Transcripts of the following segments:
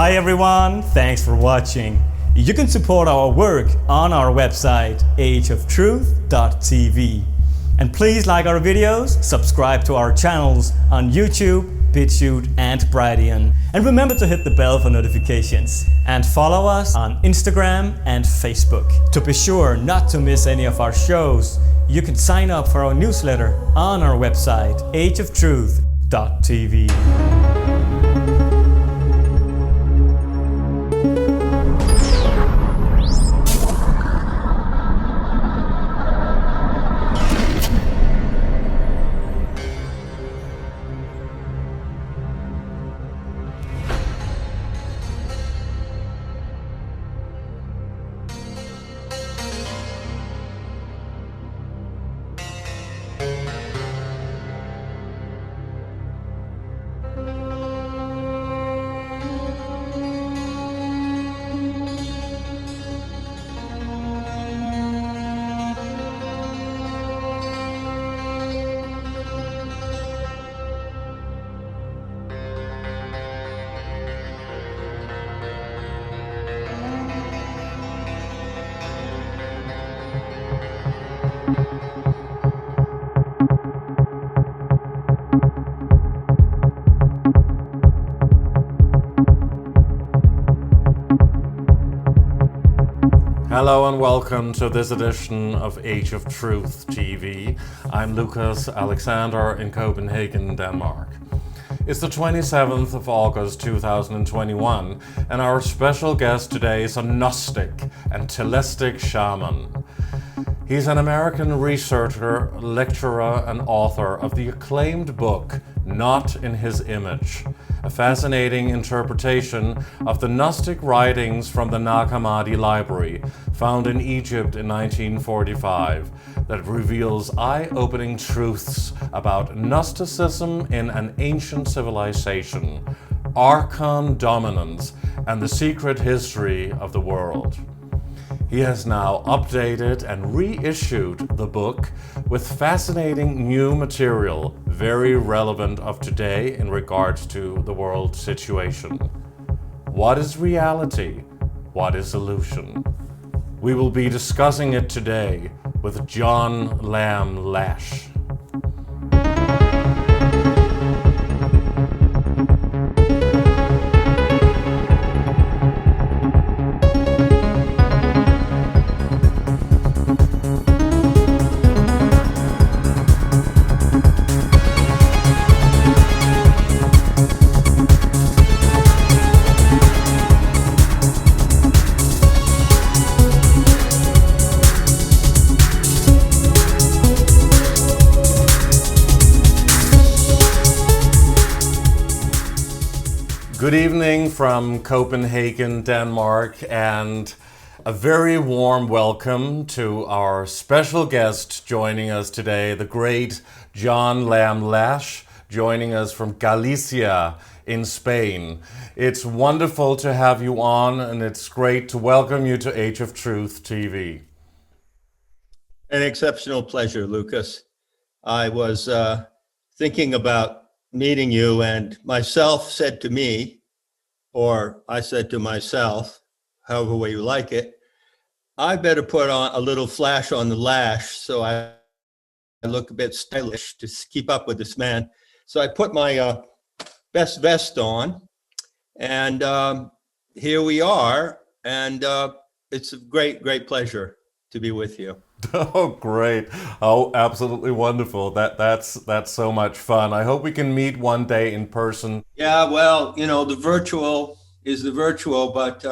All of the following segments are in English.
Hi everyone, thanks for watching. You can support our work on our website ageoftruth.tv. And please like our videos, subscribe to our channels on YouTube, BitChute and Brighteon. And remember to hit the bell for notifications. And follow us on Instagram and Facebook. To be sure not to miss any of our shows, you can sign up for our newsletter on our website ageoftruth.tv. Hello and welcome to this edition of Age of Truth TV. I'm Lucas Alexander in Copenhagen, Denmark. It's the 27th of August 2021 and our special guest today is a Gnostic and Telestic Shaman. He's an American researcher, lecturer and author of the acclaimed book Not in His Image, a fascinating interpretation of the Gnostic writings from the Nag Hammadi library found in Egypt in 1945 that reveals eye-opening truths about Gnosticism in an ancient civilization, Archon dominance, and the secret history of the world. He has now updated and reissued the book with fascinating new material, very relevant of today in regards to the world situation. What is reality? What is illusion? We will be discussing it today with John LAMB LASH. Good evening from Copenhagen, Denmark, and a very warm welcome to our special guest joining us today, the great John LAMB LASH, joining us from Galicia in Spain. It's wonderful to have you on, and it's great to welcome you to Age of Truth TV. An exceptional pleasure, Lucas. I was thinking about meeting you, and myself said to me, or I said to myself, however way you like it, I better put on a little flash on the lash so I look a bit stylish to keep up with this man. So I put my best vest on, and here we are, and it's a great pleasure to be with you. Oh, great. Oh, absolutely wonderful. That's so much fun. I hope we can meet one day in person. Yeah, well, you know, the virtual is the virtual, but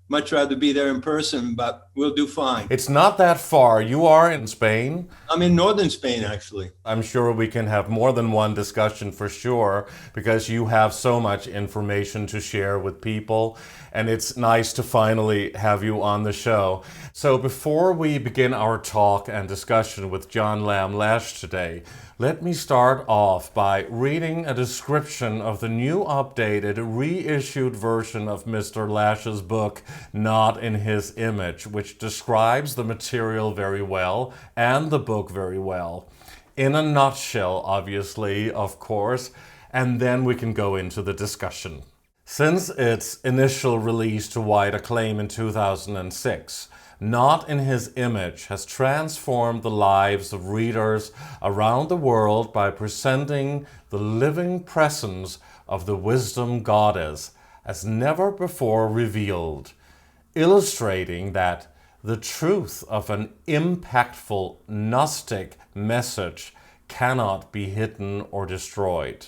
much rather be there in person, but we'll do fine. It's not that far. You are in Spain? I'm in northern Spain, actually. I'm sure we can have more than one discussion for sure, because you have so much information to share with people, and it's nice to finally have you on the show. So before we begin our talk and discussion with John LAMB LASH today, let me start off by reading a description of the new updated, reissued version of Mr. Lash's book, Not in His Image, which describes the material very well and the book very well. In a nutshell, obviously, of course, and then we can go into the discussion. Since its initial release to wide acclaim in 2006, Not in His Image has transformed the lives of readers around the world by presenting the living presence of the wisdom goddess as never before revealed, illustrating that the truth of an impactful Gnostic message cannot be hidden or destroyed.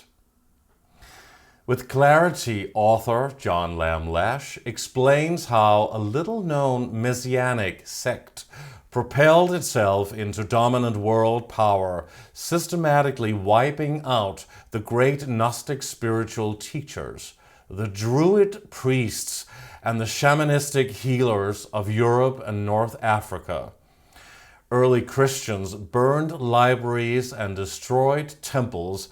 With clarity, author John LAMB LASH explains how a little-known Messianic sect propelled itself into dominant world power, systematically wiping out the great Gnostic spiritual teachers, the Druid priests, and the shamanistic healers of Europe and North Africa. Early Christians burned libraries and destroyed temples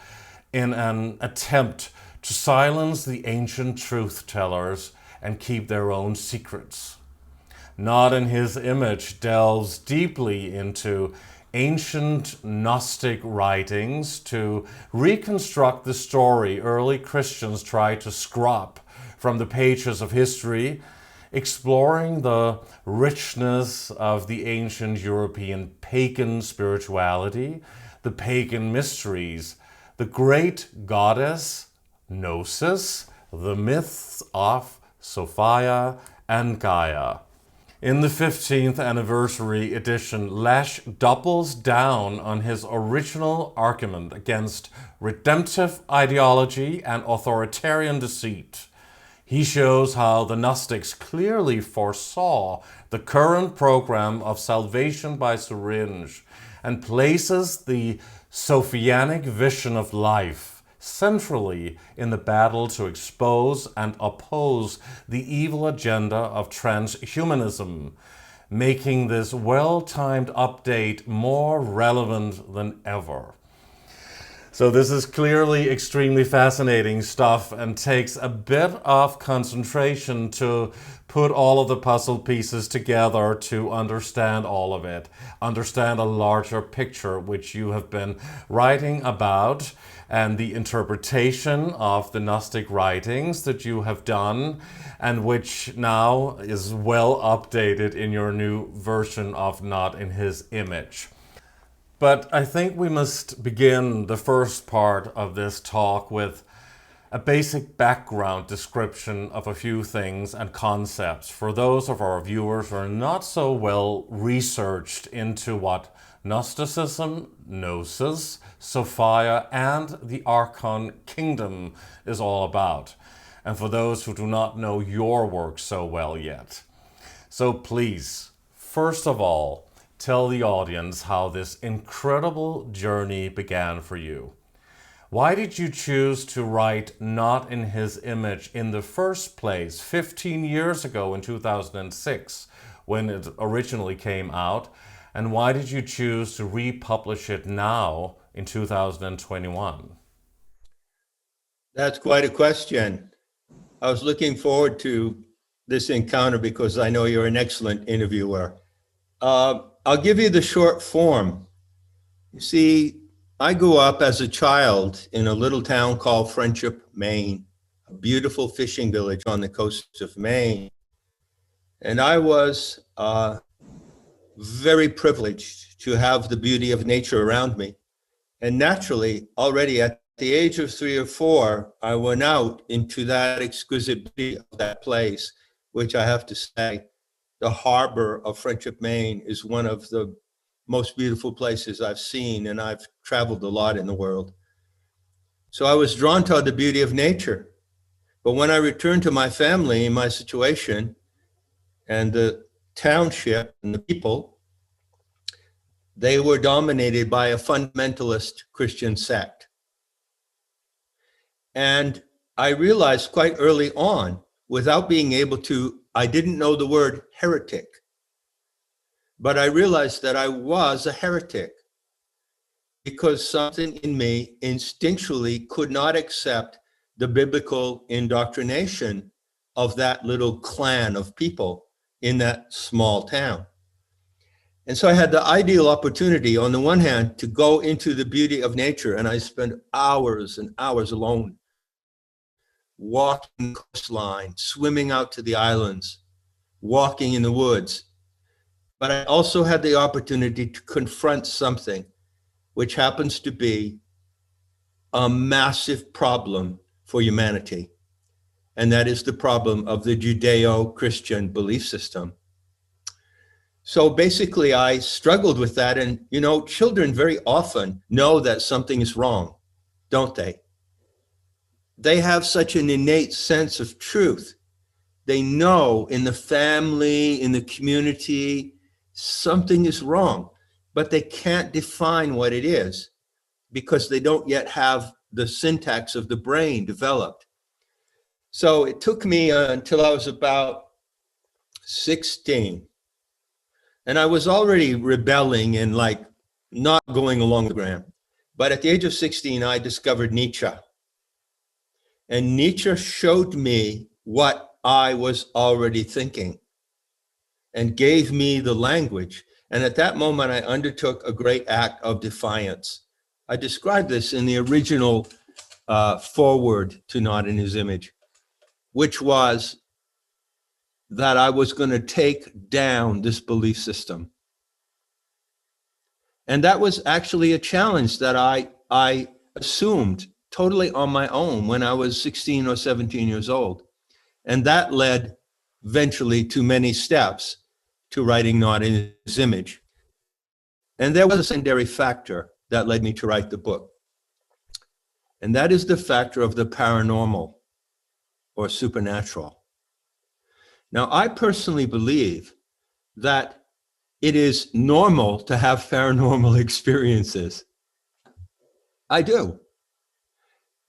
in an attempt to silence the ancient truth tellers and keep their own secrets. Not in His Image delves deeply into ancient Gnostic writings to reconstruct the story early Christians tried to scrap from the pages of history, exploring the richness of the ancient European pagan spirituality, the pagan mysteries, the great goddess, Gnosis, the myths of Sophia and Gaia. In the 15th anniversary edition, Lash doubles down on his original argument against redemptive ideology and authoritarian deceit. He shows how the Gnostics clearly foresaw the current program of salvation by syringe and places the Sophianic vision of life centrally in the battle to expose and oppose the evil agenda of transhumanism, making this well-timed update more relevant than ever. So this is clearly extremely fascinating stuff and takes a bit of concentration to put all of the puzzle pieces together to understand all of it, understand a larger picture which you have been writing about, and the interpretation of the Gnostic writings that you have done, and which now is well updated in your new version of Not in His Image. But I think we must begin the first part of this talk with a basic background description of a few things and concepts for those of our viewers who are not so well researched into what Gnosticism, Gnosis, Sophia, and the Archon kingdom is all about, and for those who do not know your work so well yet. So please, first of all, tell the audience how this incredible journey began for you. Why did you choose to write Not in His Image in the first place 15 years ago in 2006 when it originally came out? And why did you choose to republish it now in 2021? That's quite a question. I was looking forward to this encounter because I know you're an excellent interviewer. I'll give you the short form. You see, I grew up as a child in a little town called Friendship, Maine, a beautiful fishing village on the coast of Maine. And I was very privileged to have the beauty of nature around me. And naturally, already at the age of 3 or 4, I went out into that exquisite beauty of that place, which I have to say, the harbor of Friendship, Maine is one of the most beautiful places I've seen, and I've traveled a lot in the world. So I was drawn to the beauty of nature. But when I returned to my family, my situation, and the township and the people, they were dominated by a fundamentalist Christian sect. And I realized quite early on, without being able to, I didn't know the word heretic, but I realized that I was a heretic because something in me instinctually could not accept the biblical indoctrination of that little clan of people in that small town. And so I had the ideal opportunity, on the one hand, to go into the beauty of nature, and I spent hours and hours alone walking the coastline, swimming out to the islands, walking in the woods. But I also had the opportunity to confront something which happens to be a massive problem for humanity. And that is the problem of the Judeo-Christian belief system. So basically, I struggled with that. And, you know, children very often know that something is wrong, don't they? They have such an innate sense of truth. They know in the family, in the community, something is wrong, but they can't define what it is because they don't yet have the syntax of the brain developed. So it took me until I was about 16. And I was already rebelling and like not going along the gram. But at the age of 16, I discovered Nietzsche. And Nietzsche showed me what I was already thinking and gave me the language. And at that moment, I undertook a great act of defiance. I described this in the original foreword to Not in His Image, which was that I was going to take down this belief system. And that was actually a challenge that I assumed totally on my own when I was 16 or 17 years old. And that led eventually to many steps to writing Not in His Image. And there was a secondary factor that led me to write the book. And that is the factor of the paranormal or supernatural. Now, I personally believe that it is normal to have paranormal experiences. I do.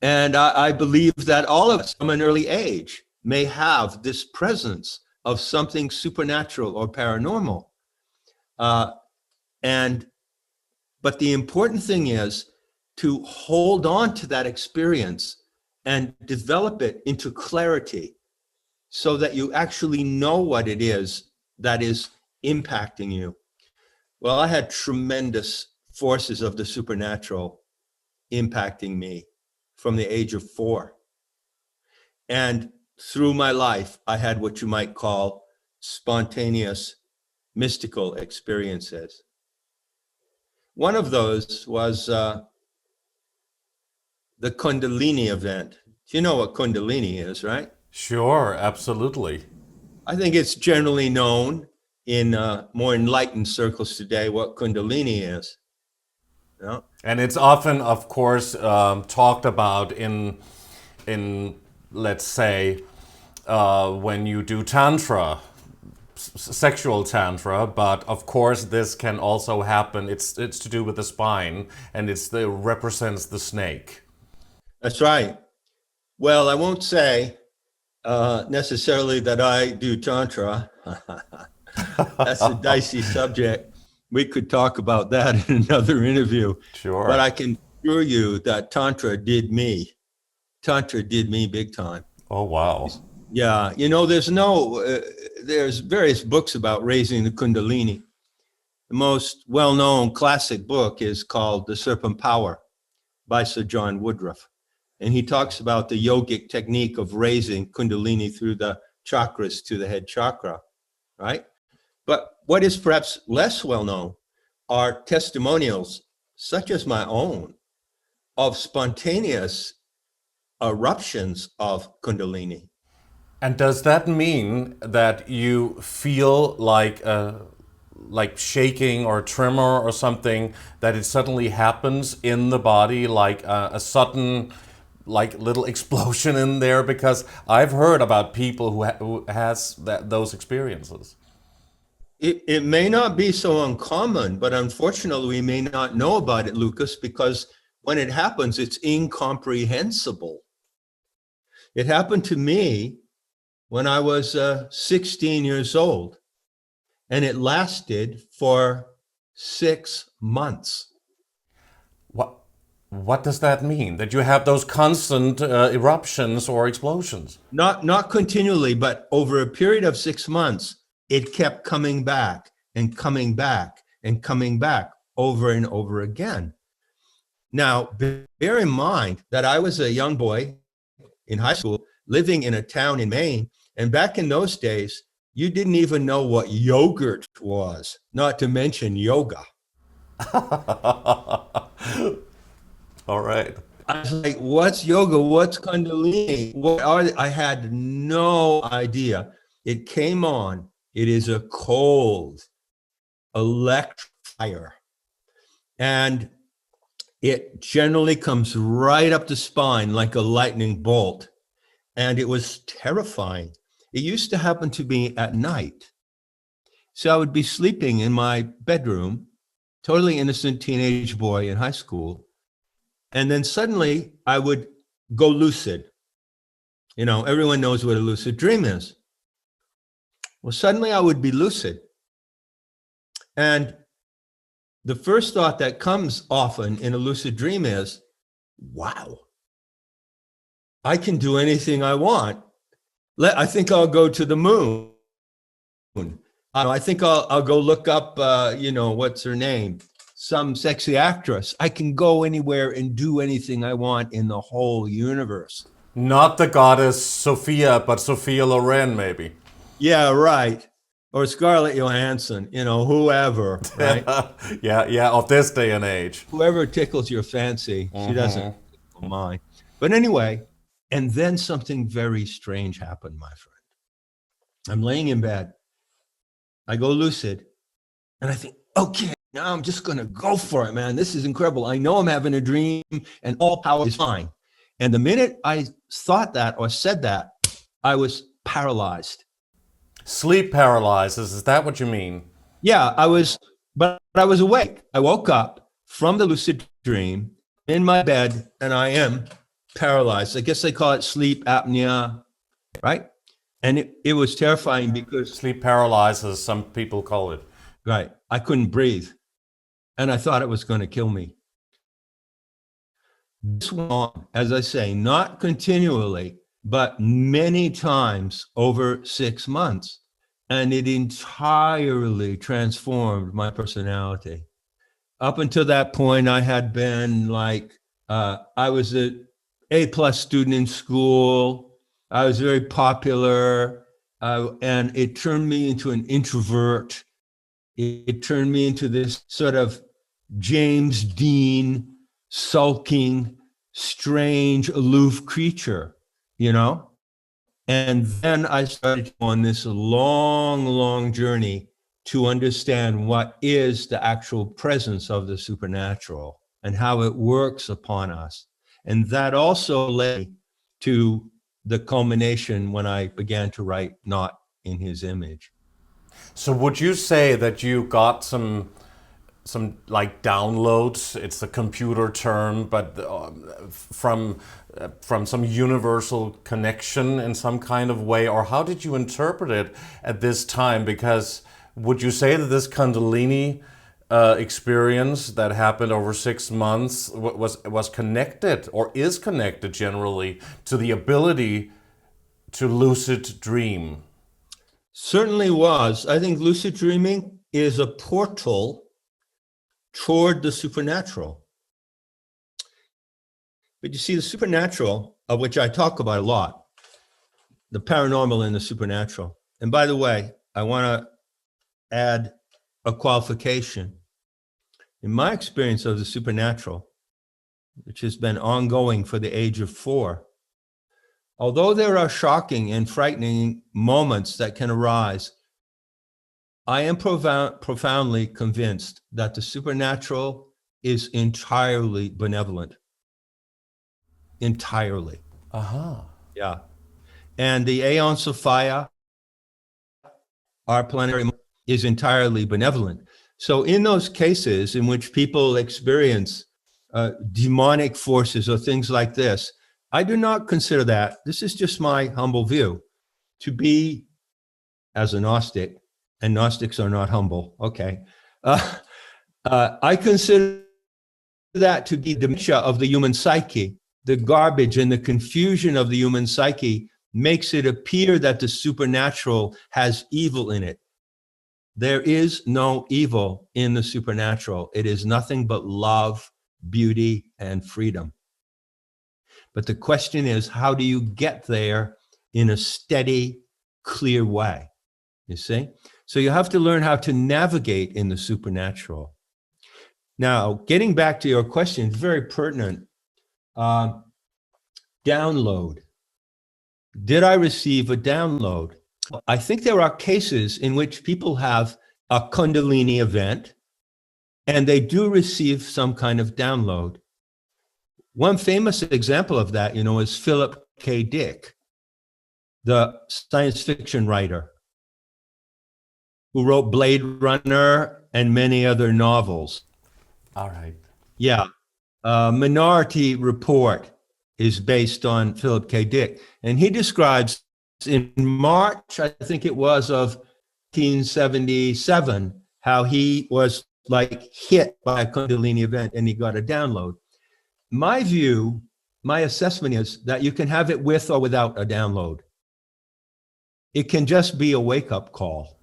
And I believe that all of us from an early age may have this presence of something supernatural or paranormal. But the important thing is to hold on to that experience and develop it into clarity so that you actually know what it is that is impacting you. Well, I had tremendous forces of the supernatural impacting me from the age of 4. And through my life, I had what you might call spontaneous mystical experiences. One of those was the Kundalini Event. You know what Kundalini is, right? Sure, absolutely. I think it's generally known in more enlightened circles today what Kundalini is. You know? And it's often, of course, talked about in let's say, when you do tantra, sexual tantra, but of course this can also happen. It's to do with the spine, and represents the snake. That's right. Well, I won't say necessarily that I do tantra. That's a dicey subject. We could talk about that in another interview. Sure. But I can assure you that tantra did me. Tantra did me big time. Oh, wow. Yeah, you know, there's various books about raising the Kundalini. The most well-known classic book is called The Serpent Power by Sir John Woodruff. And he talks about the yogic technique of raising Kundalini through the chakras to the head chakra, right? But what is perhaps less well-known are testimonials, such as my own, of spontaneous eruptions of Kundalini. And does that mean that you feel like shaking or tremor or something, that it suddenly happens in the body, like a sudden, like little explosion in there? Because I've heard about people who has those experiences. It may not be so uncommon, but unfortunately we may not know about it, Lucas, because when it happens, it's incomprehensible. It happened to me when I was 16 years old, and it lasted for 6 months. What does that mean? That you have those constant eruptions or explosions? Not continually, but over a period of 6 months, it kept coming back and coming back and coming back over and over again. Now, bear in mind that I was a young boy in high school, living in a town in Maine. And back in those days, you didn't even know what yogurt was, not to mention yoga. All right. I was like, what's yoga? What's Kundalini? What are they? I had no idea. It came on. It is a cold electric fire. And it generally comes right up the spine like a lightning bolt. And it was terrifying. It used to happen to me at night. So I would be sleeping in my bedroom, totally innocent teenage boy in high school. And then suddenly I would go lucid. You know, everyone knows what a lucid dream is. Well, suddenly I would be lucid. And the first thought that comes often in a lucid dream is, wow, I can do anything I want. I think I'll go to the moon. I think I'll go look up, what's her name? Some sexy actress. I can go anywhere and do anything I want in the whole universe. Not the goddess Sophia, but Sophia Loren, maybe. Yeah, right. Or Scarlett Johansson, whoever, right? yeah, of this day and age. Whoever tickles your fancy, she doesn't tickle mine. But anyway, and then something very strange happened, my friend. I'm laying in bed. I go lucid, and I think, okay, now I'm just going to go for it, man. This is incredible. I know I'm having a dream, and all power is fine. And the minute I thought that or said that, I was paralyzed. Sleep paralysis, is that what you mean? Yeah, but I was awake. I woke up from the lucid dream in my bed, and I am paralyzed. I guess they call it sleep apnea, right? And it was terrifying because... Sleep paralysis, some people call it. Right. I couldn't breathe. And I thought it was going to kill me. This went on, as I say, not continually, but many times over 6 months. And it entirely transformed my personality. Up until that point, I had been like, I was an A+ student in school. I was very popular. And it turned me into an introvert. It turned me into this sort of James Dean, sulking, strange, aloof creature, And then I started on this long, long journey to understand what is the actual presence of the supernatural and how it works upon us. And that also led to the culmination when I began to write Not in His Image. So would you say that you got some like downloads? It's a computer term, but from some universal connection in some kind of way, or how did you interpret it at this time? Because would you say that this Kundalini experience that happened over 6 months was connected, or is connected generally, to the ability to lucid dream? Certainly was. I think lucid dreaming is a portal toward the supernatural. But you see, the supernatural, of which I talk about a lot, the paranormal and the supernatural. And by the way, I want to add a qualification. In my experience of the supernatural, which has been ongoing for the age of 4, although there are shocking and frightening moments that can arise, I am profoundly convinced that the supernatural is entirely benevolent. Entirely. Yeah. And the Aeon Sophia, our planetary, is entirely benevolent. So in those cases in which people experience demonic forces or things like this, I do not consider that, this is just my humble view, to be, as a Gnostic, and Gnostics are not humble, okay. I consider that to be dementia of the human psyche. The garbage and the confusion of the human psyche makes it appear that the supernatural has evil in it. There is no evil in the supernatural. It is nothing but love, beauty, and freedom. But the question is, how do you get there in a steady, clear way, you see? So you have to learn how to navigate in the supernatural. Now, getting back to your question, it's very pertinent. Download. Did I receive a download? I think there are cases in which people have a Kundalini event and they do receive some kind of download. One famous example of that, is Philip K. Dick, the science fiction writer who wrote Blade Runner and many other novels. All right. Yeah. Minority Report is based on Philip K. Dick. And he describes in March, I think it was, of 1977, how he was like hit by a Kundalini event and he got a download. My view, my assessment is that you can have it with or without a download. It can just be a wake-up call.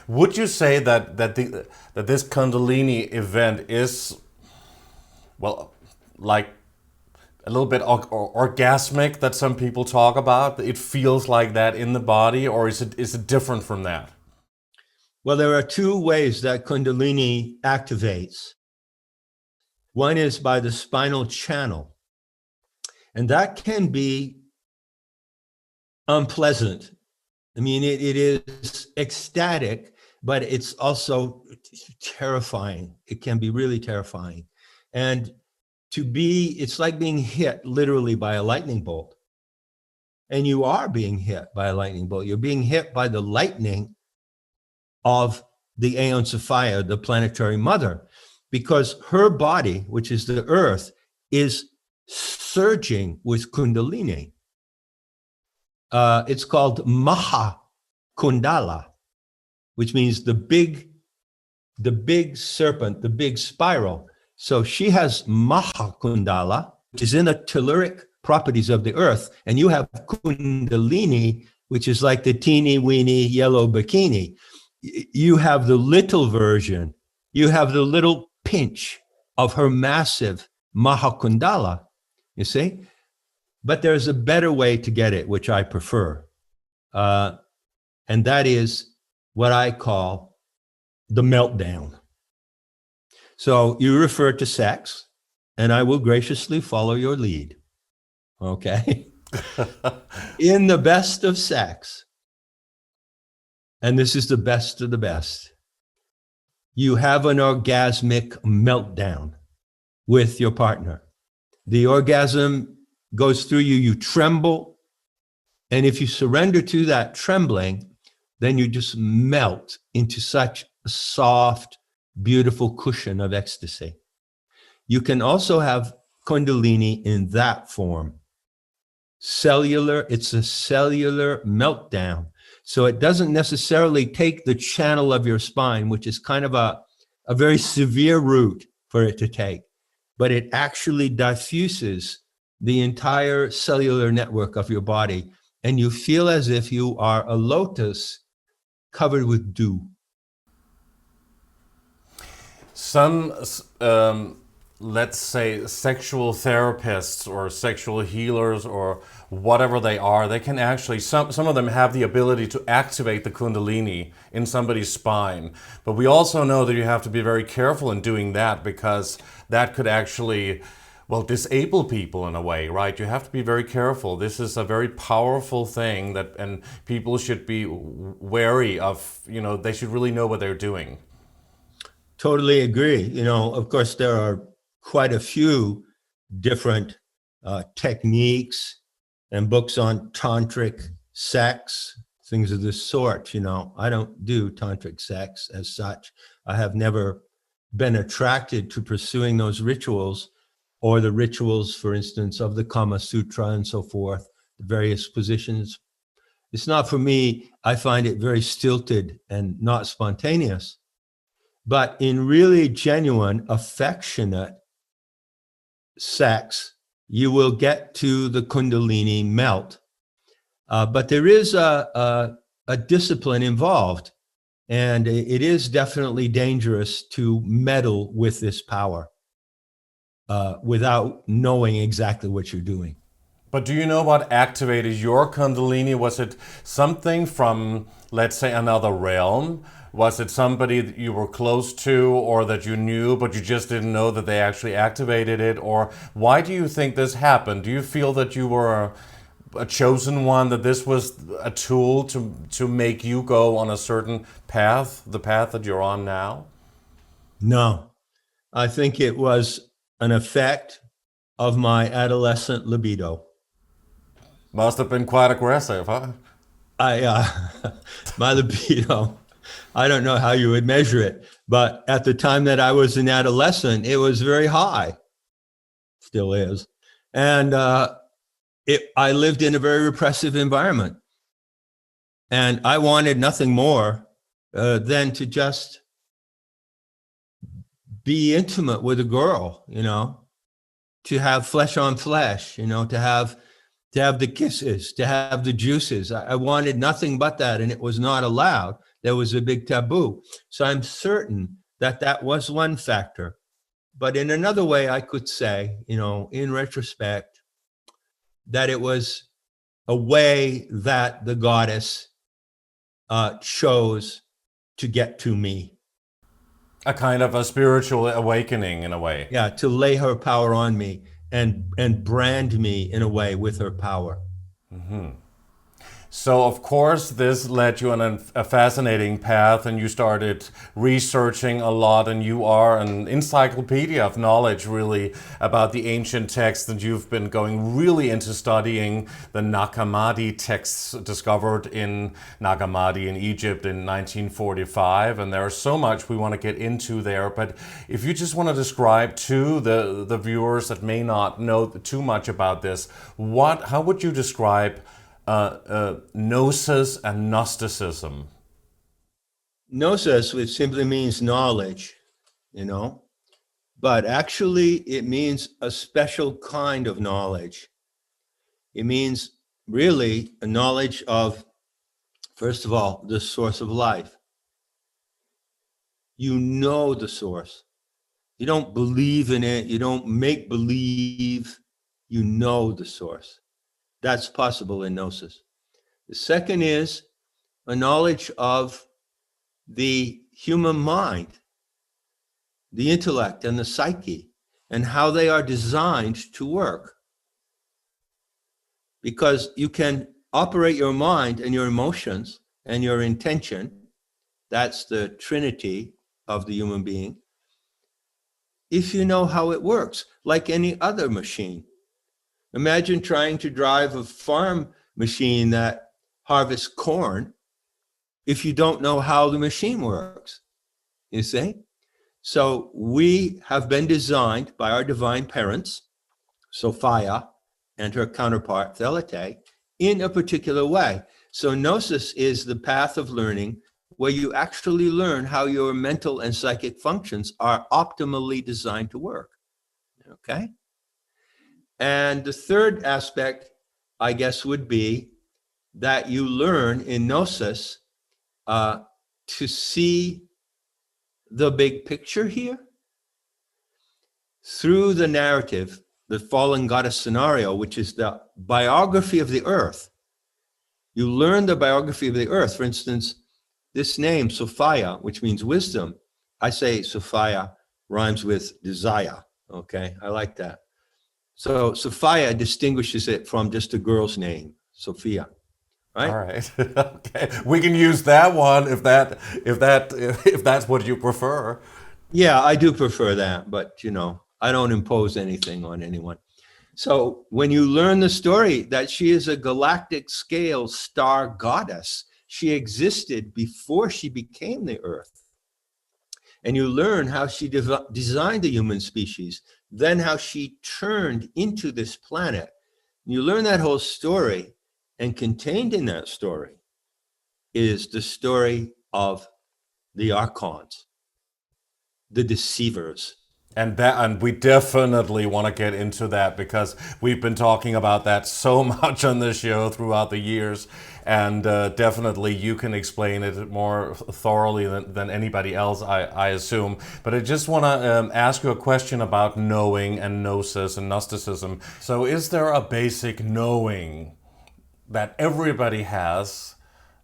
Would you say that this Kundalini event is, well, like a little bit orgasmic that some people talk about? It feels like that in the body, or is it different from that? Well, there are two ways that Kundalini activates. One is by the spinal channel, and that can be unpleasant. I mean, it is ecstatic, but it's also terrifying. It can be really terrifying. And it's like being hit literally by a lightning bolt. And you are being hit by a lightning bolt. You're being hit by the lightning of the Aeon Sophia, the planetary mother, because her body, which is the earth, is surging with Kundalini. It's called Maha Kundala, which means the big serpent, the big spiral. So she has Maha Kundala, which is in the telluric properties of the earth, and you have Kundalini, which is like the teeny weeny yellow bikini. You have the little version. You have the little pinch of her massive Maha Kundala, you see? But there's a better way to get it, which I prefer. And that is what I call the meltdown. So you refer to sex, and I will graciously follow your lead. Okay? In the best of sex, and this is the best of the best, you have an orgasmic meltdown with your partner. The orgasm goes through you, you tremble, and if you surrender to that trembling, then you just melt into such a soft, beautiful cushion of ecstasy. You can also have Kundalini in that form. It's a cellular meltdown. So it doesn't necessarily take the channel of your spine, which is kind of a very severe route for it to take, but it actually diffuses the entire cellular network of your body, and you feel as if you are a lotus covered with dew. Some, let's say, sexual therapists or sexual healers or whatever they are, they can actually, some of them have the ability to activate the Kundalini in somebody's spine. But we also know that you have to be very careful in doing that, because that could actually, well, disable people in a way, right? You have to be very careful. This is a very powerful thing and people should be wary of, they should really know what they're doing. Totally agree. Of course, there are quite a few different techniques and books on tantric sex, things of this sort. I don't do tantric sex as such. I have never been attracted to pursuing those rituals, or the rituals, for instance, of the Kama Sutra and so forth, the various positions. It's not for me. I find it very stilted and not spontaneous. But in really genuine, affectionate sex, you will get to the Kundalini melt. But there is a discipline involved, and it is definitely dangerous to meddle with this power without knowing exactly what you're doing. But do you know what activated your Kundalini? Was it something from, let's say, another realm? Was it somebody that you were close to or that you knew, but you just didn't know that they actually activated it? Or why do you think this happened? Do you feel that you were a chosen one, that this was a tool to make you go on a certain path, the path that you're on now? No, I think it was an effect of my adolescent libido. Must have been quite aggressive, huh? My libido, I don't know how you would measure it, but at the time that I was an adolescent, it was very high, still is. And I lived in a very repressive environment. And I wanted nothing more than to just be intimate with a girl, to have flesh on flesh, to have the kisses, to have the juices. I wanted nothing but that, and it was not allowed. There was a big taboo. So I'm certain that was one factor. But in another way, I could say, in retrospect, that it was a way that the goddess chose to get to me. A kind of a spiritual awakening in a way. Yeah, to lay her power on me and brand me in a way with her power. Mm-hmm. So, of course, this led you on a fascinating path, and you started researching a lot, and you are an encyclopedia of knowledge, really, about the ancient texts, and you've been going really into studying the Nag Hammadi texts discovered in Nag Hammadi in Egypt in 1945, and there's so much we want to get into there, but if you just want to describe to the viewers that may not know too much about this, how would you describe Gnosis and Gnosticism? Gnosis, which simply means knowledge, but actually it means a special kind of knowledge. It means really a knowledge of, first of all, the source of life. You know the source. You don't believe in it. You don't make believe. You know the source. That's possible in Gnosis. The second is a knowledge of the human mind, the intellect and the psyche, and how they are designed to work. Because you can operate your mind and your emotions and your intention, that's the trinity of the human being, if you know how it works, like any other machine. Imagine trying to drive a farm machine that harvests corn if you don't know how the machine works, you see? So we have been designed by our divine parents, Sophia and her counterpart, Thelete, in a particular way. So Gnosis is the path of learning where you actually learn how your mental and psychic functions are optimally designed to work, okay? And the third aspect, I guess, would be that you learn in Gnosis to see the big picture here through the narrative, the fallen goddess scenario, which is the biography of the earth. You learn the biography of the earth. For instance, this name, Sophia, which means wisdom. I say Sophia rhymes with desire, okay? I like that. So Sophia distinguishes it from just a girl's name, Sophia, right? All right. Okay. We can use that one if that's what you prefer. Yeah, I do prefer that, but I don't impose anything on anyone. So when you learn the story that she is a galactic scale star goddess, she existed before she became the earth. And you learn how she designed the human species, then how she turned into this planet. You learn that whole story, and contained in that story is the story of the Archons, the deceivers. And we definitely want to get into that, because we've been talking about that so much on this show throughout the years, and definitely you can explain it more thoroughly than anybody else, I assume. But I just want to ask you a question about knowing and gnosis and Gnosticism. So is there a basic knowing that everybody has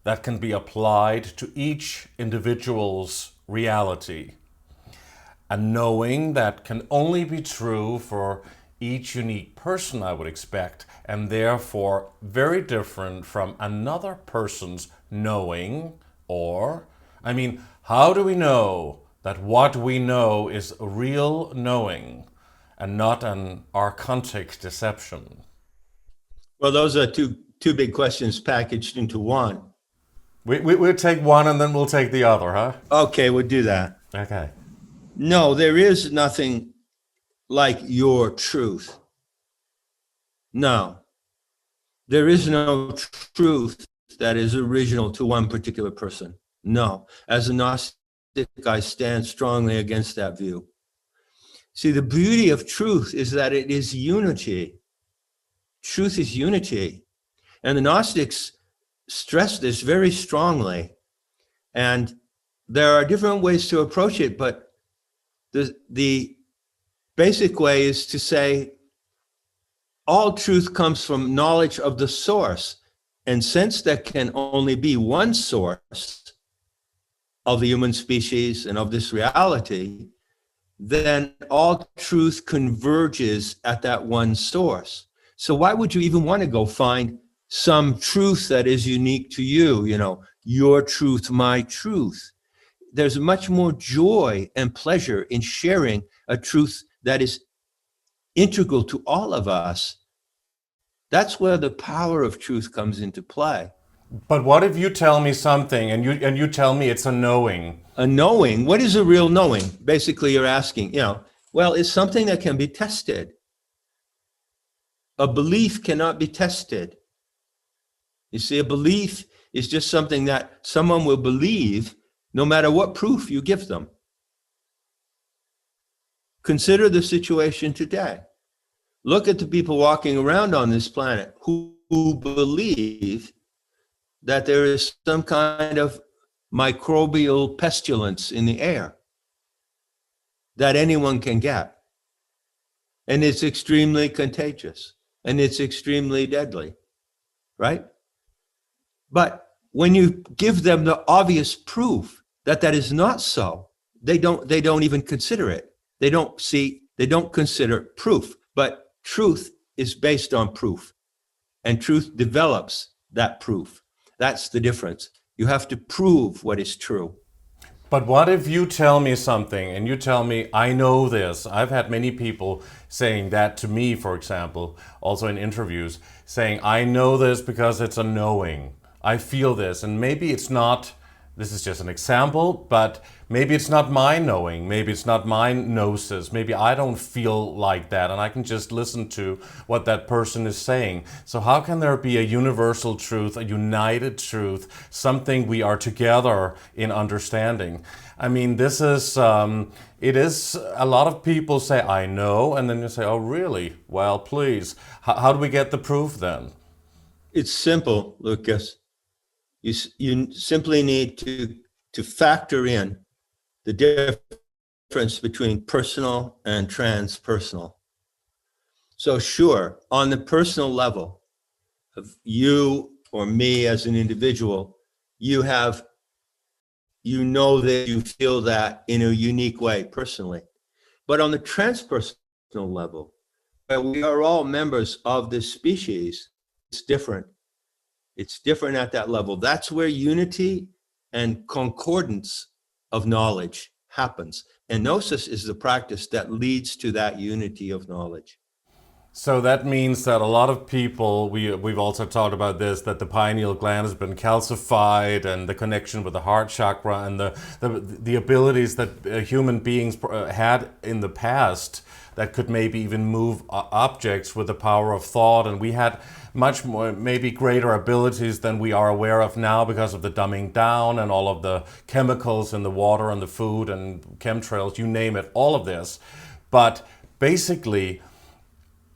that can be applied to each individual's reality? A knowing that can only be true for each unique person, I would expect, and therefore very different from another person's knowing. Or, I mean, how do we know that what we know is real knowing and not an archontic deception? Well, those are two big questions packaged into one. We'll take one and then we'll take the other, huh? Okay, we'll do that. Okay. No, there is nothing like your truth. No, there is no truth that is original to one particular person. No, as a Gnostic, I stand strongly against that view. See, the beauty of truth is that it is unity. Truth is unity. And the Gnostics stress this very strongly. And there are different ways to approach it, but the basic way is to say all truth comes from knowledge of the source. And since there can only be one source of the human species and of this reality, then all truth converges at that one source. So why would you even want to go find some truth that is unique to you, your truth, my truth? There's much more joy and pleasure in sharing a truth that is integral to all of us. That's where the power of truth comes into play. But what if you tell me something and you tell me it's a knowing? A knowing? What is a real knowing? Basically, you're asking, well, it's something that can be tested. A belief cannot be tested. You see, a belief is just something that someone will believe no matter what proof you give them. Consider the situation today. Look at the people walking around on this planet who believe that there is some kind of microbial pestilence in the air that anyone can get. And it's extremely contagious and it's extremely deadly, right? But when you give them the obvious proof that is not so, they don't even consider it. They don't consider proof. But truth is based on proof, and truth develops that proof. That's the difference. You have to prove what is true. But what if you tell me something and you tell me, I know this? I've had many people saying that to me, for example, also in interviews, saying, I know this because it's a knowing. I feel this, and maybe it's not, this is just an example, but maybe it's not my knowing, maybe it's not my gnosis, maybe I don't feel like that, and I can just listen to what that person is saying. So how can there be a universal truth, a united truth, something we are together in understanding? I mean, this is, it is, a lot of people say, I know, and then you say, oh, really? Well, please. How do we get the proof then? It's simple, Lucas. You simply need to factor in the difference between personal and transpersonal. So sure, on the personal level of you or me as an individual, you know that you feel that in a unique way personally. But on the transpersonal level, where we are all members of this species, it's different. It's different at that level. That's where unity and concordance of knowledge happens. And gnosis is the practice that leads to that unity of knowledge. So that means that a lot of people, we've also talked about this, that the pineal gland has been calcified, and the connection with the heart chakra, and the abilities that human beings had in the past that could maybe even move objects with the power of thought. And we had much more, maybe greater abilities than we are aware of now because of the dumbing down and all of the chemicals in the water and the food and chemtrails, you name it, all of this. But basically,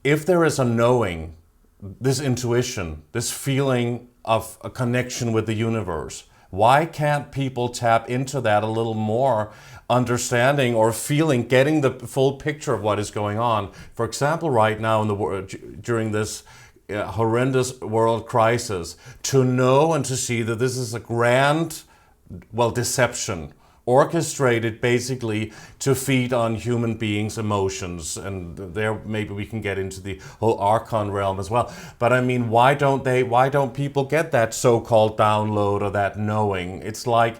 if there is a knowing, this intuition, this feeling of a connection with the universe, why can't people tap into that a little more, understanding or feeling, getting the full picture of what is going on? For example, right now in the world, during this horrendous world crisis, to know and to see that this is a grand, deception, orchestrated basically to feed on human beings' emotions. And there maybe we can get into the whole Archon realm as well. But I mean, why don't people get that so-called download or that knowing? It's like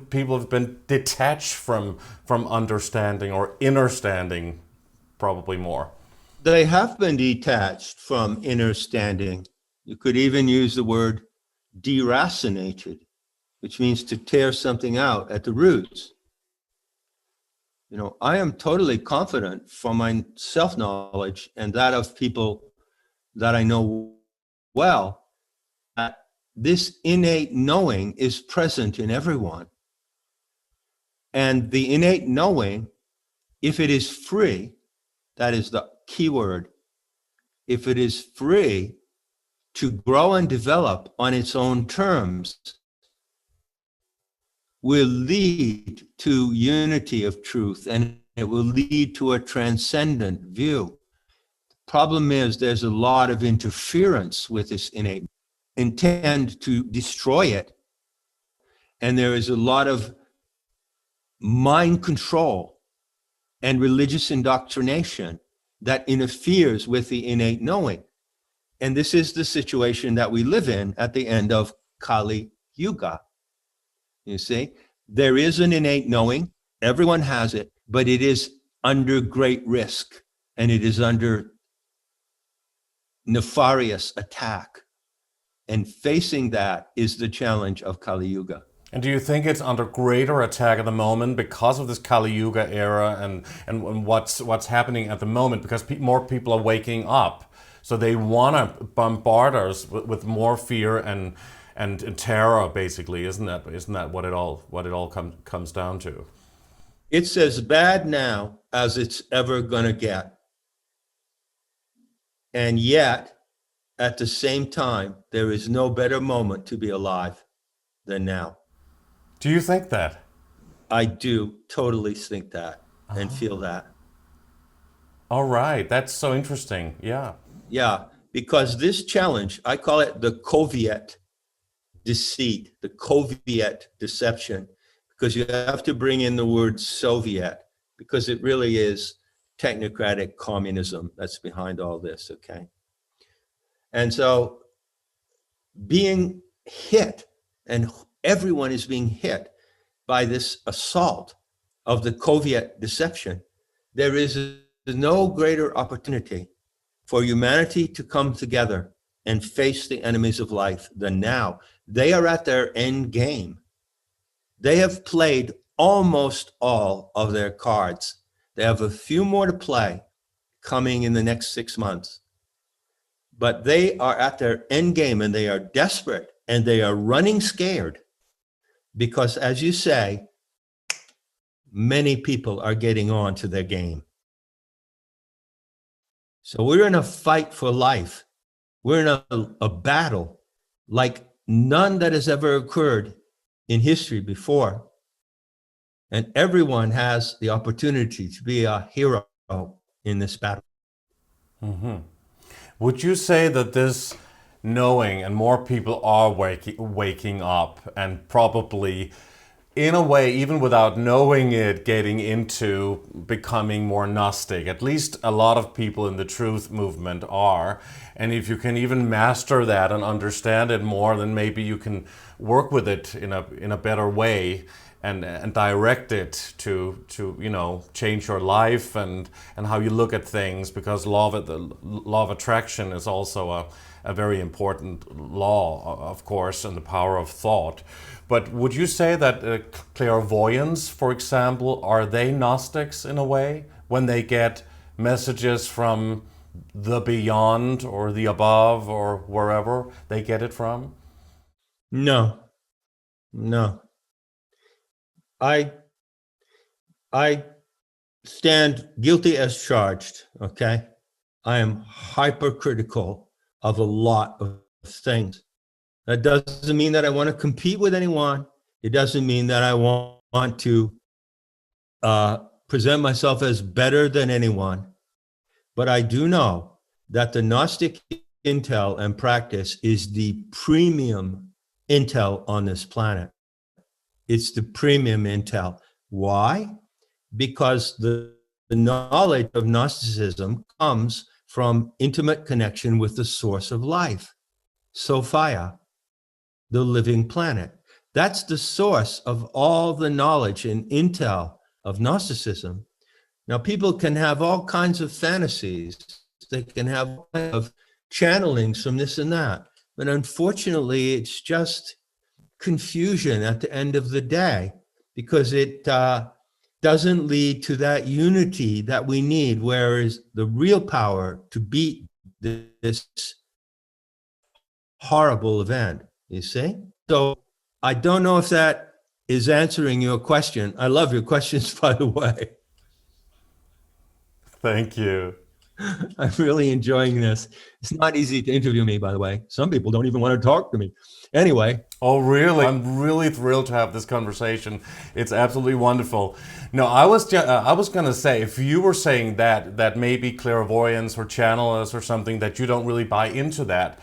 people have been detached from understanding or understanding, probably more. They have been detached from understanding. You could even use the word deracinated, which means to tear something out at the roots. You know, I am totally confident from my self-knowledge and that of people that I know well, that this innate knowing is present in everyone. And the innate knowing, if it is free, that is the key word, if it is free to grow and develop on its own terms, will lead to unity of truth, and it will lead to a transcendent view. The problem is there's a lot of interference with this innate, intend to destroy it. And there is a lot of mind control and religious indoctrination that interferes with the innate knowing. And this is the situation that we live in at the end of Kali Yuga. You see, there is an innate knowing, everyone has it, but it is under great risk and it is under nefarious attack. And facing that is the challenge of Kali Yuga. And do you think it's under greater attack at the moment because of this Kali Yuga era and what's happening at the moment? Because more people are waking up, so they want to bombard us with more fear and terror, basically. Isn't that what it all comes down to? It's as bad now as it's ever going to get. And yet, at the same time, there is no better moment to be alive than now. Do you think that? I do totally think that and feel that. All right, that's so interesting. Yeah. Yeah, because this challenge, I call it the Soviet deceit, the Soviet deception, because you have to bring in the word Soviet, because it really is technocratic communism that's behind all this, okay? And so being hit, and everyone is being hit by this assault of the Soviet deception, there is no greater opportunity for humanity to come together and face the enemies of life than now. They are at their end game. They have played almost all of their cards. They have a few more to play coming in the next 6 months. But they are at their end game and they are desperate and they are running scared because, as you say, many people are getting on to their game. So we're in a fight for life. We're in a battle like none that has ever occurred in history before. And everyone has the opportunity to be a hero in this battle. Mm-hmm. Would you say that this knowing, and more people are waking up and probably, in a way, even without knowing it, getting into becoming more Gnostic? At least a lot of people in the truth movement are. And if you can even master that and understand it more, then maybe you can work with it in a better way and direct it to change your life and how you look at things, because the law of attraction is also a very important law, of course, and the power of thought. But would you say that clairvoyants, for example, are they Gnostics in a way when they get messages from the beyond or the above or wherever they get it from? No. I stand guilty as charged, okay? I am hypercritical of a lot of things. That doesn't mean that I want to compete with anyone. It doesn't mean that I want to present myself as better than anyone. But I do know that the Gnostic intel and practice is the premium intel on this planet. It's the premium intel. Why? Because the knowledge of Gnosticism comes from intimate connection with the source of life, Sophia, the living planet. That's the source of all the knowledge and intel of Gnosticism. Now, people can have all kinds of fantasies. They can have all kinds of channelings from this and that. But unfortunately, it's just confusion at the end of the day, because it doesn't lead to that unity that we need, whereas the real power to beat this horrible event, you see? So I don't know if that is answering your question. I love your questions, by the way. Thank you. I'm really enjoying this. It's not easy to interview me, by the way. Some people don't even want to talk to me. Anyway. Oh, really? I'm really thrilled to have this conversation. It's absolutely wonderful. No, I was going to say, if you were saying that maybe clairvoyance or channelers or something, that you don't really buy into that.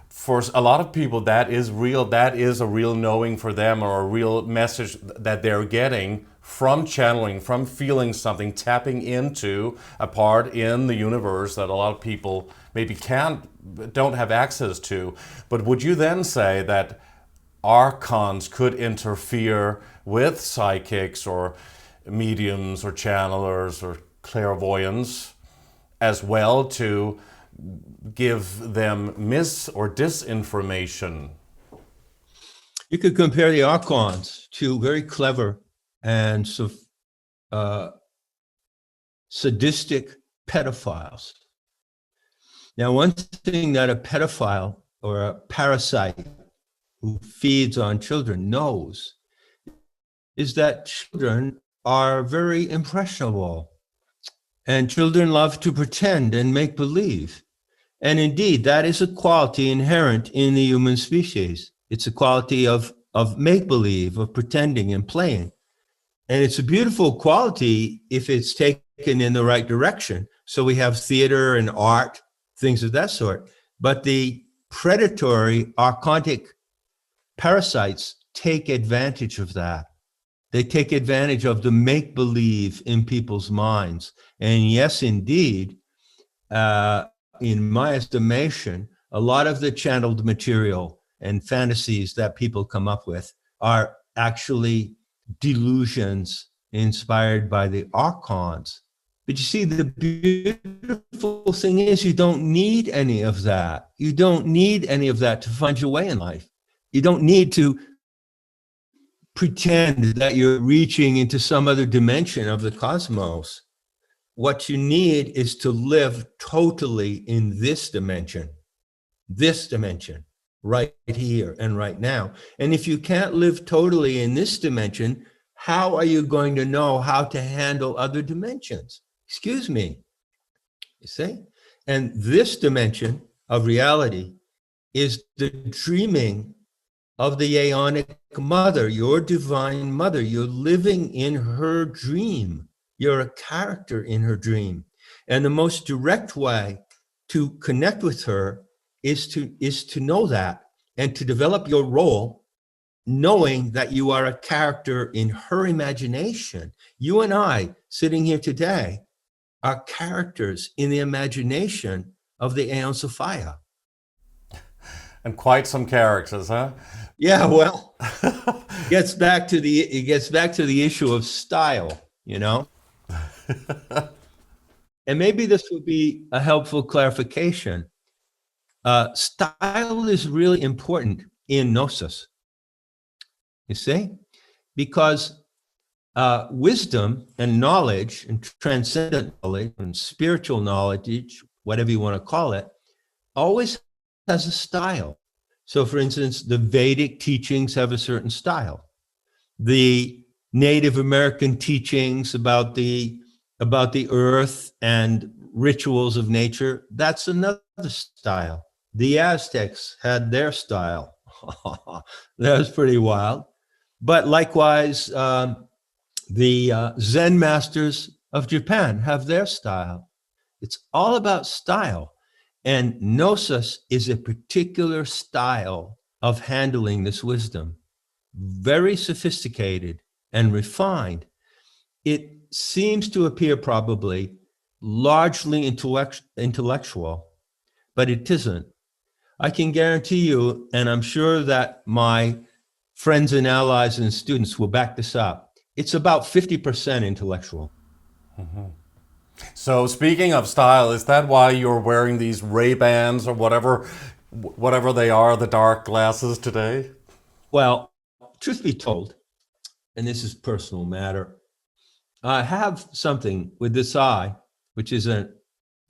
For a lot of people, that is real. That is a real knowing for them, or a real message that they're getting from channeling, from feeling something, tapping into a part in the universe that a lot of people maybe don't have access to. But would you then say that Archons could interfere with psychics or mediums or channelers or clairvoyants as well, to give them mis or disinformation? You could compare the Archons to very clever and sadistic pedophiles. Now, one thing that a pedophile or a parasite who feeds on children knows is that children are very impressionable, and children love to pretend and make believe. And indeed, that is a quality inherent in the human species. It's a quality of make believe, of pretending and playing. And it's a beautiful quality if it's taken in the right direction. So we have theater and art, things of that sort. But the predatory, archontic parasites take advantage of that. They take advantage of the make-believe in people's minds. And yes, indeed, in my estimation, a lot of the channeled material and fantasies that people come up with are actually delusions inspired by the Archons. But you see, the beautiful thing is you don't need any of that. You don't need any of that to find your way in life. You don't need to pretend that you're reaching into some other dimension of the cosmos. What you need is to live totally in this dimension right here and right now. And if you can't live totally in this dimension, how are you going to know how to handle other dimensions? Excuse me. You see? And this dimension of reality is the dreaming of the Aeonic Mother, your divine mother. You're living in her dream. You're a character in her dream. And the most direct way to connect with her is to know that, and to develop your role knowing that you are a character in her imagination. You and I, sitting here today, are characters in the imagination of the Aeon Sophia. And quite some characters, huh? Yeah, well, it gets back to the issue of style, you know? And maybe this would be a helpful clarification. Style is really important in Gnosis, you see? Because wisdom and knowledge and transcendent knowledge and spiritual knowledge, whatever you want to call it, always has a style. So, for instance, the Vedic teachings have a certain style. The Native American teachings about the about the earth and rituals of nature, that's another style. The Aztecs had their style. That was pretty wild. But likewise, the Zen masters of Japan have their style. It's all about style. And Gnosis is a particular style of handling this wisdom. Very sophisticated and refined. It seems to appear probably largely intellectual, but it isn't. I can guarantee you, and I'm sure that my friends and allies and students will back this up, it's about 50% intellectual. Mm-hmm. So speaking of style, is that why you're wearing these Ray-Bans or whatever they are, the dark glasses today? Well, truth be told, and this is personal matter, I have something with this eye, which is a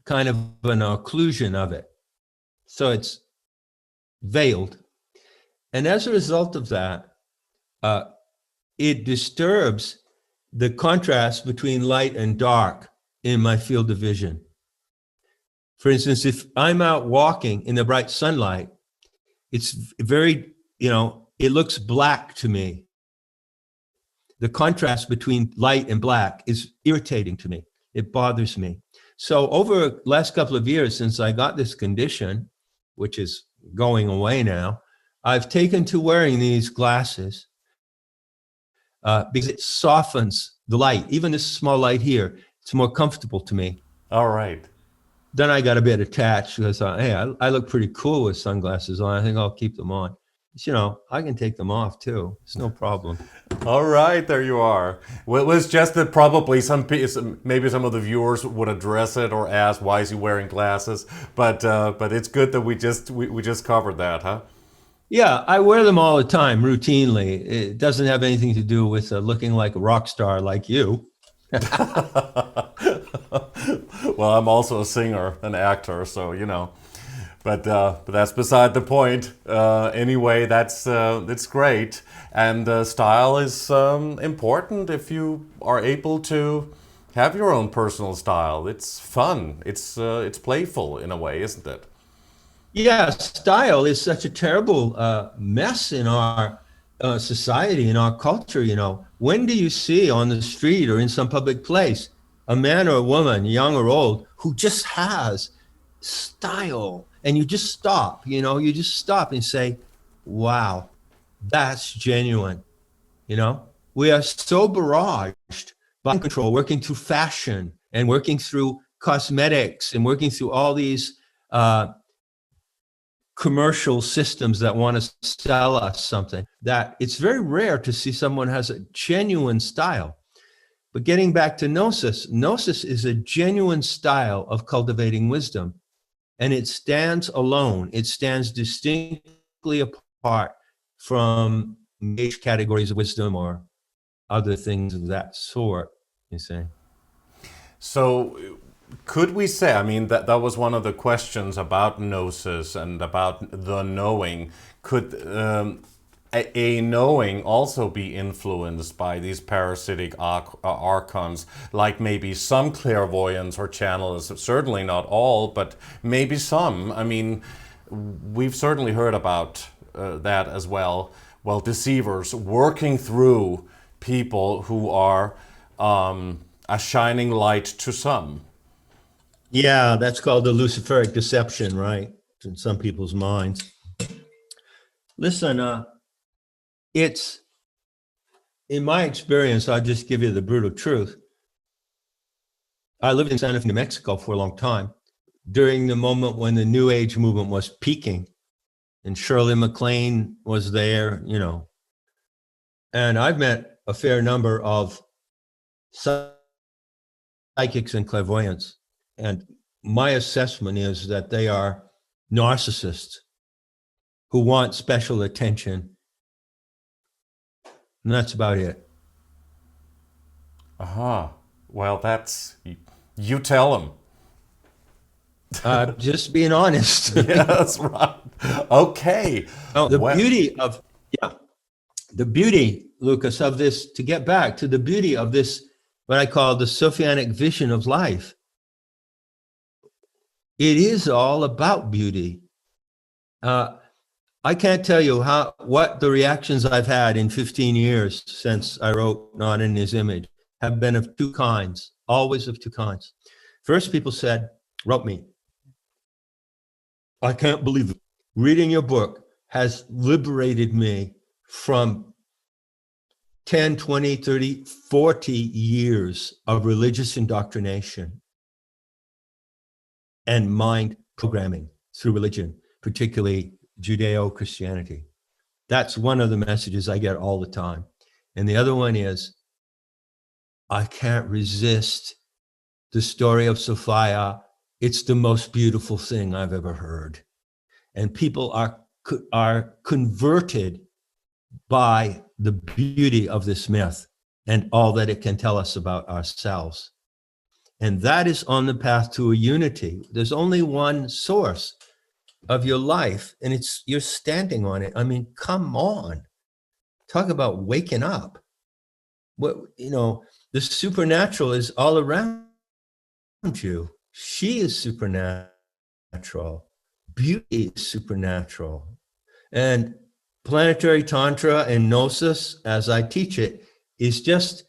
kind of an occlusion of it. So it's veiled. And as a result of that, it disturbs the contrast between light and dark in my field of vision. For instance, if I'm out walking in the bright sunlight, it's very, it looks black to me. The contrast between light and black is irritating to me. It bothers me. So over the last couple of years, since I got this condition, which is going away now, I've taken to wearing these glasses because it softens the light. Even this small light here, it's more comfortable to me. All right. Then I got a bit attached because, hey, I look pretty cool with sunglasses on. I think I'll keep them on. But, I can take them off too. It's no problem. All right, there you are. Well, it was just that probably maybe some of the viewers would address it or ask, why is he wearing glasses? But it's good that we just covered that, huh? Yeah, I wear them all the time, routinely. It doesn't have anything to do with looking like a rock star like you. Well, I'm also a singer, an actor, so But that's beside the point. Anyway, that's great, and style is important if you are able to have your own personal style. It's fun. It's playful in a way, isn't it? Yeah, style is such a terrible mess in our society, in our culture. When do you see on the street or in some public place a man or a woman, young or old, who just has style? And you just stop, you just stop and say, wow, that's genuine. We are so barraged by control, working through fashion and working through cosmetics and working through all these commercial systems that want to sell us something, that it's very rare to see someone has a genuine style. But getting back to Gnosis is a genuine style of cultivating wisdom. And it stands alone. It stands distinctly apart from major categories of wisdom or other things of that sort, you see. So could we say, that was one of the questions about Gnosis and about the knowing. Could a knowing also be influenced by these parasitic archons, like maybe some clairvoyants or channels? Certainly not all, but maybe some. We've certainly heard about that as well. Well, deceivers working through people who are a shining light to some. Yeah, that's called the Luciferic Deception, right? In some people's minds. Listen, it's, in my experience, I'll just give you the brutal truth. I lived in Santa Fe, New Mexico for a long time, during the moment when the New Age movement was peaking, and Shirley MacLaine was there, And I've met a fair number of psychics and clairvoyants, and my assessment is that they are narcissists who want special attention. And that's about it. Well, that's, you tell them. Just being honest. Yeah, that's right. Okay. The beauty, Lucas, of this, to get back to the beauty of this, what I call the Sophianic vision of life. It is all about beauty. I can't tell you what the reactions I've had in 15 years since I wrote Not in His Image have been of two kinds, always of two kinds. First, people wrote me, I can't believe it. Reading your book has liberated me from 10, 20, 30, 40 years of religious indoctrination and mind programming through religion, particularly Judeo-Christianity. That's one of the messages I get all the time. And the other one is, I can't resist the story of Sophia. It's the most beautiful thing I've ever heard. And people are converted by the beauty of this myth and all that it can tell us about ourselves. And that is on the path to a unity. There's only one source of your life, and you're standing on it. I mean, come on. Talk about waking up. The supernatural is all around you. She is supernatural. Beauty is supernatural. And planetary tantra and gnosis, as I teach it, is just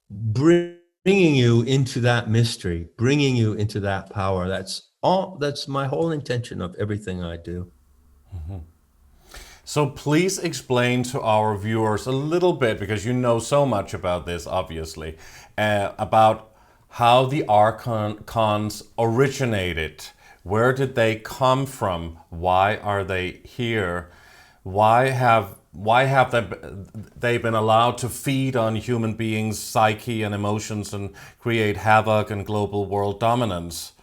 bringing you into that mystery, bringing you into that power. That's my whole intention of everything I do. Mm-hmm. So please explain to our viewers a little bit, because you know so much about this, obviously, about how the Archons originated. Where did they come from? Why are they here? Why have they been allowed to feed on human beings' psyche and emotions and create havoc and global world dominance?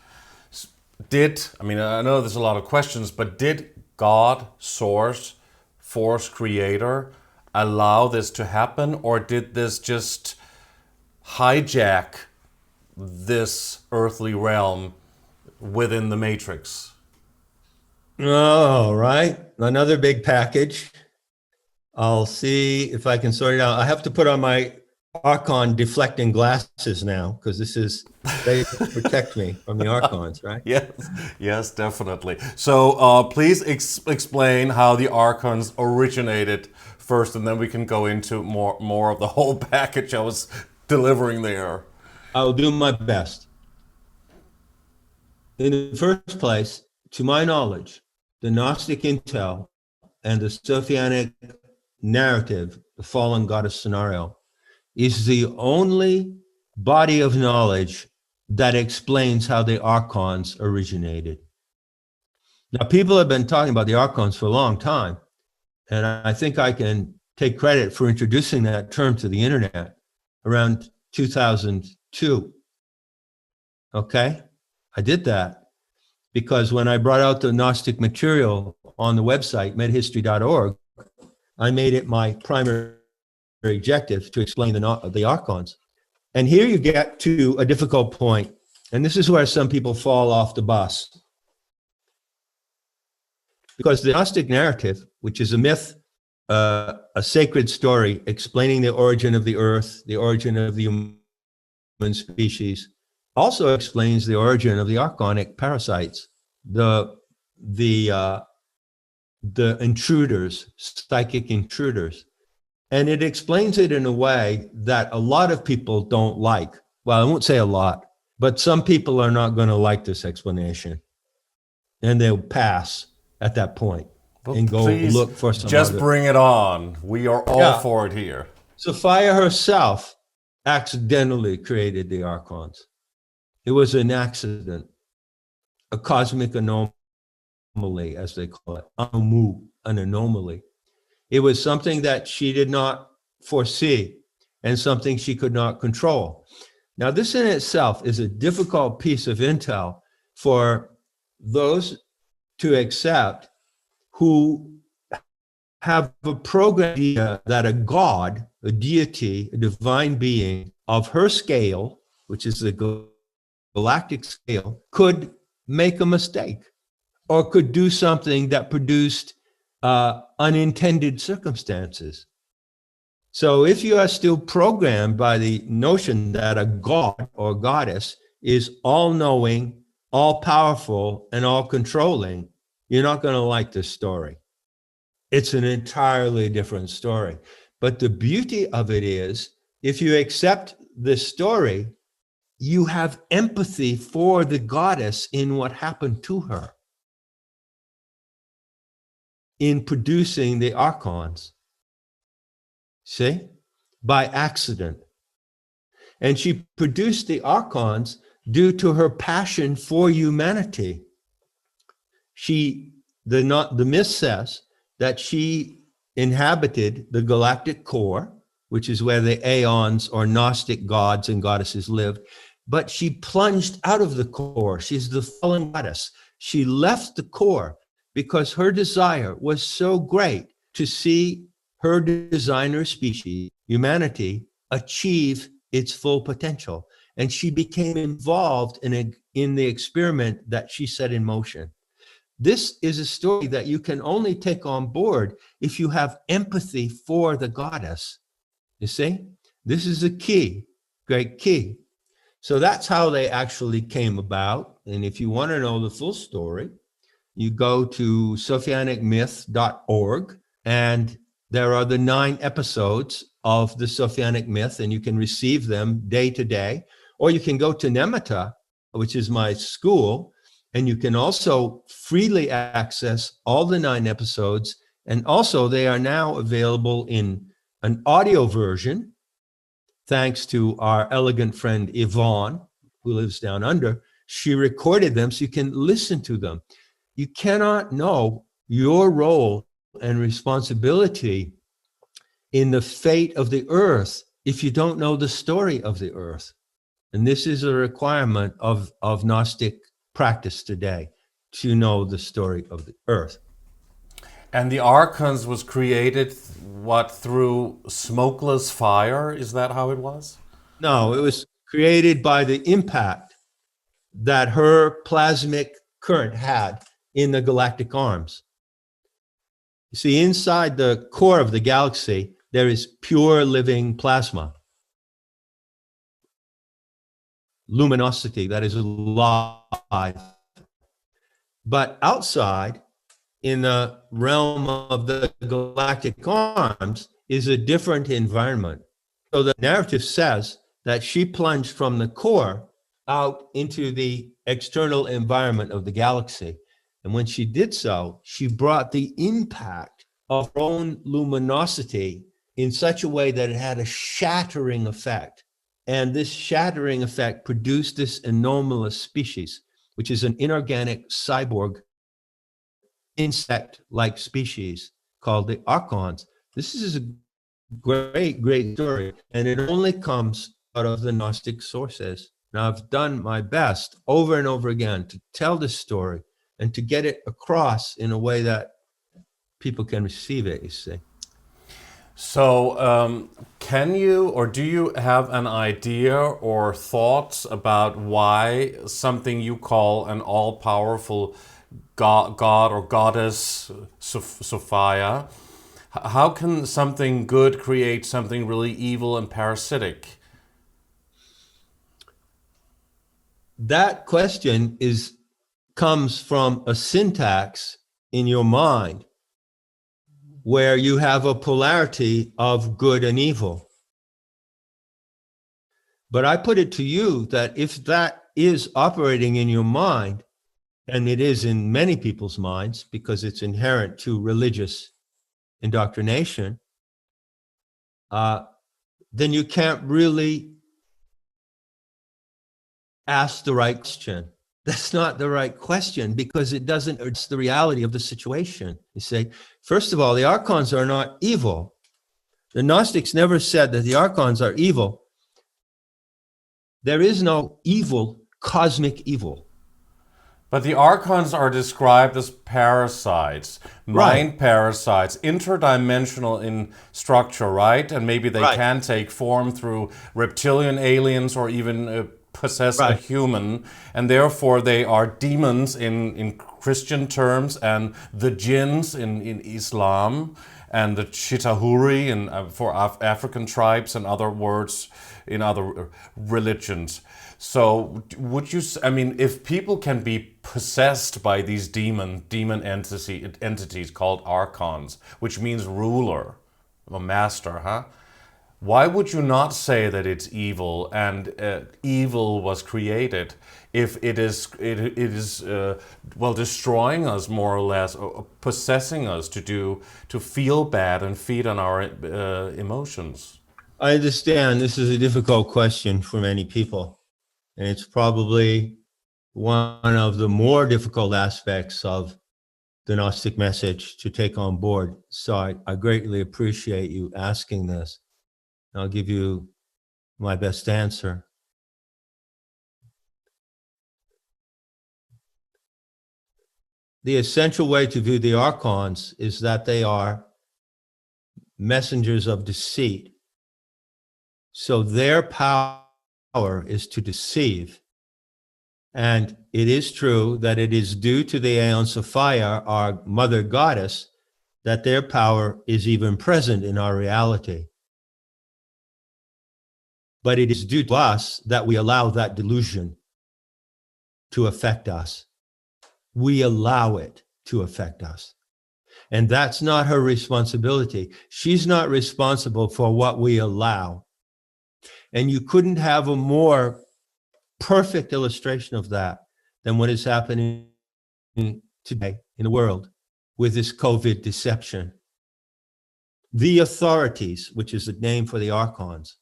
I know there's a lot of questions, but did God, Source, Force, Creator, allow this to happen? Or did this just hijack this earthly realm within the Matrix? Oh, right. Another big package. I'll see if I can sort it out. I have to put on my Archon deflecting glasses now, because they protect me from the Archons, right? Yes, definitely. So please explain how the Archons originated first, and then we can go into more of the whole package I was delivering there. I'll do my best. In the first place, to my knowledge, the Gnostic intel and the Sophianic narrative, the fallen goddess scenario, is the only body of knowledge that explains how the Archons originated. Now, people have been talking about the Archons for a long time, and I think I can take credit for introducing that term to the internet around 2002. Okay? I did that because when I brought out the Gnostic material on the website, medhistory.org, I made it my primary objective to explain the Archons. And here you get to a difficult point, and this is where some people fall off the bus. Because the Gnostic narrative, which is a myth, a sacred story explaining the origin of the earth, the origin of the human species, also explains the origin of the archonic parasites, the intruders, psychic intruders. And it explains it in a way that a lot of people don't like. Well, I won't say a lot, but some people are not going to like this explanation. And they'll pass at that point and go look for some just bring it on. We are all for it here. Sophia herself accidentally created the Archons. It was an accident, a cosmic anomaly, as they call it, an anomaly. It was something that she did not foresee and something she could not control. Now, this in itself is a difficult piece of intel for those to accept who have a program that a god, a deity, a divine being of her scale, which is the galactic scale, could make a mistake or could do something that produced unintended circumstances. So if you are still programmed by the notion that a god or goddess is all-knowing, all-powerful, and all-controlling, you're not going to like this story. It's an entirely different story. But the beauty of it is, if you accept this story, you have empathy for the goddess in what happened to her in producing the Archons. See? By accident. And she produced the Archons due to her passion for humanity. The myth says that she inhabited the galactic core, which is where the Aeons or Gnostic gods and goddesses lived, but she plunged out of the core. She's the fallen goddess. She left the core because her desire was so great to see her designer species, humanity, achieve its full potential. And she became involved in the experiment that she set in motion. This is a story that you can only take on board if you have empathy for the goddess. You see, this is a key, great key. So that's how they actually came about. And if you want to know the full story, you go to sophianicmyth.org, and there are the 9 episodes of the Sophianic Myth, and you can receive them day to day. Or you can go to Nemeta, which is my school, and you can also freely access all the 9 episodes. And also they are now available in an audio version, thanks to our elegant friend Yvonne, who lives down under. She recorded them so you can listen to them. You cannot know your role and responsibility in the fate of the earth if you don't know the story of the earth. And this is a requirement of Gnostic practice today, to know the story of the earth. And the Archons was created, what, through smokeless fire? Is that how it was? No, it was created by the impact that her plasmic current had in the galactic arms. You see, inside the core of the galaxy, there is pure living plasma. Luminosity that is alive. But outside, in the realm of the galactic arms, is a different environment. So the narrative says that she plunged from the core out into the external environment of the galaxy. And when she did so, she brought the impact of her own luminosity in such a way that it had a shattering effect. And this shattering effect produced this anomalous species, which is an inorganic cyborg insect-like species called the Archons. This is a great, great story, and it only comes out of the Gnostic sources. Now, I've done my best over and over again to tell this story and to get it across in a way that people can receive it, you see. So can you, or do you have an idea or thoughts about why something you call an all-powerful god or goddess, Sophia, how can something good create something really evil and parasitic? That question comes from a syntax in your mind where you have a polarity of good and evil. But I put it to you that if that is operating in your mind, and it is in many people's minds because it's inherent to religious indoctrination, then you can't really ask the right question. That's not the right question because it doesn't address the reality of the situation. You say, first of all, the Archons are not evil. The Gnostics never said that the Archons are evil. There is no evil, cosmic evil. But the Archons are described as parasites, mind Right. parasites, interdimensional in structure, right? And maybe they Right. can take form through reptilian aliens or even possess a Right. human, and therefore they are demons in Christian terms and the jinns in Islam. and the Chitahuri and for African tribes and other words in other religions. So would you, I mean, if people can be possessed by these demon entities called Archons, which means ruler, a master, huh? Why would you not say that it's evil and evil was created if it is well, destroying us more or less, or possessing us to feel bad and feed on our emotions? I understand this is a difficult question for many people, and it's probably one of the more difficult aspects of the Gnostic message to take on board. So I greatly appreciate you asking this. I'll give you my best answer. The essential way to view the Archons is that they are messengers of deceit. So their power is to deceive. And it is true that it is due to the Aeon Sophia, our mother goddess, that their power is even present in our reality. But it is due to us that we allow that delusion to affect us. We allow it to affect us. And that's not her responsibility. She's not responsible for what we allow. And you couldn't have a more perfect illustration of that than what is happening today in the world with this COVID deception. The authorities, which is the name for the Archons,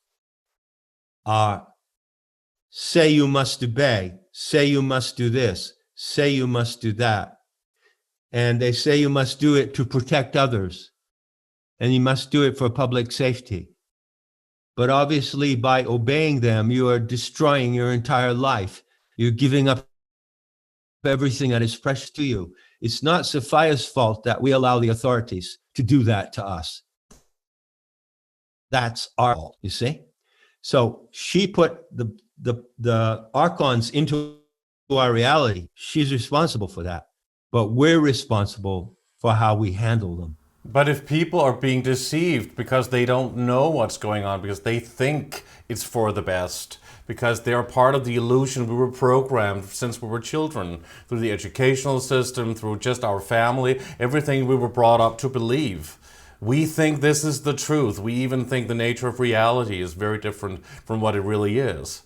say you must obey, say you must do this, say you must do that. And they say you must do it to protect others, and you must do it for public safety. But obviously, by obeying them, you are destroying your entire life. You're giving up everything that is precious to you. It's not Sophia's fault that we allow the authorities to do that to us. That's our fault, you see? So she put the Archons into our reality. She's responsible for that. But we're responsible for how we handle them. But if people are being deceived because they don't know what's going on, because they think it's for the best, because they're part of the illusion we were programmed since we were children, through the educational system, through just our family, everything we were brought up to believe. We think this is the truth. We even think the nature of reality is very different from what it really is.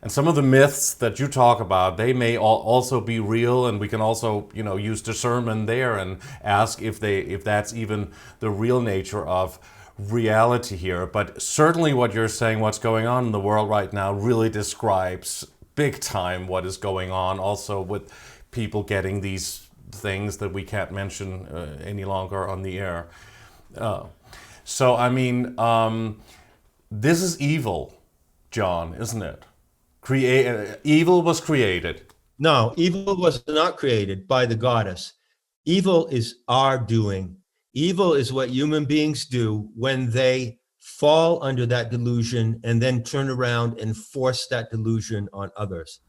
And some of the myths that you talk about, they may also be real, and we can also, use discernment there and ask if that's even the real nature of reality here. But certainly what you're saying, what's going on in the world right now, really describes big time what is going on, also with people getting these things that we can't mention any longer on the air. So, I mean, this is evil, John, isn't it? Evil was created. No, evil was not created by the goddess. Evil is our doing. Evil is what human beings do when they fall under that delusion and then turn around and force that delusion on others.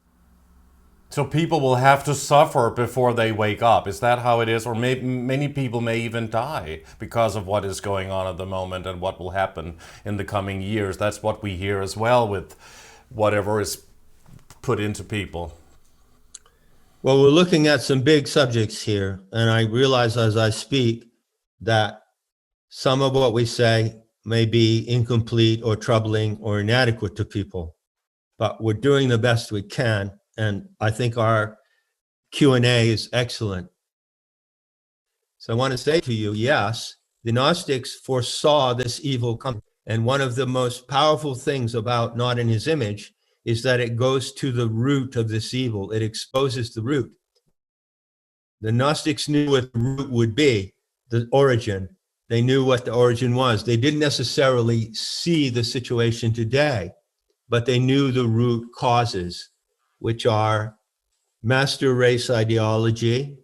So people will have to suffer before they wake up. Is that how it is? Or many people may even die because of what is going on at the moment and what will happen in the coming years. That's what we hear as well with whatever is put into people. Well, we're looking at some big subjects here, and I realize as I speak that some of what we say may be incomplete or troubling or inadequate to people, but we're doing the best we can, and I think our Q&A is excellent. So I want to say to you, yes, the Gnostics foresaw this evil coming, and one of the most powerful things about Not in His Image is that it goes to the root of this evil. It exposes the root. The Gnostics knew what the root would be, the origin. They knew what the origin was. They didn't necessarily see the situation today, but they knew the root causes, which are master race ideology.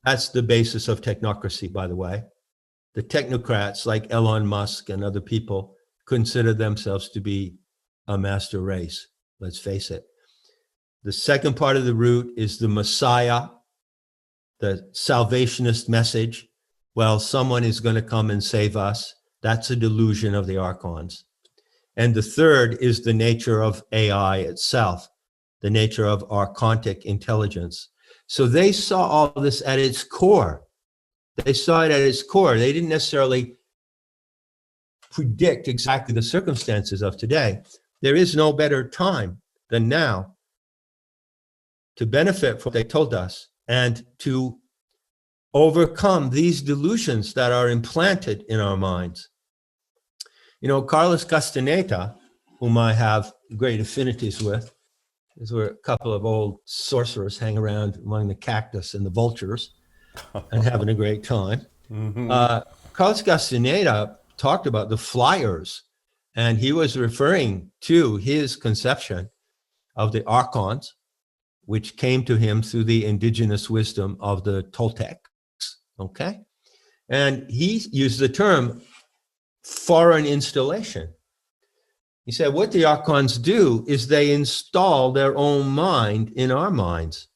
That's the basis of technocracy, by the way. The technocrats like Elon Musk and other people consider themselves to be a master race. Let's face it. The second part of the root is the Messiah, the salvationist message, well, someone is going to come and save us. That's a delusion of the Archons. And the third is the nature of AI itself, the nature of archontic intelligence. So they saw all this at its core. They saw it at its core. They didn't necessarily predict exactly the circumstances of today. There is no better time than now to benefit from what they told us and to overcome these delusions that are implanted in our minds. You know, Carlos Castaneda, whom I have great affinities with, is where a couple of old sorcerers hang around among the cactus and the vultures and having a great time. Carlos Castaneda talked about the flyers, and he was referring to his conception of the Archons, which came to him through the indigenous wisdom of the Toltecs, okay? And he used the term foreign installation. He said, what the Archons do is they install their own mind in our minds.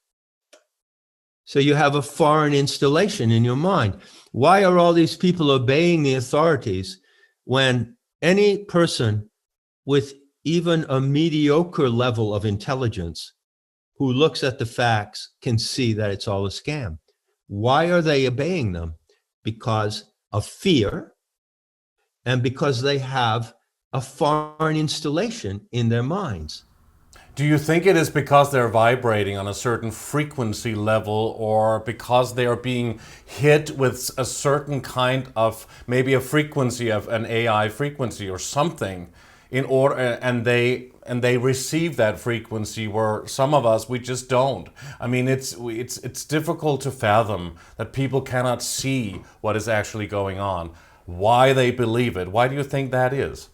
So you have a foreign installation in your mind. Why are all these people obeying the authorities when any person with even a mediocre level of intelligence who looks at the facts can see that it's all a scam? Why are they obeying them? Because of fear and because they have a foreign installation in their minds. Do you think it is because they're vibrating on a certain frequency level, or because they are being hit with a certain kind of, maybe a frequency of an AI frequency or something, in order, and they receive that frequency where some of us, we just don't? I mean, it's difficult to fathom that people cannot see what is actually going on. Why they believe it? Why do you think that is?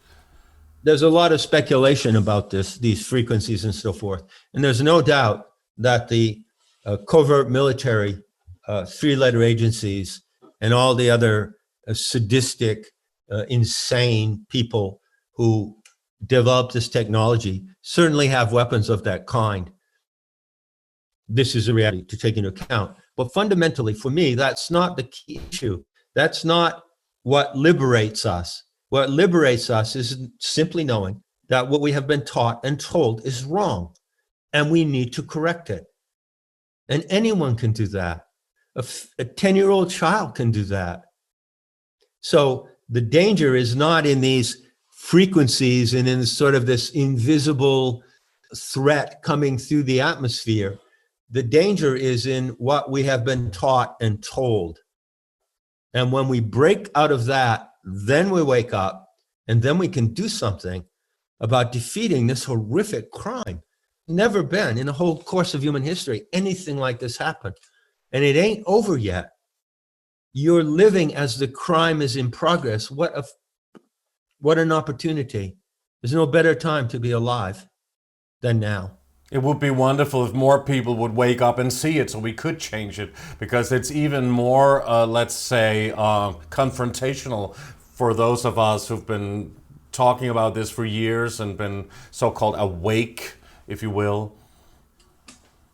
There's a lot of speculation about these frequencies and so forth. And there's no doubt that the covert military, three-letter agencies, and all the other sadistic, insane people who develop this technology certainly have weapons of that kind. This is a reality to take into account. But fundamentally, for me, that's not the key issue. That's not what liberates us. What liberates us is simply knowing that what we have been taught and told is wrong, and we need to correct it. And anyone can do that. A 10-year-old child can do that. So the danger is not in these frequencies and in sort of this invisible threat coming through the atmosphere. The danger is in what we have been taught and told. And when we break out of that, then we wake up, and then we can do something about defeating this horrific crime. Never been in the whole course of human history anything like this happened. And it ain't over yet. You're living as the crime is in progress. What an opportunity. There's no better time to be alive than now. It would be wonderful if more people would wake up and see it so we could change it, because it's even more, let's say, confrontational for those of us who've been talking about this for years and been so-called awake, if you will.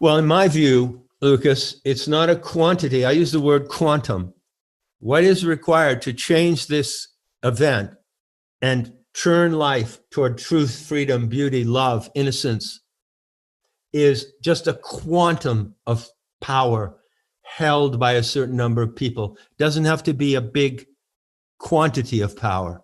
Well, in my view, Lucas, it's not a quantity. I use the word quantum. What is required to change this event and turn life toward truth, freedom, beauty, love, innocence is just a quantum of power held by a certain number of people. Doesn't have to be a big quantity of power.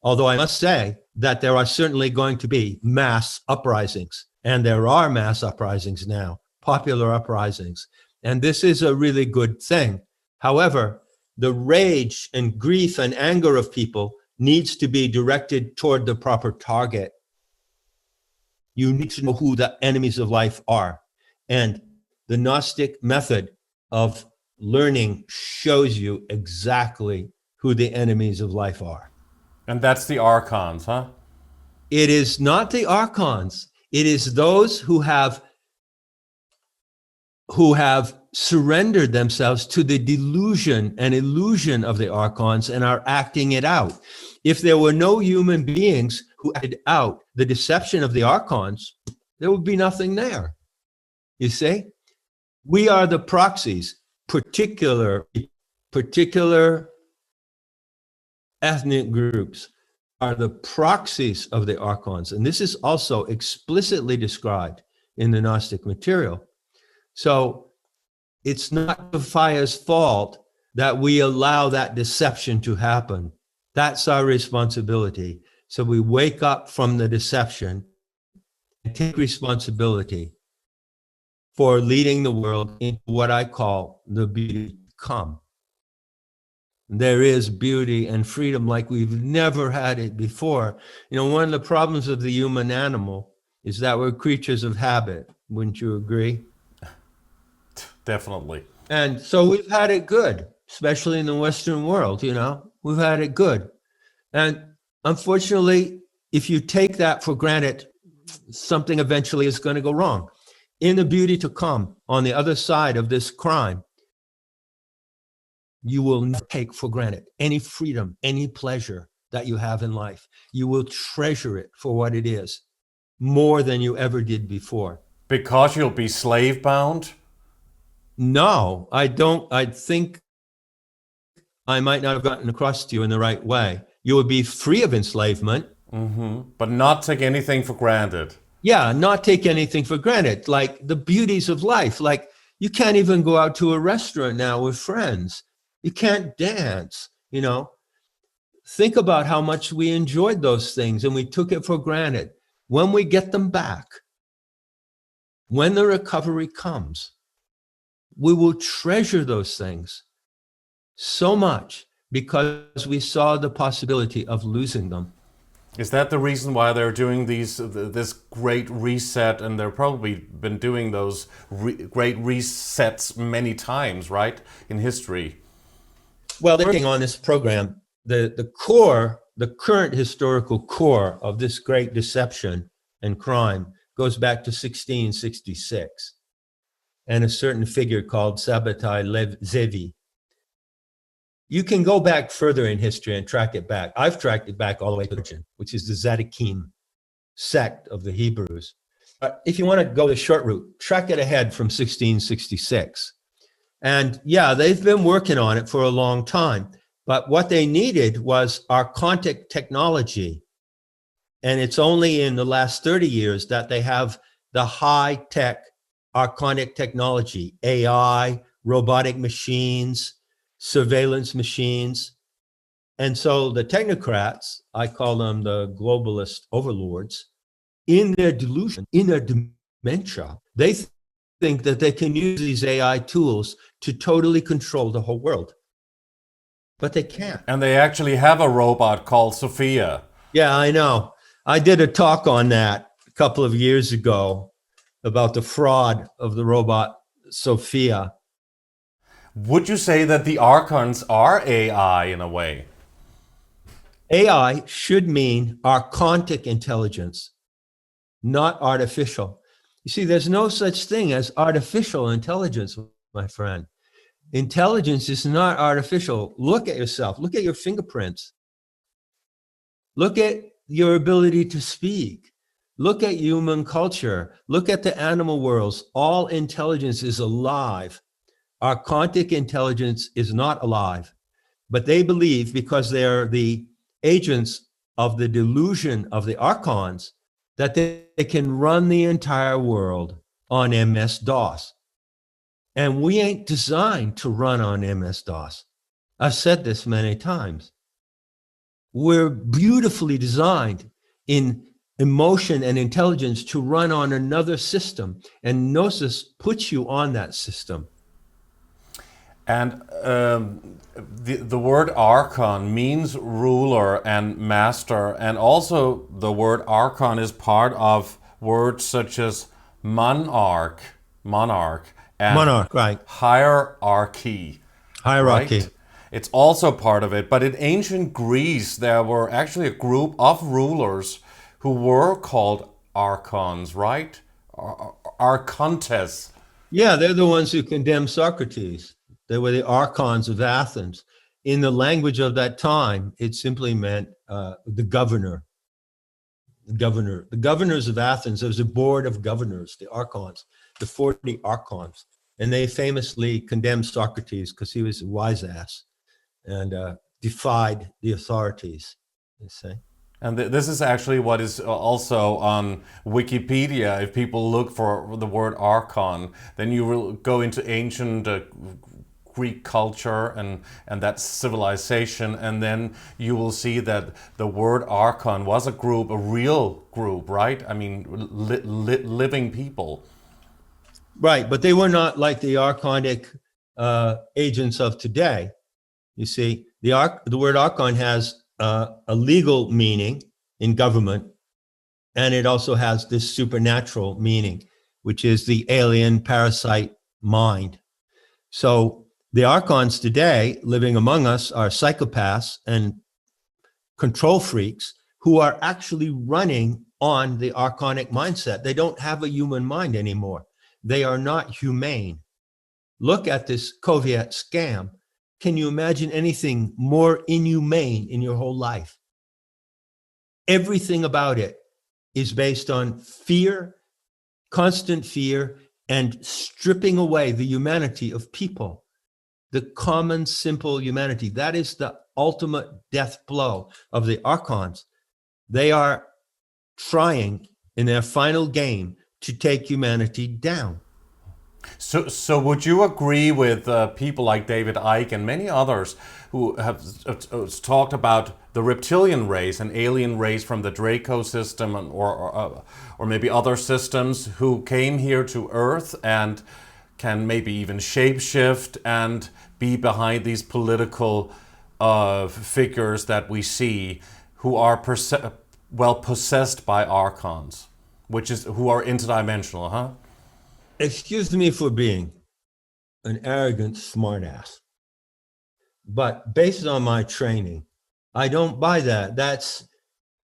Although I must say that there are certainly going to be mass uprisings, and there are mass uprisings now, popular uprisings, and this is a really good thing. However, the rage and grief and anger of people needs to be directed toward the proper target. You need to know who the enemies of life are. And the Gnostic method of learning shows you exactly who the enemies of life are. And that's the Archons, huh? It is not the Archons. It is those who have surrendered themselves to the delusion and illusion of the Archons and are acting it out. If there were no human beings who acted out the deception of the Archons, there would be nothing there. You see? We are the proxies, particular particular ethnic groups are the proxies of the Archons. And this is also explicitly described in the Gnostic material. So it's not Sophia's fault that we allow that deception to happen. That's our responsibility. So we wake up from the deception and take responsibility for leading the world into what I call the beauty to come. There is beauty and freedom like we've never had it before. You know, one of the problems of the human animal is that we're creatures of habit. Wouldn't you agree? Definitely. And so we've had it good, especially in the Western world, you know, we've had it good. And unfortunately, if you take that for granted, something eventually is going to go wrong. In the beauty to come, on the other side of this crime, you will not take for granted any freedom, any pleasure that you have in life. You will treasure it for what it is, more than you ever did before. Because you'll be slave bound? No, I don't. I think I might not have gotten across to you in the right way. You would be free of enslavement. But not take anything for granted. Yeah, not take anything for granted, like the beauties of life. Like you can't even go out to a restaurant now with friends. You can't dance, you know. Think about how much we enjoyed those things and we took it for granted. When we get them back, when the recovery comes, we will treasure those things so much because we saw the possibility of losing them. Is that the reason why they're doing this great reset? And they've probably been doing those great resets many times, right, in history? Well, they're working on this program. The core, the current historical core of this great deception and crime goes back to 1666 and a certain figure called Sabbatai Zevi. You can go back further in history and track it back. I've tracked it back all the way to Archon, which is the Zadokim sect of the Hebrews. But if you want to go the short route, track it ahead from 1666. And yeah, they've been working on it for a long time. But what they needed was archonic technology. And it's only in the last 30 years that they have the high-tech archonic technology, AI, robotic machines, surveillance machines. And so the technocrats, I call them the globalist overlords, in their delusion, in their dementia, they think that they can use these AI tools to totally control the whole world. But they can't. And they actually have a robot called Sophia. Yeah, I know. I did a talk on that a couple of years ago about the fraud of the robot Sophia. Would you say that the Archons are AI in a way? AI should mean archonic intelligence, not artificial. You see, there's no such thing as artificial intelligence, my friend. Intelligence is not artificial. Look at yourself. Look at your fingerprints. Look at your ability to speak. Look at human culture. Look at the animal worlds. All intelligence is alive. Archonic intelligence is not alive, but they believe because they are the agents of the delusion of the Archons that they can run the entire world on MS-DOS. And we ain't designed to run on MS-DOS. I've said this many times. We're beautifully designed in emotion and intelligence to run on another system, and Gnosis puts you on that system. And the word Archon means ruler and master, and also the word Archon is part of words such as monarch, and right. hierarchy. Hierarchy. Right? It's also part of it. But in ancient Greece, there were actually a group of rulers who were called Archons, right? Archontes. Yeah, they're the ones who condemned Socrates. They were the Archons of Athens. In the language of that time, it simply meant the governor. The governors of Athens. There was a board of governors, the Archons, the 40 Archons. And they famously condemned Socrates because he was a wise ass and defied the authorities, you see. And this is actually what is also on Wikipedia. If people look for the word Archon, then you will go into ancient Greek culture and that civilization, and then you will see that the word Archon was a group, a real group, right? I mean, living people. Right, but they were not like the archonic agents of today. You see, the word Archon has a legal meaning in government, and it also has this supernatural meaning, which is the alien parasite mind. So the Archons today living among us are psychopaths and control freaks who are actually running on the archonic mindset. They don't have a human mind anymore. They are not humane. Look at this Soviet scam. Can you imagine anything more inhumane in your whole life? Everything about it is based on fear, constant fear, and stripping away the humanity of people, the common, simple humanity. That is the ultimate death blow of the Archons. They are trying in their final game to take humanity down. So would you agree with people like David Icke and many others who have talked about the reptilian race, an alien race from the Draco system, or maybe other systems, who came here to Earth and can maybe even shapeshift and be behind these political figures that we see, who are possessed by Archons, who are interdimensional, huh? Excuse me for being an arrogant smartass, but based on my training, I don't buy that. That's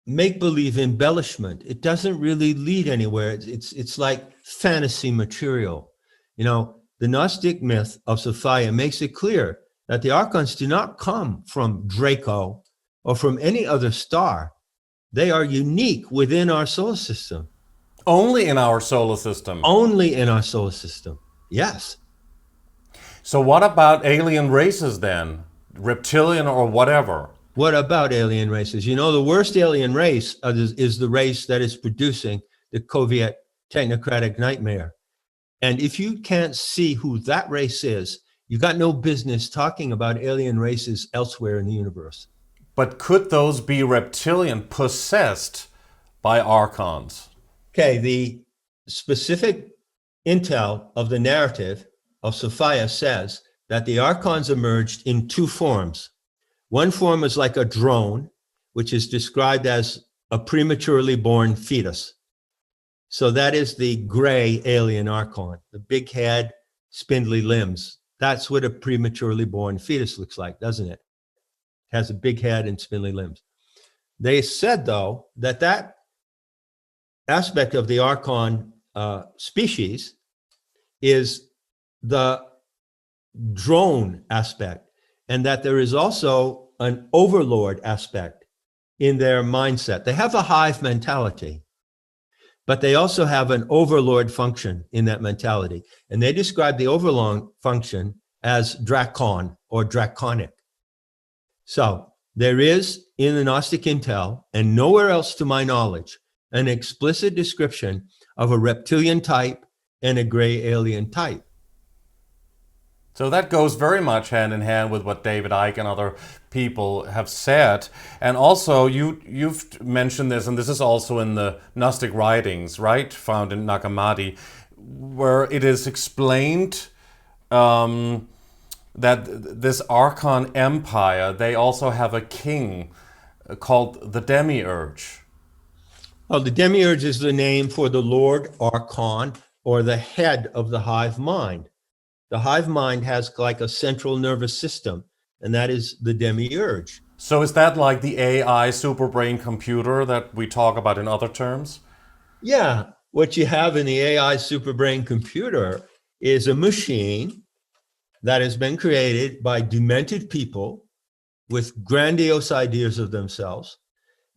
make-believe embellishment. It doesn't really lead anywhere. It's like fantasy material. You know, the Gnostic myth of Sophia makes it clear that the Archons do not come from Draco or from any other star. They are unique within our solar system. Only in our solar system. Only in our solar system, yes. So what about alien races then? Reptilian or whatever? What about alien races? You know, the worst alien race is the race that is producing the Soviet technocratic nightmare. And if you can't see who that race is, you got no business talking about alien races elsewhere in the universe. But could those be reptilian, possessed by Archons? Okay, the specific intel of the narrative of Sophia says that the Archons emerged in two forms. One form is like a drone, which is described as a prematurely born fetus. So that is the gray alien Archon, the big head, spindly limbs. That's what a prematurely born fetus looks like, doesn't it? It has a big head and spindly limbs. They said, though, that aspect of the Archon species is the drone aspect, and that there is also an overlord aspect in their mindset. They have a hive mentality, but they also have an overlord function in that mentality. And they describe the overlord function as Dracon or draconic. So there is in the Gnostic intel, and nowhere else to my knowledge, an explicit description of a reptilian type and a gray alien type. So that goes very much hand in hand with what David Icke and other people have said. And also, you've mentioned this, and this is also in the Gnostic writings, right, found in Nag Hammadi, where it is explained that this Archon empire, they also have a king called the Demiurge. Oh, the Demiurge is the name for the Lord Archon, or the head of the hive mind. The hive mind has like a central nervous system, and that is the Demiurge. So is that like the AI superbrain computer that we talk about in other terms? Yeah, what you have in the AI superbrain computer is a machine that has been created by demented people with grandiose ideas of themselves.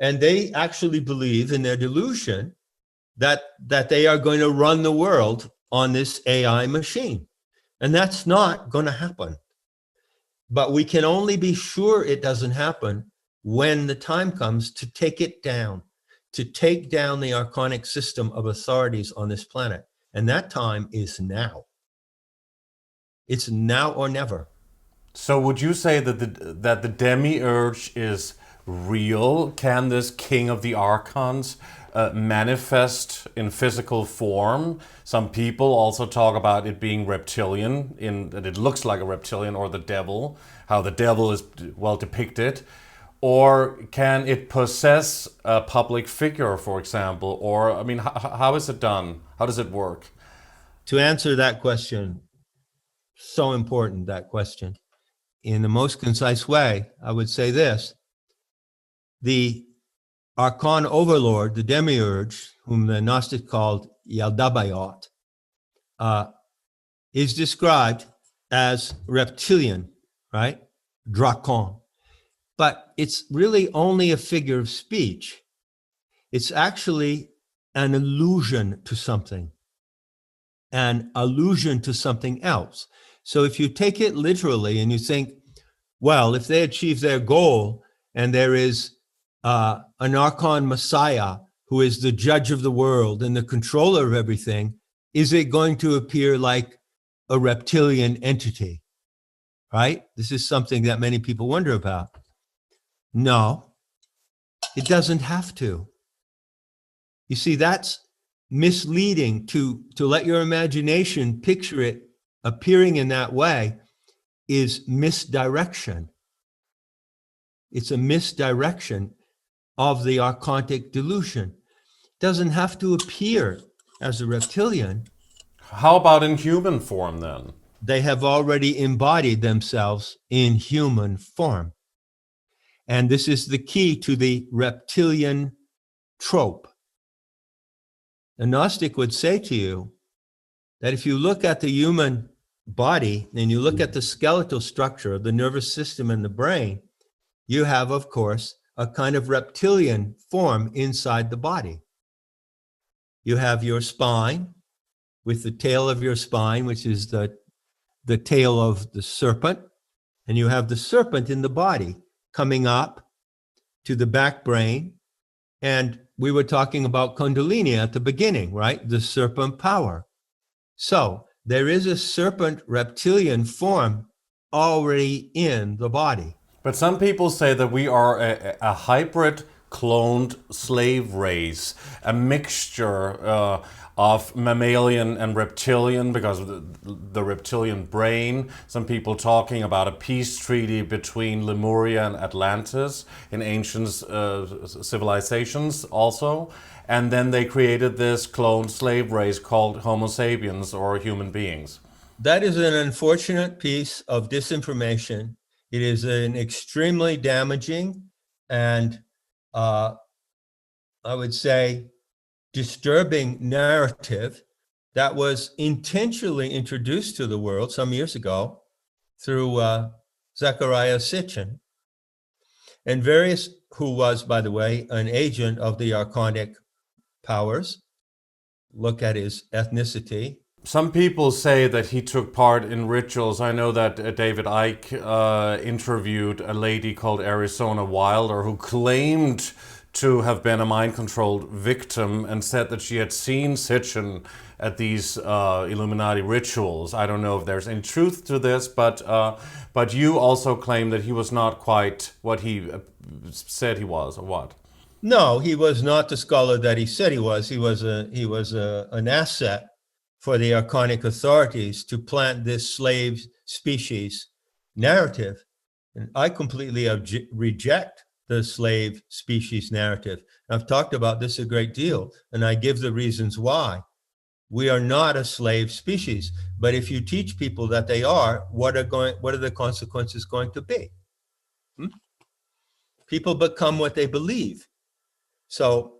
And they actually believe in their delusion that they are going to run the world on this AI machine. And that's not going to happen. But we can only be sure it doesn't happen when the time comes to take it down, to take down the archonic system of authorities on this planet. And that time is now. It's now or never. So would you say that the demiurge is real? Can this king of the Archons manifest in physical form? Some people also talk about it being reptilian, in that it looks like a reptilian, or the devil, how the devil is well depicted. Or can it possess a public figure, for example? Or, I mean, how is it done? How does it work? To answer that question, so important, that question, in the most concise way, I would say this. The Archon overlord, the demiurge, whom the Gnostic called Yaldabaoth, is described as reptilian, right? Dracon. But it's really only a figure of speech. It's actually an allusion to something, an allusion to something else. So if you take it literally and you think, well, if they achieve their goal and there is an Archon Messiah who is the judge of the world and the controller of everything, is it going to appear like a reptilian entity? Right? This is something that many people wonder about. No, it doesn't have to. You see, that's misleading to let your imagination picture it appearing in that way is misdirection. It's a misdirection of the archontic delusion. It doesn't have to appear as a reptilian. How about in human form then? They have already embodied themselves in human form. And this is the key to the reptilian trope. A Gnostic would say to you that if you look at the human body and you look at the skeletal structure of the nervous system and the brain, you have, of course, a kind of reptilian form inside the body. You have your spine with the tail of your spine, which is the tail of the serpent, and you have the serpent in the body coming up to the back brain. And we were talking about Kundalini at the beginning, right? The serpent power. So there is a serpent reptilian form already in the body. But some people say that we are a hybrid cloned slave race, a mixture of mammalian and reptilian because of the reptilian brain. Some people talking about a peace treaty between Lemuria and Atlantis in ancient civilizations also. And then they created this cloned slave race called Homo sapiens, or human beings. That is an unfortunate piece of disinformation. It is an extremely damaging and I would say disturbing narrative that was intentionally introduced to the world some years ago through Zecharia Sitchin, and who was, by the way, an agent of the Archonic powers. Look at his ethnicity. Some people say that he took part in rituals. I know that David Icke interviewed a lady called Arizona Wilder who claimed to have been a mind-controlled victim and said that she had seen Sitchin at these Illuminati rituals. I don't know if there's any truth to this, but you also claim that he was not quite what he said he was, or what? No, he was not the scholar that he said he was. He was an asset for the Archonic authorities to plant this slave species narrative. And I completely reject the slave species narrative. I've talked about this a great deal, and I give the reasons why. We are not a slave species, but if you teach people that they are, what are the consequences going to be? People become what they believe. So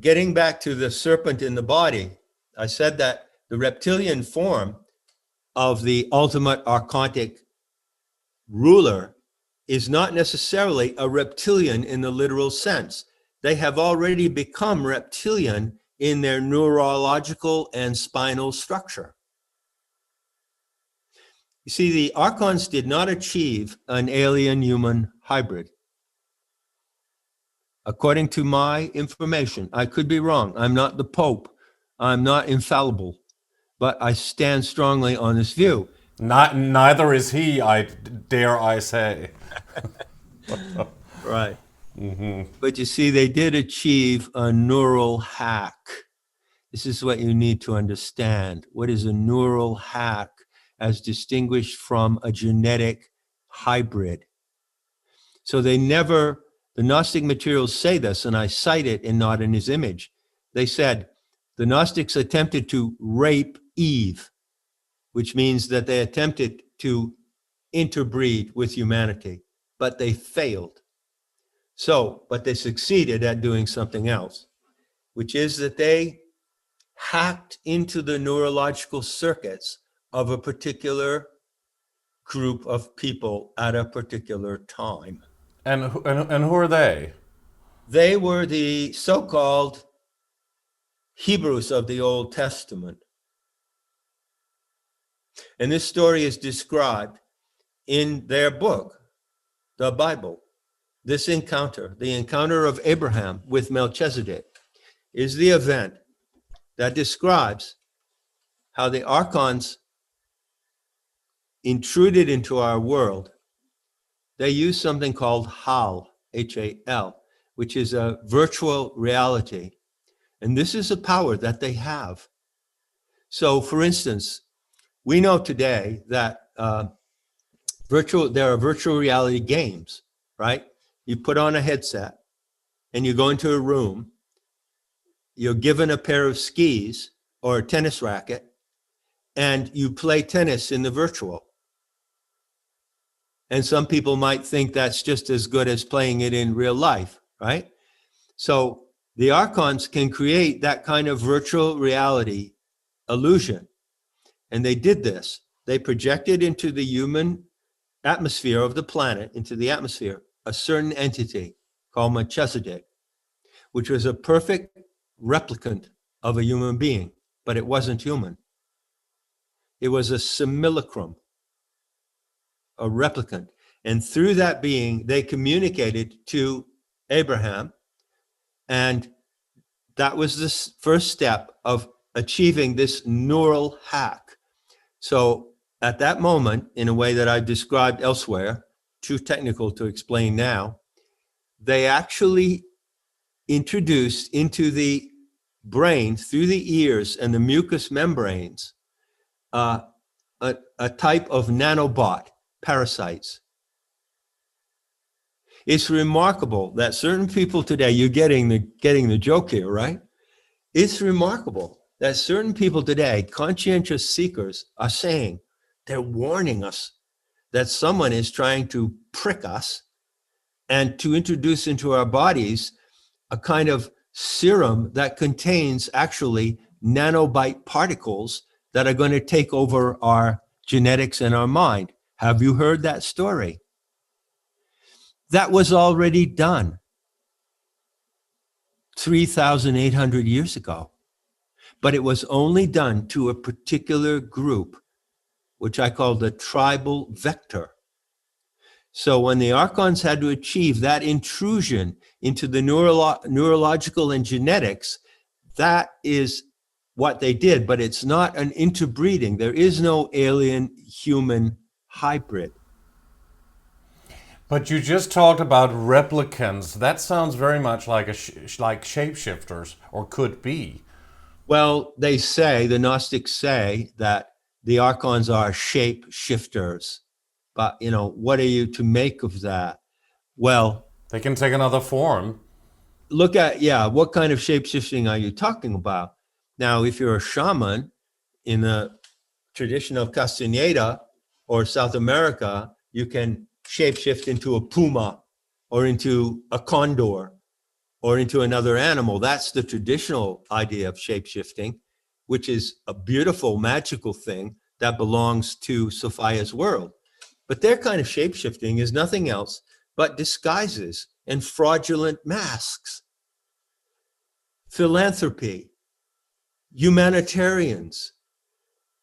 getting back to the serpent in the body, I said that the reptilian form of the ultimate archontic ruler is not necessarily a reptilian in the literal sense. They have already become reptilian in their neurological and spinal structure. You see, the Archons did not achieve an alien-human hybrid. According to my information, I could be wrong. I'm not the Pope. I'm not infallible. But I stand strongly on this view. Neither is he, dare I say. Right. Mm-hmm. But you see, they did achieve a neural hack. This is what you need to understand. What is a neural hack as distinguished from a genetic hybrid? So they never, the Gnostic materials say this, and I cite it in Not in His Image. They said, the Gnostics attempted to rape Eve, which means that they attempted to interbreed with humanity, but they failed. So, but they succeeded at doing something else, which is that they hacked into the neurological circuits of a particular group of people at a particular time. And who are they? They were the so-called Hebrews of the Old Testament. And this story is described in their book, the Bible. This encounter, the encounter of Abraham with Melchizedek, is the event that describes how the Archons intruded into our world. They use something called HAL, H-A-L, which is a virtual reality. And this is a power that they have. So, for instance, we know today that there are virtual reality games, right? You put on a headset and you go into a room. You're given a pair of skis or a tennis racket, and you play tennis in the virtual. And some people might think that's just as good as playing it in real life, right? So the Archons can create that kind of virtual reality illusion. And they did this. They projected into the human atmosphere of the planet, into the atmosphere, a certain entity called Melchizedek, which was a perfect replicant of a human being, but it wasn't human. It was a simulacrum, a replicant. And through that being, they communicated to Abraham. And that was the first step of achieving this neural hack. So at that moment, in a way that I've described elsewhere, too technical to explain now, they actually introduced into the brain, through the ears and the mucous membranes, a type of nanobot parasites. It's remarkable that certain people today, you're getting the joke here, right? It's remarkable that certain people today, conscientious seekers, are saying, they're warning us that someone is trying to prick us and to introduce into our bodies a kind of serum that contains actually nanobite particles that are going to take over our genetics and our mind. Have you heard that story? That was already done 3,800 years ago. But it was only done to a particular group, which I call the tribal vector. So when the Archons had to achieve that intrusion into the neurological and genetics, that is what they did, but it's not an interbreeding. There is no alien-human hybrid. But you just talked about replicants. That sounds very much like like shapeshifters, or could be. Well, they say, the Gnostics say, that the Archons are shapeshifters. But, you know, what are you to make of that? Well, they can take another form. Look at, what kind of shapeshifting are you talking about? Now, if you're a shaman in the tradition of Castaneda or South America, you can shapeshift into a puma or into a condor or into another animal. That's the traditional idea of shapeshifting, which is a beautiful, magical thing that belongs to Sophia's world. But their kind of shapeshifting is nothing else but disguises and fraudulent masks. Philanthropy, humanitarians,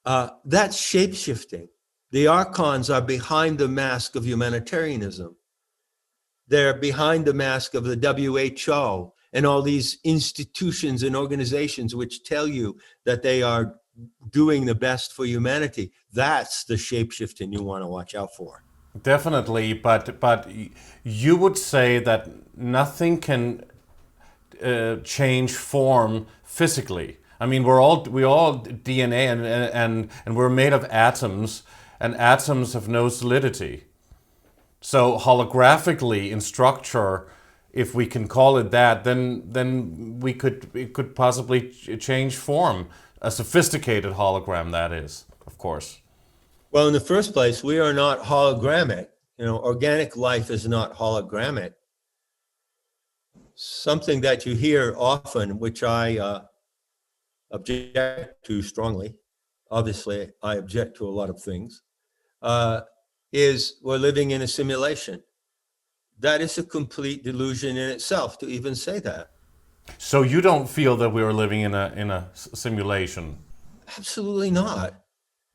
that's shapeshifting. The Archons are behind the mask of humanitarianism. They're behind the mask of the WHO and all these institutions and organizations which tell you that they are doing the best for humanity. That's the shapeshifting you want to watch out for. Definitely, but you would say that nothing can change form physically. I mean, we all DNA and we're made of atoms, and atoms have no solidity. So holographically in structure, if we can call it that, then it could possibly change form. A sophisticated hologram, that is, of course. Well, in the first place, we are not hologrammic. Organic life is not hologrammic. Something that you hear often, which I object to strongly, obviously I object to a lot of things, is we're living in a simulation. That is a complete delusion in itself to even say that. So you don't feel that we are living in a simulation? Absolutely not.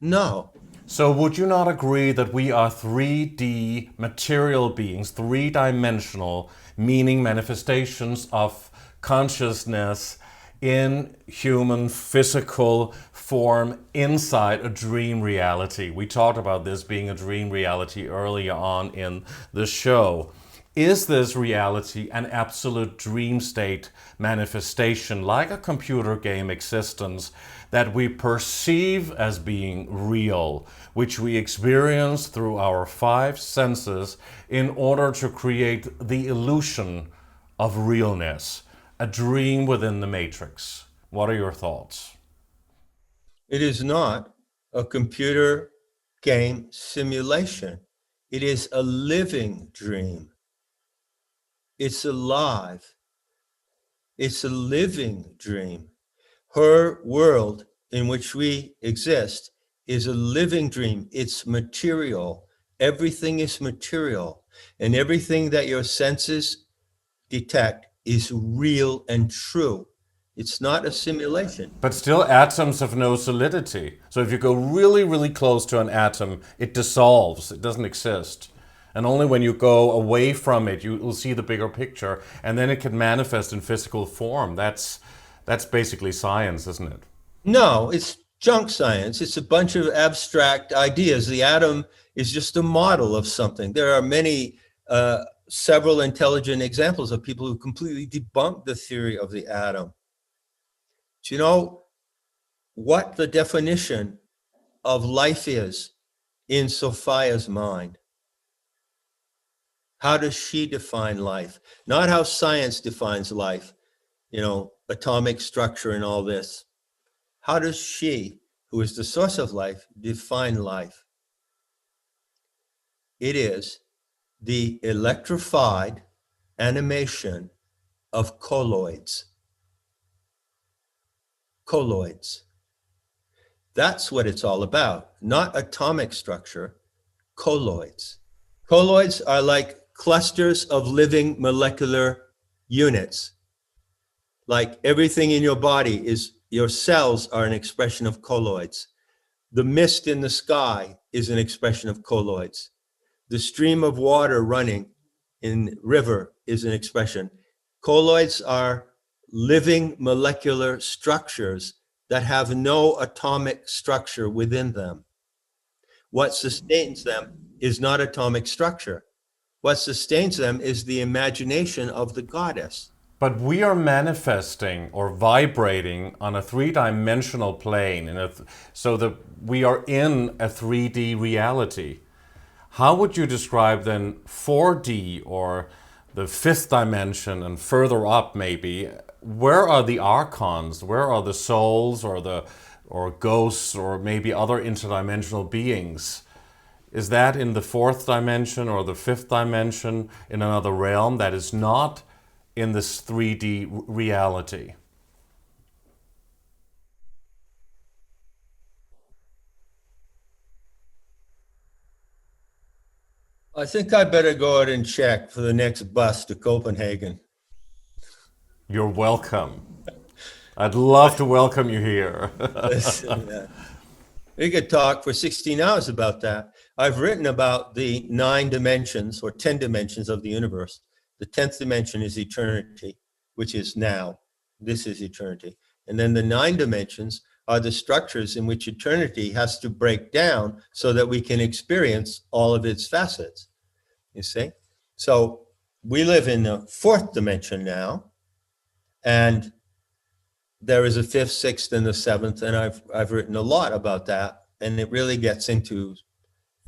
No. So would you not agree that we are 3D material beings, three-dimensional, meaning manifestations of consciousness in human physical form inside a dream reality? We talked about this being a dream reality earlier on in the show. Is this reality an absolute dream state manifestation, like a computer game existence that we perceive as being real, which we experience through our 5 senses in order to create the illusion of realness, a dream within the matrix? What are your thoughts? It is not a computer game simulation. It is a living dream. It's alive. It's a living dream. Her world in which we exist is a living dream. It's material. Everything is material. And everything that your senses detect is real and true. It's not a simulation. But still, atoms have no solidity. So if you go really, really close to an atom, it dissolves. It doesn't exist. And only when you go away from it, you will see the bigger picture, and then it can manifest in physical form. That's basically science, isn't it? No, it's junk science. It's a bunch of abstract ideas. The atom is just a model of something. There are many, several intelligent examples of people who completely debunk the theory of the atom. Do you know what the definition of life is in Sophia's mind? How does she define life? Not how science defines life, atomic structure and all this. How does she, who is the source of life, define life? It is the electrified animation of colloids. Colloids. That's what it's all about, not atomic structure, colloids. Colloids are like clusters of living molecular units. Like everything in your body your cells are an expression of colloids. The mist in the sky is an expression of colloids. The stream of water running in river is an expression. Colloids are living molecular structures that have no atomic structure within them. What sustains them is not atomic structure. What sustains them is the imagination of the goddess. But we are manifesting or vibrating on a 3-dimensional plane, so that we are in a 3D reality. How would you describe then 4D or the 5th dimension and further up maybe? Where are the Archons? Where are the souls or ghosts or maybe other interdimensional beings? Is that in the 4th dimension or the 5th dimension, in another realm that is not in this 3D reality? I think I better go out and check for the next bus to Copenhagen. You're welcome. I'd love to welcome you here. Listen, We could talk for 16 hours about that. I've written about the 9 dimensions or 10 dimensions of the universe. The 10th dimension is eternity, which is now. This is eternity. And then the 9 dimensions are the structures in which eternity has to break down so that we can experience all of its facets. You see? So we live in the 4th dimension now, and there is a 5th, 6th, and the 7th, and I've written a lot about that, and it really gets into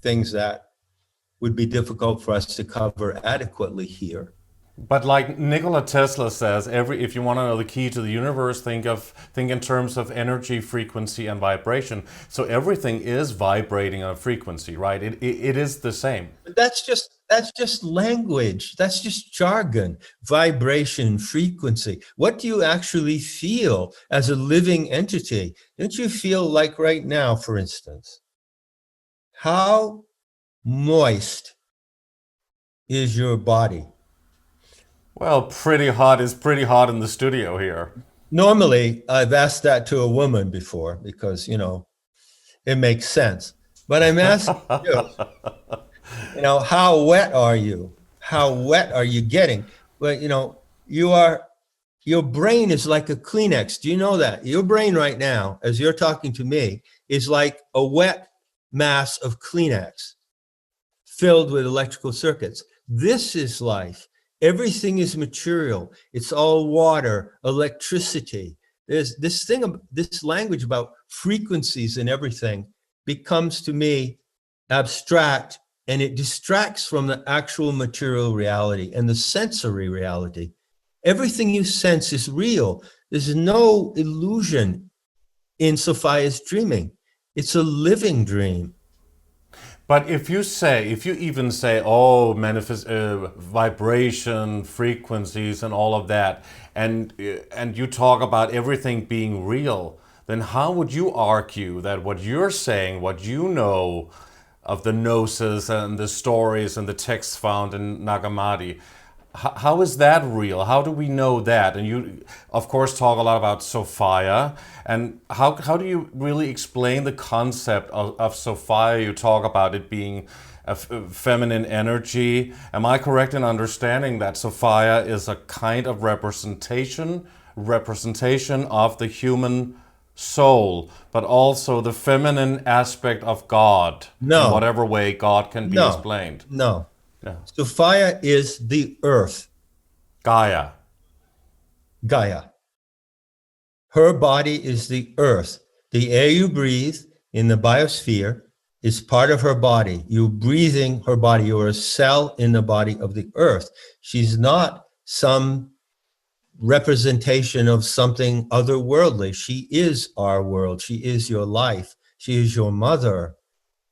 things that would be difficult for us to cover adequately here. But like Nikola Tesla says, if you want to know the key to the universe, think in terms of energy, frequency, and vibration. So everything is vibrating on a frequency, right? It is the same. But that's just language. That's just jargon. Vibration, frequency. What do you actually feel as a living entity? Don't you feel like right now, for instance, how moist is your body? Well, pretty hot is pretty hot in the studio here. Normally, I've asked that to a woman before because, it makes sense. But I'm asking you, how wet are you? How wet are you getting? Well, your brain is like a Kleenex. Do you know that? Your brain right now, as you're talking to me, is like a wet mass of Kleenex filled with electrical circuits. This is life. Everything is material. It's all water, electricity. There's this language about frequencies and everything becomes to me abstract, and it distracts from the actual material reality and the sensory reality. Everything you sense is real. There's no illusion in Sophia's dreaming. It's a living dream. But if you even say, oh, vibration, frequencies, and all of that, and you talk about everything being real, then how would you argue that what you're saying, what you know of the gnosis and the stories and the texts found in Nag Hammadi, how is that real? How do we know that? And you, of course, talk a lot about Sophia. And how do you really explain the concept of Sophia? You talk about it being a feminine energy. Am I correct in understanding that Sophia is a kind of representation of the human soul, but also the feminine aspect of God? No. In whatever way God can be explained. No. Yeah. Sophia is the earth. Gaia. Her body is the earth. The air you breathe in the biosphere is part of her body. You're breathing her body. You're a cell in the body of the earth. She's not some representation of something otherworldly. She is our world. She is your life. She is your mother.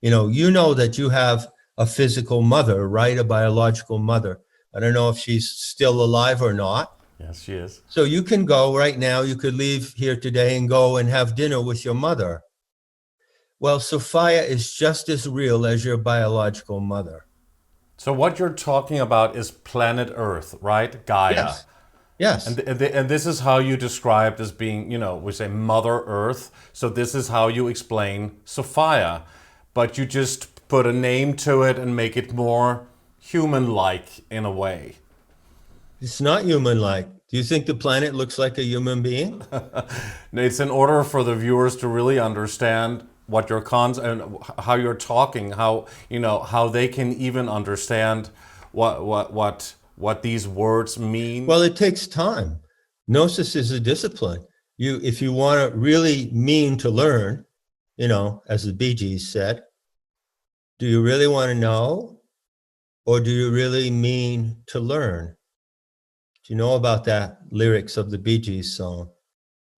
You know that you have a physical mother, right? A biological mother. I don't know if she's still alive or not. Yes, she is. So you can go right now, you could leave here today and go and have dinner with your mother. Well, Sophia is just as real as your biological mother. So what you're talking about is planet Earth, right? Gaia. Yes. And this is how you described as being, we say Mother Earth. So this is how you explain Sophia. But you just put a name to it and make it more human-like in a way. It's not human-like. Do you think the planet looks like a human being? It's in order for the viewers to really understand what your and how you're talking, how they can even understand what these words mean. Well, it takes time. Gnosis is a discipline. If you want to really mean to learn, as the Bee Gees said, do you really want to know, or do you really mean to learn? Do you know about that lyrics of the Bee Gees song?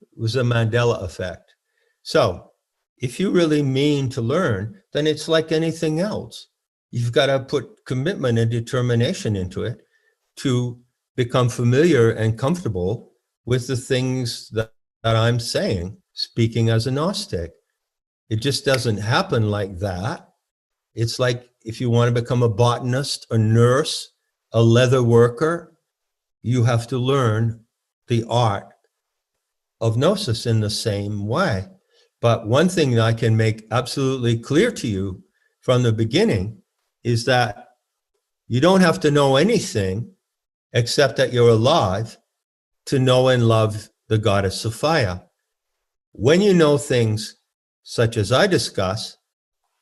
It was a Mandela effect. So if you really mean to learn, then it's like anything else. You've got to put commitment and determination into it to become familiar and comfortable with the things that I'm saying, speaking as a Gnostic. It just doesn't happen like that. It's like if you want to become a botanist, a nurse, a leather worker, you have to learn the art of Gnosis in the same way. But one thing that I can make absolutely clear to you from the beginning is that you don't have to know anything except that you're alive to know and love the goddess Sophia. When you know things such as I discuss,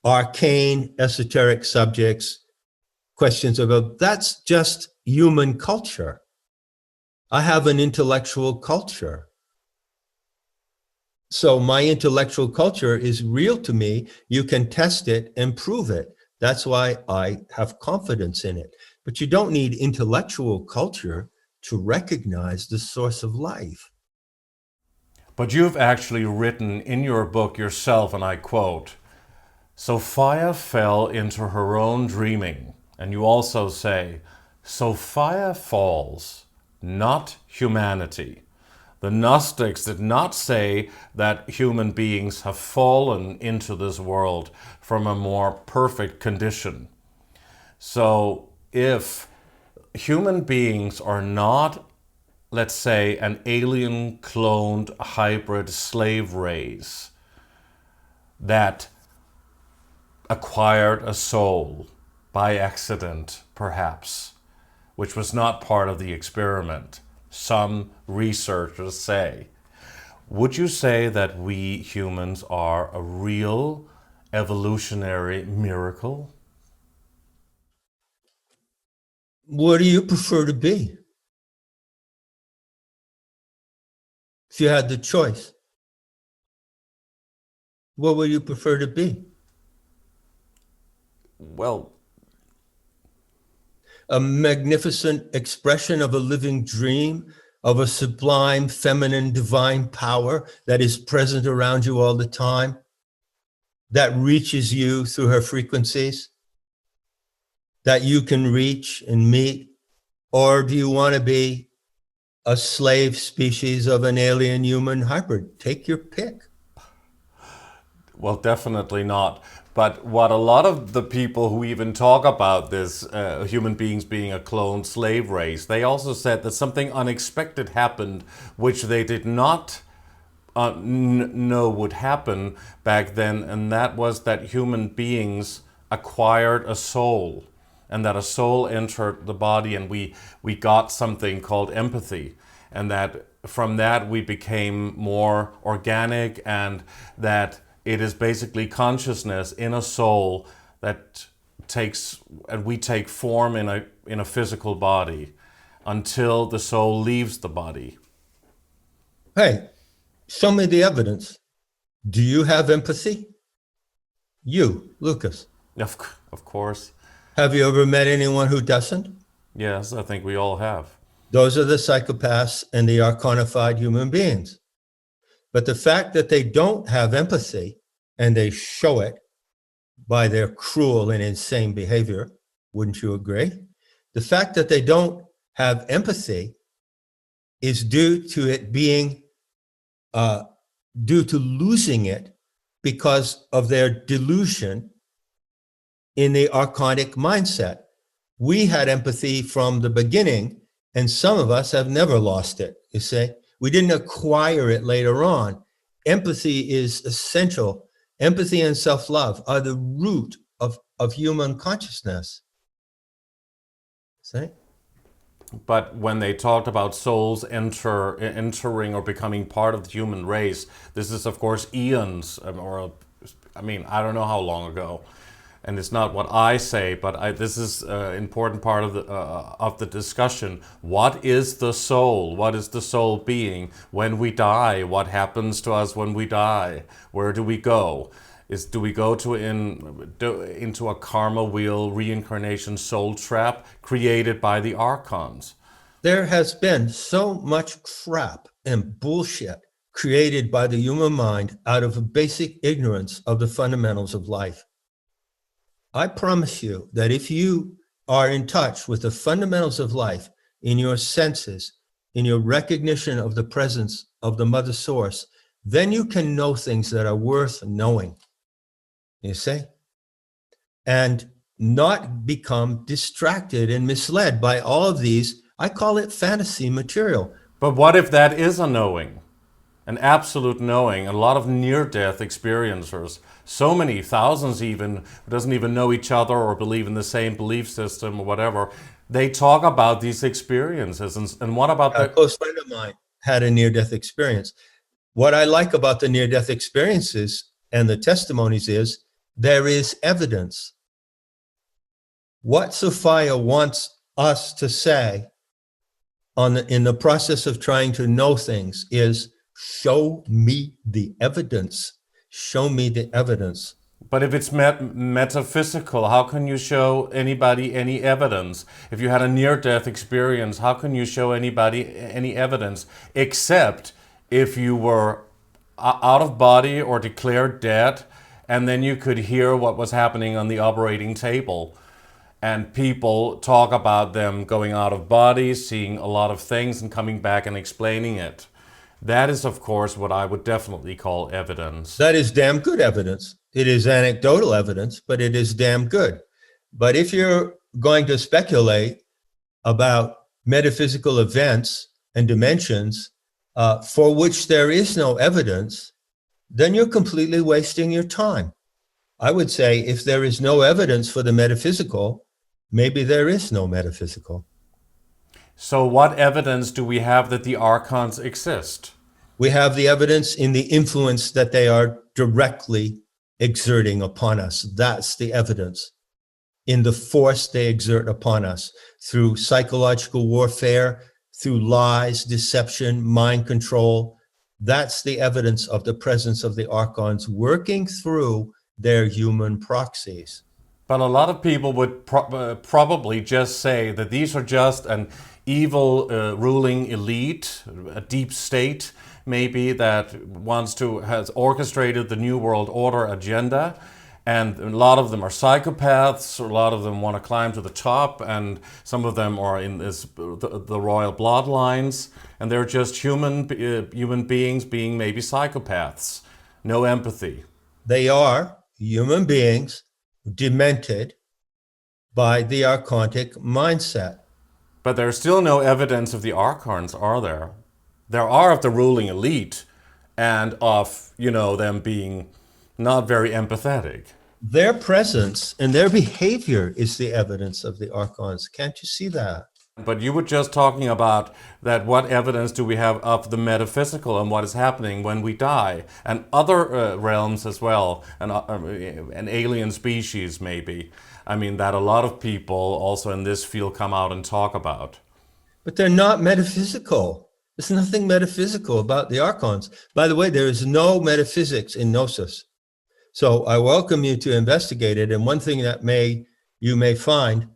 arcane, esoteric subjects, questions about, that's just human culture. I have an intellectual culture. So my intellectual culture is real to me. You can test it and prove it. That's why I have confidence in it. But you don't need intellectual culture to recognize the source of life. But you've actually written in your book yourself, and I quote, Sophia fell into her own dreaming. And you also say, Sophia falls, not humanity. The Gnostics did not say that human beings have fallen into this world from a more perfect condition. So if human beings are not, let's say, an alien cloned hybrid slave race that acquired a soul by accident, perhaps, which was not part of the experiment, some researchers say. Would you say that we humans are a real evolutionary miracle? What do you prefer to be? If you had the choice, what would you prefer to be? Well, a magnificent expression of a living dream, of a sublime, feminine, divine power that is present around you all the time, that reaches you through her frequencies, that you can reach and meet? Or do you want to be a slave species of an alien human hybrid? Take your pick. well, definitely not. But what a lot of the people who even talk about this, human beings being a cloned slave race, they also said that something unexpected happened, which they did not know would happen back then, and that was that human beings acquired a soul, and that a soul entered the body, and we got something called empathy, and that from that we became more organic, and that it is basically consciousness in a soul that takes, and we take form in a physical body until the soul leaves the body. Hey, show me the evidence. Do you have empathy? You, Lucas. Of course. Have you ever met anyone who doesn't? Yes, I think we all have. Those are the psychopaths and the archonified human beings. But the fact that they don't have empathy, and they show it by their cruel and insane behavior, wouldn't you agree? The fact that they don't have empathy is due to it being, due to losing it because of their delusion in the archonic mindset. We had empathy from the beginning, and some of us have never lost it, you see? We didn't acquire it later on. Empathy is essential. Empathy and self-love are the root of human consciousness. See? But when they talked about souls entering or becoming part of the human race, this is of course eons, I don't know how long ago. And it's not what I say, but this is an important part of the discussion. What is the soul? What is the soul being when we die? What happens to us when we die? Where do we go? Do we go into a karma wheel reincarnation soul trap created by the Archons? There has been so much crap and bullshit created by the human mind out of a basic ignorance of the fundamentals of life. I promise you that if you are in touch with the fundamentals of life in your senses, in your recognition of the presence of the Mother Source, then you can know things that are worth knowing, you see, and not become distracted and misled by all of these, I call it fantasy material. But what if that is a knowing? an absolute knowing. A lot of near-death experiencers, so many, thousands even, who doesn't even know each other or believe in the same belief system or whatever, they talk about these experiences. And what about A close friend of mine had a near-death experience. What I like about the near-death experiences and the testimonies is there is evidence. What Sophia wants us to say in the process of trying to know things is, show me the evidence. Show me the evidence. But if it's metaphysical, how can you show anybody any evidence? If you had a near-death experience, how can you show anybody any evidence? Except if you were out of body or declared dead, and then you could hear what was happening on the operating table. And people talk about them going out of body, seeing a lot of things and coming back and explaining it. That is, of course, what I would definitely call evidence. That is damn good evidence. It is anecdotal evidence, but it is damn good. But if you're going to speculate about metaphysical events and dimensions for which there is no evidence, then you're completely wasting your time. I would say if there is no evidence for the metaphysical, maybe there is no metaphysical. So what evidence do we have that the Archons exist? We have the evidence in the influence that they are directly exerting upon us. That's the evidence. In the force they exert upon us through psychological warfare, through lies, deception, mind control. That's the evidence of the presence of the Archons working through their human proxies. But a lot of people would probably just say that these are just an evil ruling elite, a deep state maybe, that has orchestrated the New World Order agenda. And a lot of them are psychopaths, a lot of them want to climb to the top, and some of them are in the royal bloodlines, and they're just human beings being maybe psychopaths. No empathy. They are human beings demented by the archontic mindset. But there's still no evidence of the Archons, are there? There are of the ruling elite and of, them being not very empathetic. Their presence and their behavior is the evidence of the Archons. Can't you see that? But you were just talking about that. What evidence do we have of the metaphysical and what is happening when we die, and other realms as well, and an alien species maybe. I mean, that a lot of people also in this field come out and talk about. But they're not metaphysical. There's nothing metaphysical about the Archons. By the way, there is no metaphysics in Gnosis. So I welcome you to investigate it. And one thing that you may find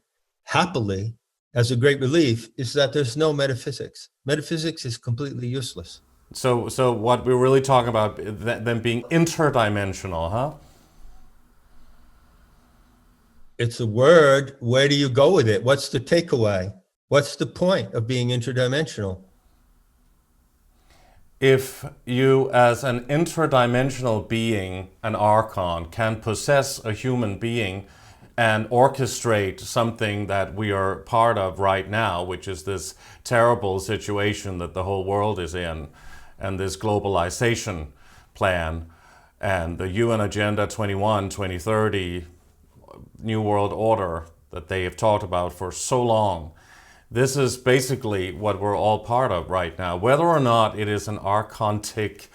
happily as a great relief is that there's no metaphysics. Metaphysics is completely useless. So what we're really talking about, them being interdimensional, huh? It's a word. Where do you go with it? What's the takeaway? What's the point of being interdimensional? If you, as an interdimensional being, an Archon, can possess a human being and orchestrate something that we are part of right now, which is this terrible situation that the whole world is in, and this globalization plan, and the UN Agenda 21, 2030, New World Order that they have talked about for so long. This is basically what we're all part of right now. Whether or not it is an archontic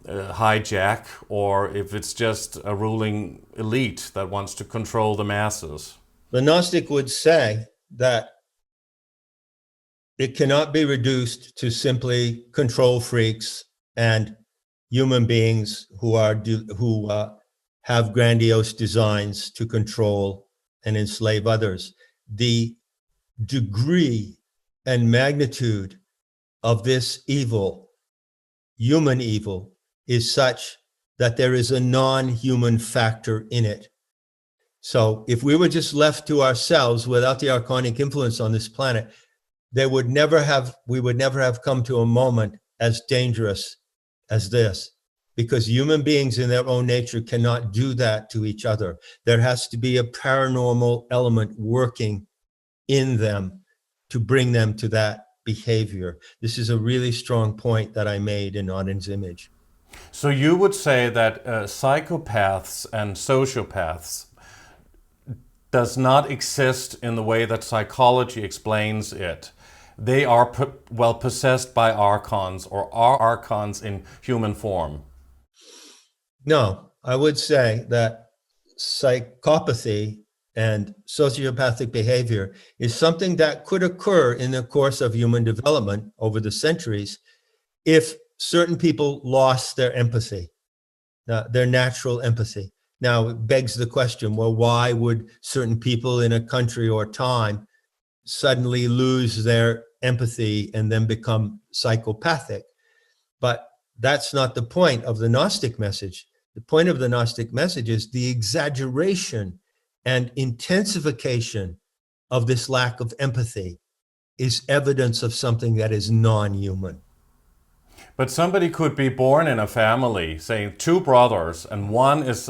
hijack, or if it's just a ruling elite that wants to control the masses. The Gnostic would say that it cannot be reduced to simply control freaks and human beings who have grandiose designs to control and enslave others. The degree and magnitude of this evil, human evil, is such that there is a non-human factor in it. So if we were just left to ourselves without the archonic influence on this planet, we would never have come to a moment as dangerous as this, because human beings in their own nature cannot do that to each other. There has to be a paranormal element working in them to bring them to that behavior. This is a really strong point that I made in Auden's image. So you would say that psychopaths and sociopaths does not exist in the way that psychology explains it. They are possessed by archons, or are archons in human form. No, I would say that psychopathy and sociopathic behavior is something that could occur in the course of human development over the centuries if certain people lost their empathy, their natural empathy. Now, it begs the question, well, why would certain people in a country or time suddenly lose their empathy and then become psychopathic? But that's not the point of the Gnostic message. The point of the Gnostic message is the exaggeration and intensification of this lack of empathy is evidence of something that is non-human. But somebody could be born in a family, say two brothers, and one is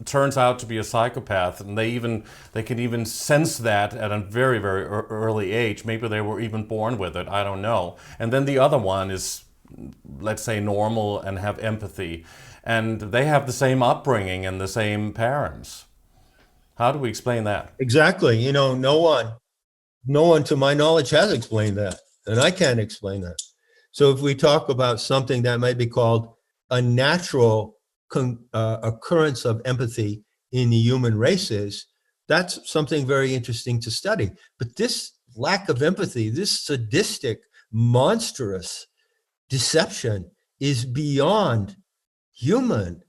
turns out to be a psychopath, and they can even sense that at a very, very early age. Maybe they were even born with it, I don't know. And then the other one is, let's say, normal and have empathy, and they have the same upbringing and the same parents. How do we explain that? Exactly. You know, no one to my knowledge has explained that, and I can't explain that. So if we talk about something that might be called a natural occurrence of empathy in the human races, that's something very interesting to study. But this lack of empathy, this sadistic, monstrous deception is beyond human.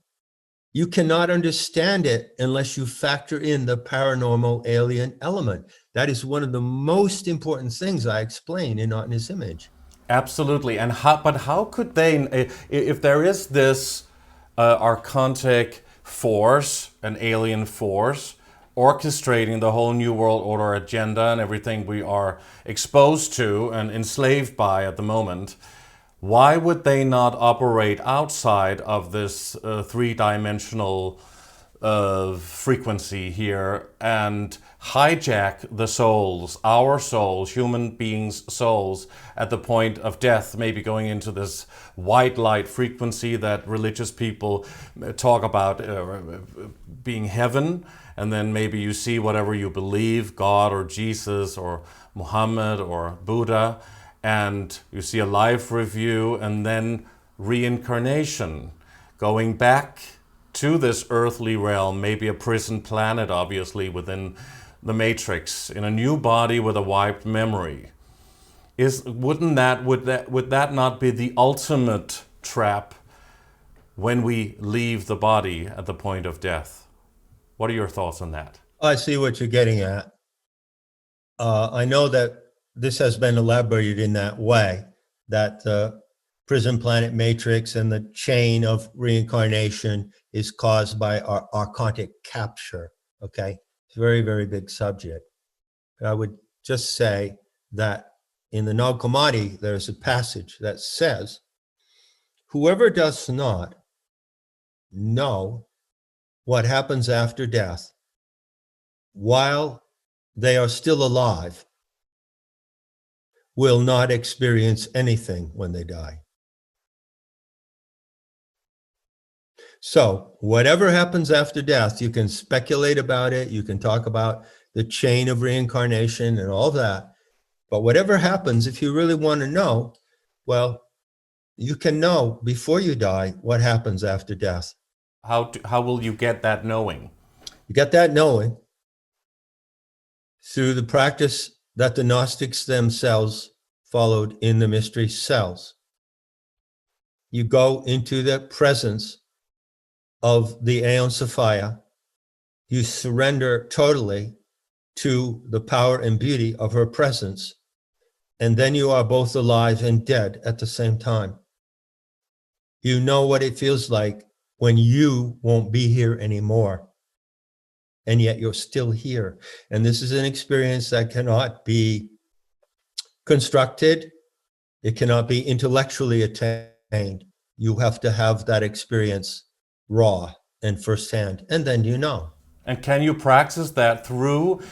You cannot understand it unless you factor in the paranormal alien element. That is one of the most important things I explain in Auden's image. Absolutely. And how could they, if there is this archontic force, an alien force, orchestrating the whole New World Order agenda and everything we are exposed to and enslaved by at the moment, why would they not operate outside of this three-dimensional frequency here and hijack the souls, our souls, human beings' souls, at the point of death, maybe going into this white light frequency that religious people talk about being heaven, and then maybe you see whatever you believe, God or Jesus or Muhammad or Buddha, and you see a life review, and then reincarnation, going back to this earthly realm, maybe a prison planet, obviously, within the matrix, in a new body with a wiped memory. Would that not be the ultimate trap when we leave the body at the point of death? What are your thoughts on that? I see what you're getting at. I know that this has been elaborated in that way, that the prison planet matrix and the chain of reincarnation is caused by our archontic capture, okay? It's a very, very big subject. I would just say that in the Nag Hammadi, there's a passage that says, whoever does not know what happens after death while they are still alive will not experience anything when they die. So whatever happens after death, you can speculate about it, you can talk about the chain of reincarnation and all that, but whatever happens, if you really want to know, well, you can know before you die what happens after death. How will you get that knowing? You get that knowing through the practice that the Gnostics themselves followed in the mystery cells. You go into the presence of the Aeon Sophia, you surrender totally to the power and beauty of her presence, and then you are both alive and dead at the same time. You know what it feels like when you won't be here anymore, and yet you're still here. And this is an experience that cannot be constructed. It cannot be intellectually attained. You have to have that experience raw and firsthand, and then you know. And can you practice that through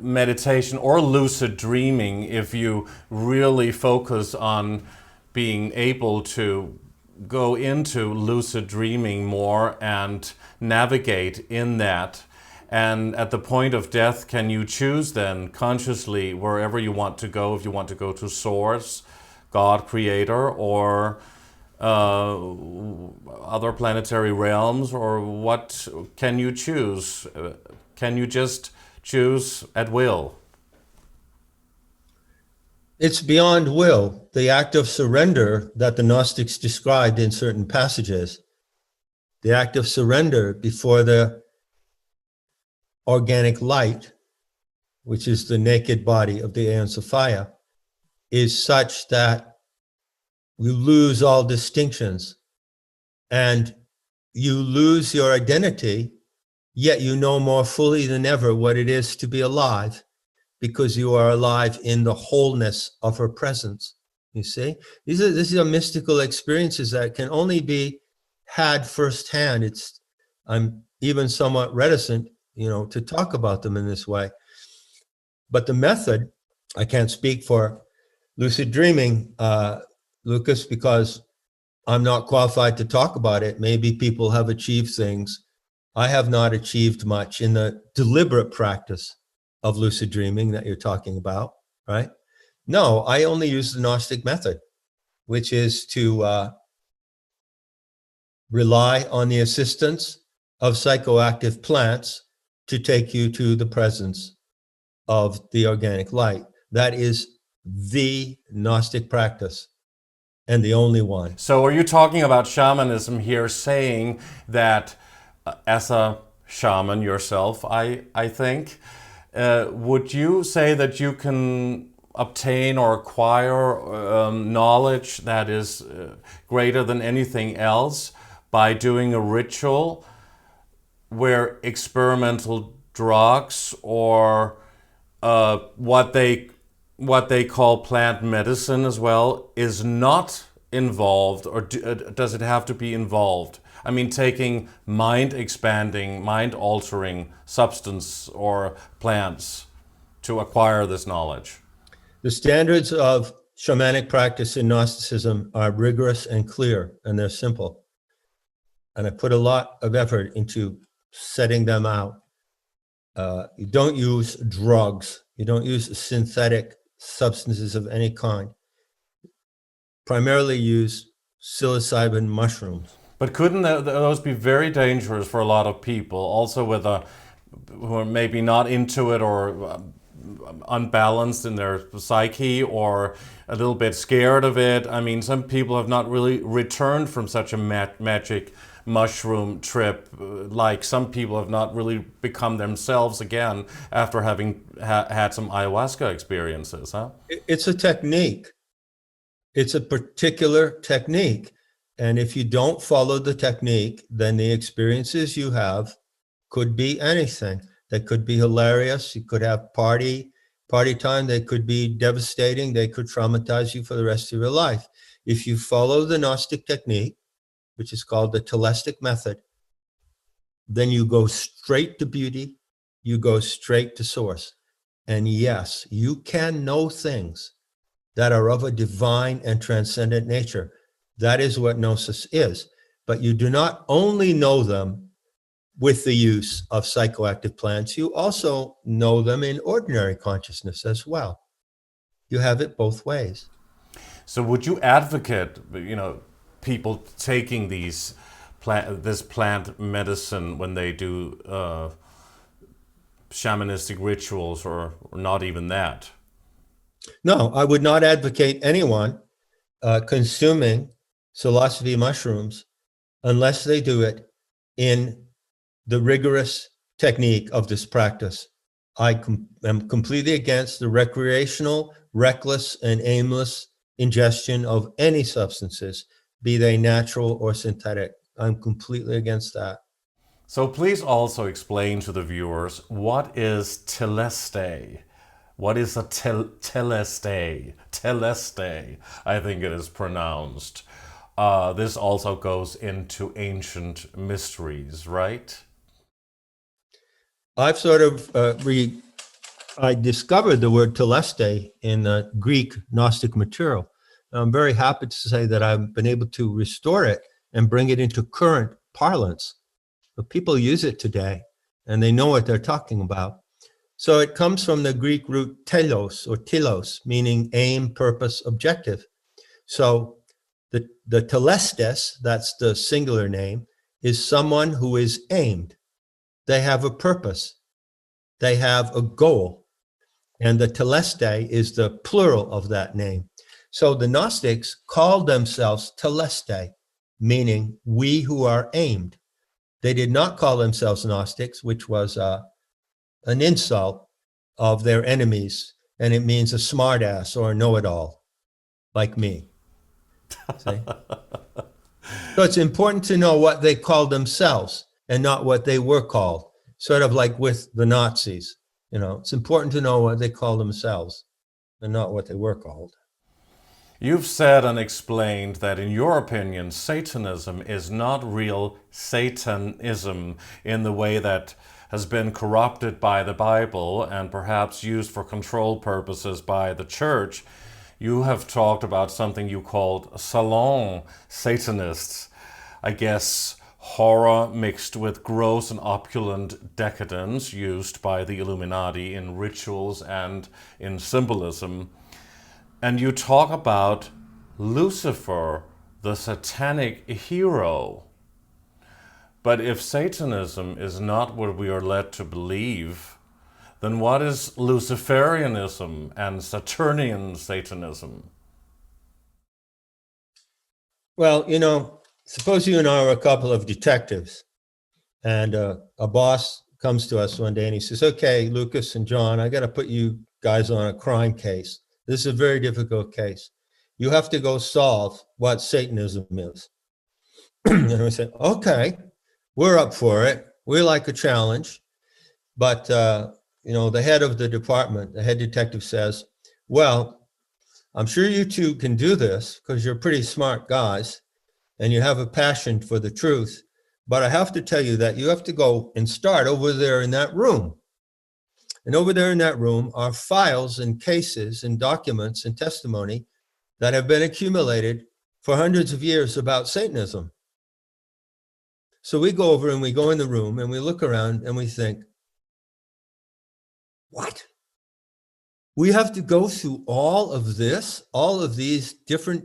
meditation or lucid dreaming, if you really focus on being able to go into lucid dreaming more and navigate in that. And at the point of death, can you choose then consciously wherever you want to go, if you want to go to Source, God, Creator, or other planetary realms, or what can you choose? Can you just choose at will? It's beyond will. The act of surrender that the Gnostics described in certain passages, the act of surrender before the organic light, which is the naked body of the Aeon Sophia, is such that you lose all distinctions and you lose your identity, yet you know more fully than ever what it is to be alive, because you are alive in the wholeness of her presence. You see, these are mystical experiences that can only be had firsthand. I'm even somewhat reticent, to talk about them in this way. But the method, I can't speak for lucid dreaming, Lucas, because I'm not qualified to talk about it. Maybe people have achieved things. I have not achieved much in the deliberate practice of lucid dreaming that you're talking about, right? No, I only use the Gnostic method, which is to rely on the assistance of psychoactive plants to take you to the presence of the organic light. That is the Gnostic practice and the only one. So are you talking about shamanism here, saying that as a shaman yourself, I think, would you say that you can obtain or acquire knowledge that is greater than anything else by doing a ritual where experimental drugs or what they call plant medicine as well is not involved, or does it have to be involved? I mean, taking mind-expanding, mind-altering substance or plants to acquire this knowledge. The standards of shamanic practice in Gnosticism are rigorous and clear, and they're simple. And I put a lot of effort into setting them out. You don't use drugs. You don't use synthetic substances of any kind. Primarily use psilocybin mushrooms. But couldn't those be very dangerous for a lot of people, also who are maybe not into it or unbalanced in their psyche or a little bit scared of it? I mean, some people have not really returned from such a magic mushroom trip, like some people have not really become themselves again after having had some ayahuasca experiences, huh? It's a technique. It's a particular technique. And if you don't follow the technique, then the experiences you have could be anything. They could be hilarious. You could have party time. They could be devastating. They could traumatize you for the rest of your life. If you follow the Gnostic technique, which is called the Telestic method, then you go straight to beauty. You go straight to source. And yes, you can know things that are of a divine and transcendent nature. That is what Gnosis is. But you do not only know them with the use of psychoactive plants, you also know them in ordinary consciousness as well. You have it both ways. So would you advocate, people taking this plant medicine when they do shamanistic rituals, or not even that? No, I would not advocate anyone consuming psilocybe mushrooms unless they do it in the rigorous technique of this practice. I am completely against the recreational, reckless, and aimless ingestion of any substances, be they natural or synthetic. I'm completely against that. So please also explain to the viewers, what is Telestic? What is a Telestic? Telestic, I think it is pronounced. This also goes into ancient mysteries, right? I've sort of I discovered the word teleste in the Greek Gnostic material. I'm very happy to say that I've been able to restore it and bring it into current parlance. But people use it today, and they know what they're talking about. So it comes from the Greek root telos or telos, meaning aim, purpose, objective. So the telestes, that's the singular name, is someone who is aimed. They have a purpose. They have a goal. And the teleste is the plural of that name. So the Gnostics called themselves teleste, meaning we who are aimed. They did not call themselves Gnostics, which was an insult of their enemies, and it means a smartass or a know-it-all, like me. See? So it's important to know what they called themselves and not what they were called, sort of like with the Nazis. You know, it's important to know what they call themselves and not what they were called. You've said and explained that, in your opinion, Satanism is not real Satanism in the way that has been corrupted by the Bible and perhaps used for control purposes by the church. You have talked about something you called salon Satanists. I guess horror mixed with gross and opulent decadence used by the Illuminati in rituals and in symbolism. And you talk about Lucifer, the satanic hero. But if Satanism is not what we are led to believe, then what is Luciferianism and Saturnian Satanism? Well, you know, suppose you and I are a couple of detectives, and a boss comes to us one day and he says, okay, Lucas and John, I got to put you guys on a crime case. This is a very difficult case. You have to go solve what Satanism is. And we say, okay, we're up for it. We like a challenge. But, you know, the head of the department, the head detective says, well, I'm sure you two can do this because you're pretty smart guys and you have a passion for the truth. But I have to tell you that you have to go and start over there in that room. And over there in that room are files and cases and documents and testimony that have been accumulated for hundreds of years about Satanism. So we go over and we go in the room and we look around and we think, what? We have to go through all of this, all of these different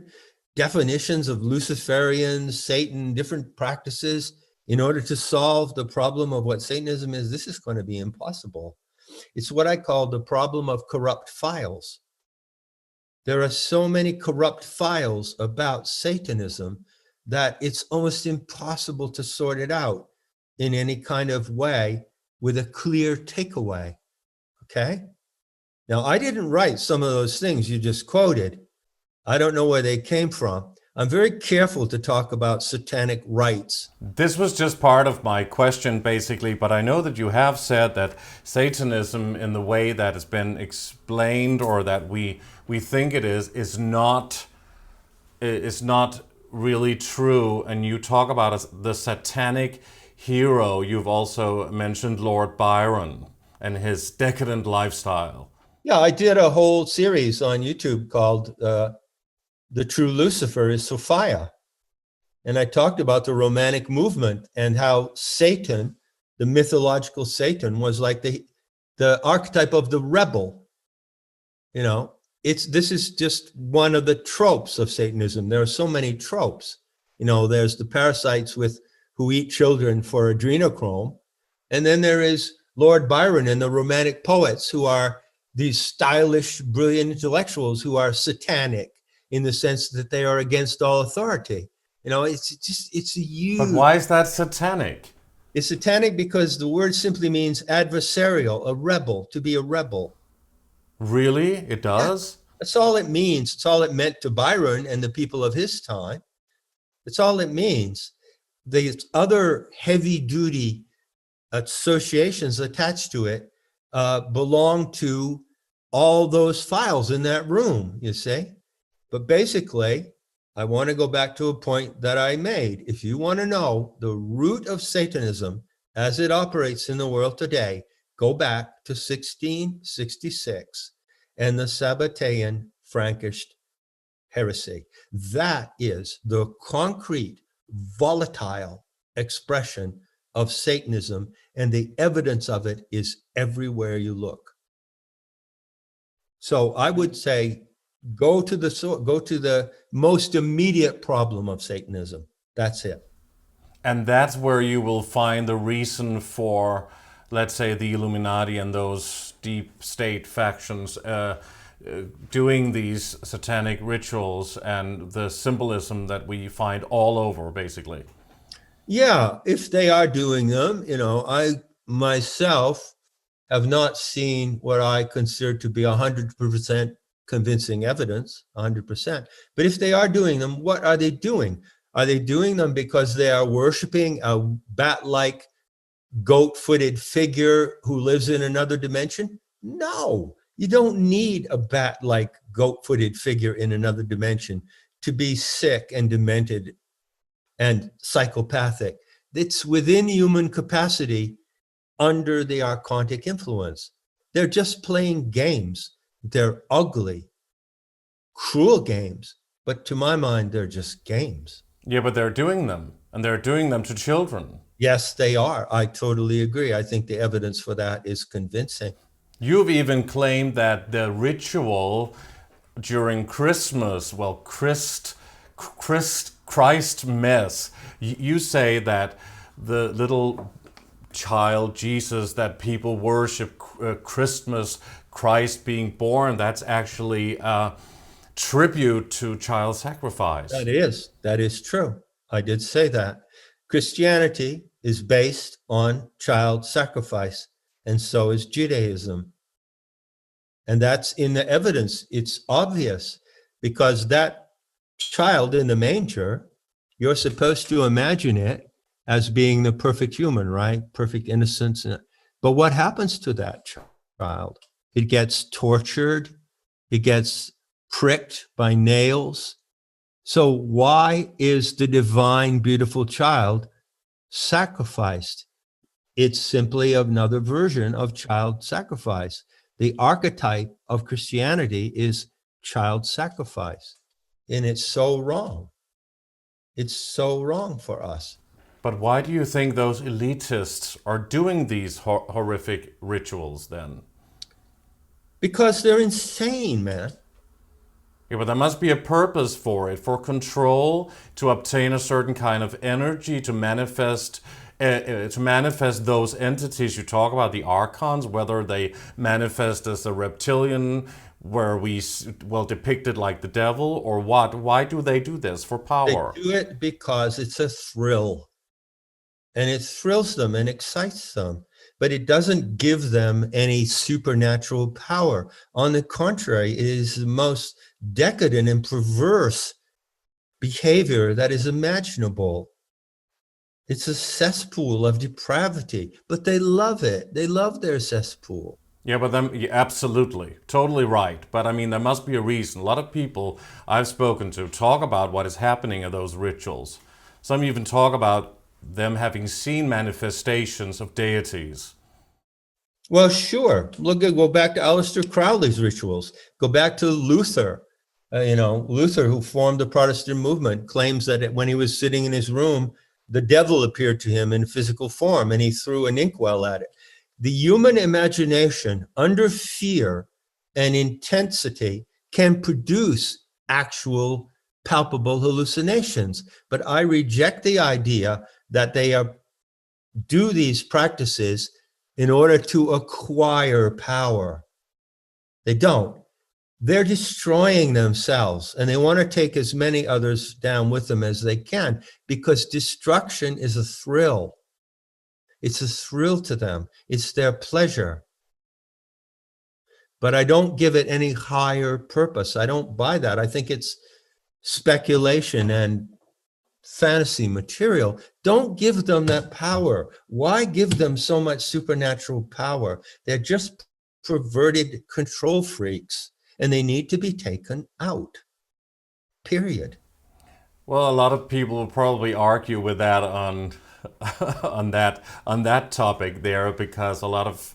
definitions of Luciferian, Satan, different practices in order to solve the problem of what Satanism is? This is going to be impossible. It's what I call the problem of corrupt files. There are so many corrupt files about Satanism that it's almost impossible to sort it out in any kind of way with a clear takeaway. Okay? Now, I didn't write some of those things you just quoted. I don't know where they came from. I'm very careful to talk about satanic rites. This was just part of my question, basically, but I know that you have said that Satanism, in the way that it's been explained or that we think it is not really true. And you talk about the satanic hero. You've also mentioned Lord Byron and his decadent lifestyle. Yeah, I did a whole series on YouTube called The True Lucifer is Sophia. And I talked about the Romantic movement and how Satan, the mythological Satan, was like the archetype of the rebel. You know, this is just one of the tropes of Satanism. There are so many tropes. You know, there's the parasites who eat children for adrenochrome. And then there is Lord Byron and the Romantic poets who are these stylish, brilliant intellectuals who are satanic in the sense that they are against all authority. You know, it's a huge... But why is that satanic? It's satanic because the word simply means adversarial, a rebel, to be a rebel. Really? It does? Yeah, that's all it means. It's all it meant to Byron and the people of his time. That's all it means. The other heavy-duty associations attached to it belong to all those files in that room, you see? But basically, I want to go back to a point that I made. If you want to know the root of Satanism as it operates in the world today, go back to 1666 and the Sabbatean Frankish heresy. That is the concrete, volatile expression of Satanism, and the evidence of it is everywhere you look. So I would say, go to the most immediate problem of Satanism. That's it. And that's where you will find the reason for, let's say, the Illuminati and those deep state factions doing these satanic rituals and the symbolism that we find all over, basically. Yeah, if they are doing them, I myself have not seen what I consider to be 100% convincing evidence, 100%. But if they are doing them, what are they doing? Are they doing them because they are worshiping a bat-like, goat-footed figure who lives in another dimension? No, you don't need a bat-like, goat-footed figure in another dimension to be sick and demented and psychopathic. It's within human capacity under the archontic influence. They're just playing games. They're ugly, cruel games, but to my mind, they're just games. Yeah, but they're doing them, and they're doing them to children. Yes, they are. I totally agree. I think the evidence for that is convincing. You've even claimed that the ritual during Christmas, well, Christ Mass, you say that the little child Jesus that people worship, Christmas, Christ being born, that's actually a tribute to child sacrifice. That is true. I did say that. Christianity is based on child sacrifice, and so is Judaism. And that's in the evidence. It's obvious, because that child in the manger, you're supposed to imagine it as being the perfect human, right? Perfect innocence. But what happens to that child? It gets tortured. It gets pricked by nails. So why is the divine, beautiful child sacrificed? It's simply another version of child sacrifice. The archetype of Christianity is child sacrifice. And it's so wrong. It's so wrong for us. But why do you think those elitists are doing these horrific rituals then? Because they're insane, man. Yeah, but there must be a purpose for it, for control, to obtain a certain kind of energy, to manifest those entities you talk about, the Archons, whether they manifest as a reptilian, where depicted like the devil, or what? Why do they do this? For power? They do it because it's a thrill. And it thrills them and excites them. But it doesn't give them any supernatural power. On the contrary, it is the most decadent and perverse behavior that is imaginable. It's a cesspool of depravity, but they love it. They love their cesspool. Yeah, but absolutely, totally right. But I mean, there must be a reason. A lot of people I've spoken to talk about what is happening at those rituals. Some even talk about them having seen manifestations of deities. Well, sure. Go back to Aleister Crowley's rituals. Go back to Luther. Luther, who formed the Protestant movement, claims that when he was sitting in his room, the devil appeared to him in physical form, and he threw an inkwell at it. The human imagination, under fear and intensity, can produce actual palpable hallucinations. But I reject the idea that they do these practices in order to acquire power. They don't. They're destroying themselves, and they want to take as many others down with them as they can, because destruction is a thrill. It's a thrill to them. It's their pleasure. But I don't give it any higher purpose. I don't buy that. I think it's speculation and fantasy material. Don't give them that power. Why give them so much supernatural power? They're just perverted control freaks, and they need to be taken out. Period. Well, a lot of people will probably argue with that on that topic there, because a lot of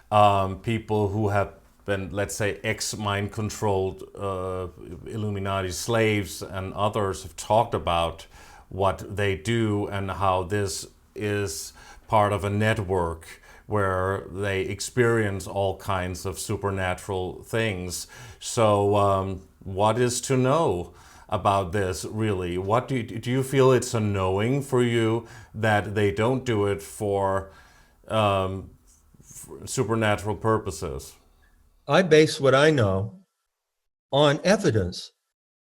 people who have been, let's say, ex-mind controlled Illuminati slaves and others have talked about what they do and how this is part of a network where they experience all kinds of supernatural things. So what is to know about this, really? What do you feel it's a knowing for you that they don't do it for supernatural purposes? I base what I know on evidence,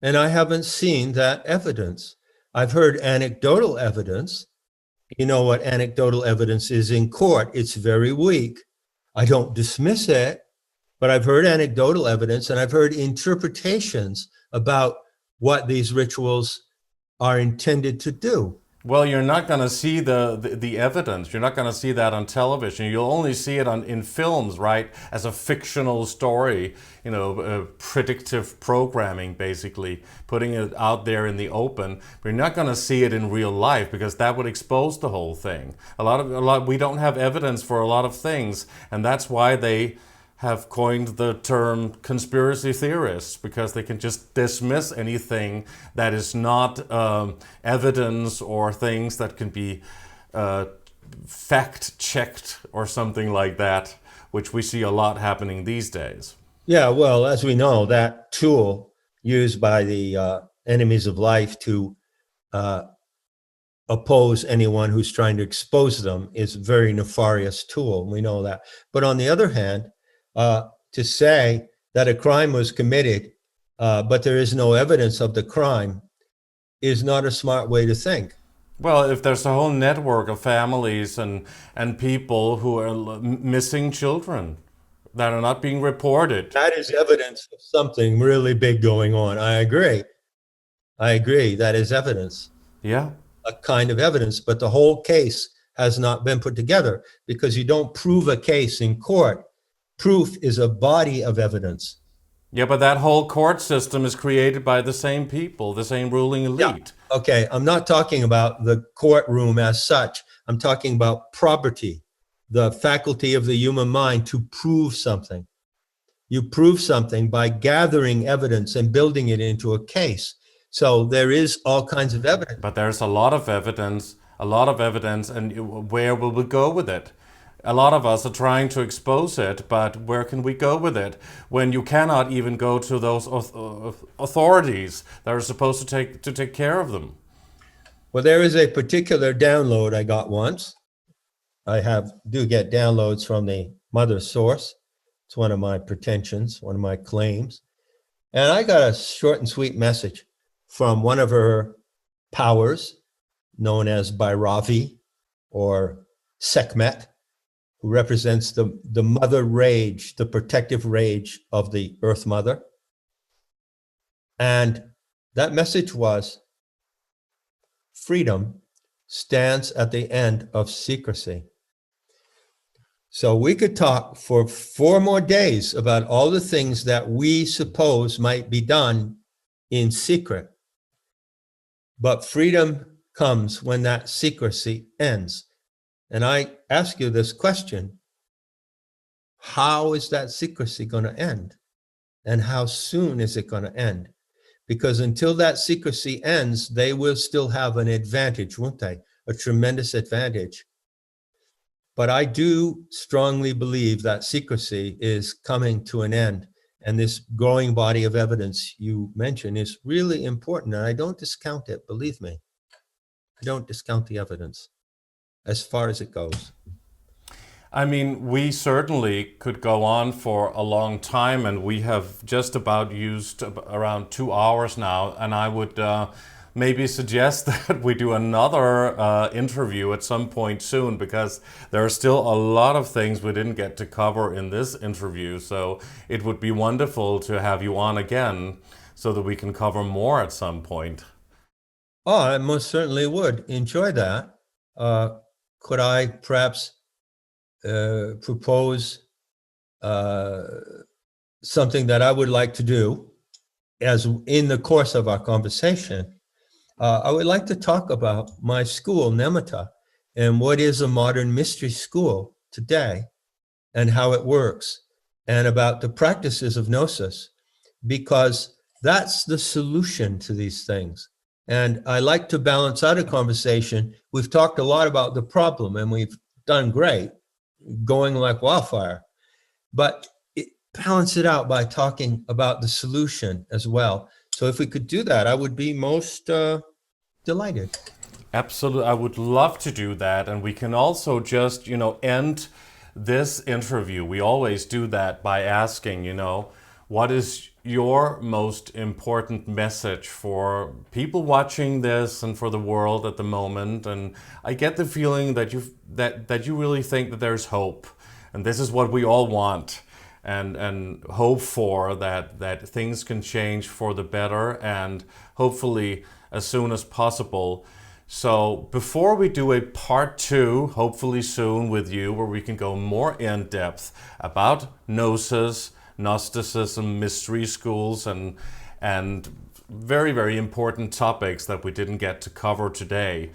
and I haven't seen that evidence. I've heard anecdotal evidence. You know what anecdotal evidence is in court. It's very weak. I don't dismiss it, but I've heard anecdotal evidence, and I've heard interpretations about what these rituals are intended to do. Well, you're not going to see the evidence. You're not going to see that on television. You'll only see it in films, right? As a fictional story, predictive programming, basically, putting it out there in the open. But you're not going to see it in real life because that would expose the whole thing. We don't have evidence for a lot of things, and that's why they have coined the term conspiracy theorists, because they can just dismiss anything that is not evidence or things that can be fact-checked or something like that, which we see a lot happening these days. Yeah, well, as we know, that tool used by the enemies of life to oppose anyone who's trying to expose them is a very nefarious tool. We know that. But on the other hand, to say that a crime was committed, but there is no evidence of the crime, is not a smart way to think. Well, if there's a whole network of families and people who are missing children that are not being reported. That is evidence of something really big going on. I agree. That is evidence. Yeah. A kind of evidence, but the whole case has not been put together because you don't prove a case in court. Proof is a body of evidence. Yeah, but that whole court system is created by the same people, the same ruling elite. Yeah. Okay, I'm not talking about the courtroom as such. I'm talking about property, the faculty of the human mind to prove something. You prove something by gathering evidence and building it into a case. So there is all kinds of evidence. But there's a lot of evidence, and where will we go with it? A lot of us are trying to expose it, but where can we go with it when you cannot even go to those authorities that are supposed to take care of them? Well, there is a particular download I got once. I do get downloads from the mother source. It's one of my pretensions, one of my claims. And I got a short and sweet message from one of her powers, known as Bhairavi or Sekhmet, who represents the mother rage, the protective rage of the Earth Mother. And that message was, freedom stands at the end of secrecy. So we could talk for 4 more days about all the things that we suppose might be done in secret. But freedom comes when that secrecy ends. And I ask you this question: how is that secrecy going to end? And how soon is it going to end? Because until that secrecy ends, they will still have an advantage, won't they? A tremendous advantage. But I do strongly believe that secrecy is coming to an end. And this growing body of evidence you mentioned is really important. And I don't discount it, believe me. I don't discount the evidence as far as it goes. I mean, we certainly could go on for a long time, and we have just about used around 2 hours now, and I would maybe suggest that we do another interview at some point soon, because there are still a lot of things we didn't get to cover in this interview, so it would be wonderful to have you on again so that we can cover more at some point. Oh, I most certainly would enjoy that. Could I perhaps propose something that I would like to do as in the course of our conversation? I would like to talk about my school, Nemeta, and what is a modern mystery school today. and how it works and about the practices of Gnosis, because that's the solution to these things. And I like to balance out a conversation. We've talked a lot about the problem and we've done great, going like wildfire, but balance it out by talking about the solution as well. So if we could do that, I would be most delighted. Absolutely, I would love to do that. And we can also just, end this interview. We always do that by asking, what is your most important message for people watching this and for the world at the moment? And I get the feeling that you really think that there's hope, and this is what we all want, and hope for that things can change for the better, and hopefully as soon as possible. So before we do a part 2, hopefully soon with you, where we can go more in depth about Gnosis, Gnosticism, mystery schools, and very, very important topics that we didn't get to cover today,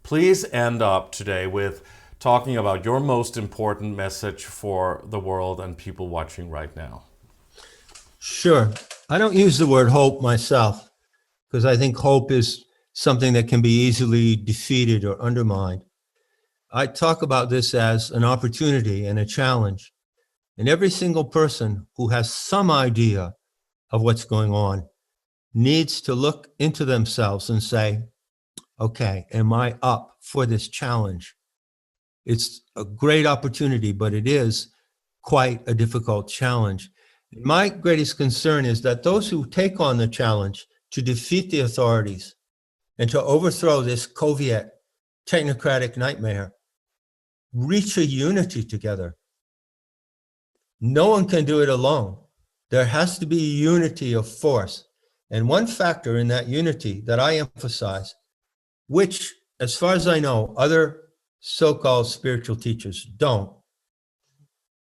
please end up today with talking about your most important message for the world and people watching right now. Sure. I don't use the word hope myself, because I think hope is something that can be easily defeated or undermined. I talk about this as an opportunity and a challenge. And every single person who has some idea of what's going on needs to look into themselves and say, okay, am I up for this challenge? It's a great opportunity, but it is quite a difficult challenge. My greatest concern is that those who take on the challenge to defeat the authorities and to overthrow this Soviet technocratic nightmare reach a unity together. No one can do it alone. There has to be a unity of force. And one factor in that unity that I emphasize, which, as far as I know, other so-called spiritual teachers don't,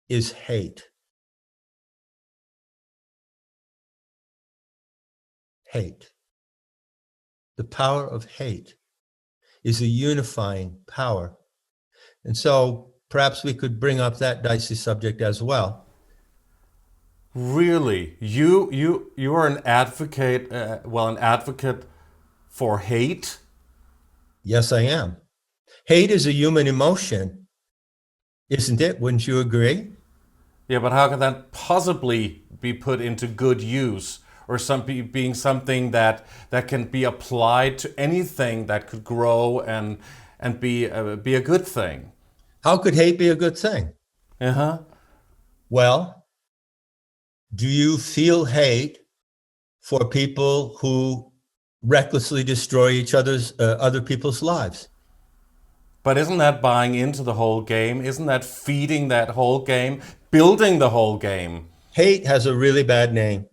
is hate. Hate. The power of hate is a unifying power. And so perhaps we could bring up that dicey subject as well. Really? You are an advocate, an advocate for hate? Yes, I am. Hate is a human emotion, isn't it? Wouldn't you agree? Yeah, but how can that possibly be put into good use, or being something that can be applied to anything that could grow and be a good thing? How could hate be a good thing? Uh-huh. Well, do you feel hate for people who recklessly destroy other people's lives? But isn't that buying into the whole game? Isn't that feeding that whole game, building the whole game? Hate has a really bad name,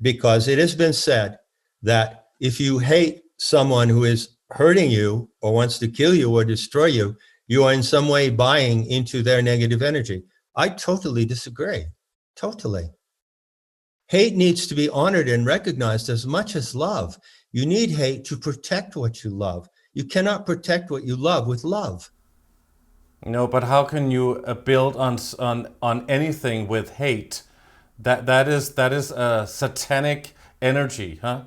because it has been said that if you hate someone who is hurting you or wants to kill you or destroy you, you are in some way buying into their negative energy. I totally disagree. Totally. Hate needs to be honored and recognized as much as love. You need hate to protect what you love. You cannot protect what you love with love. No, but how can you build on anything with hate? That is a satanic energy, huh?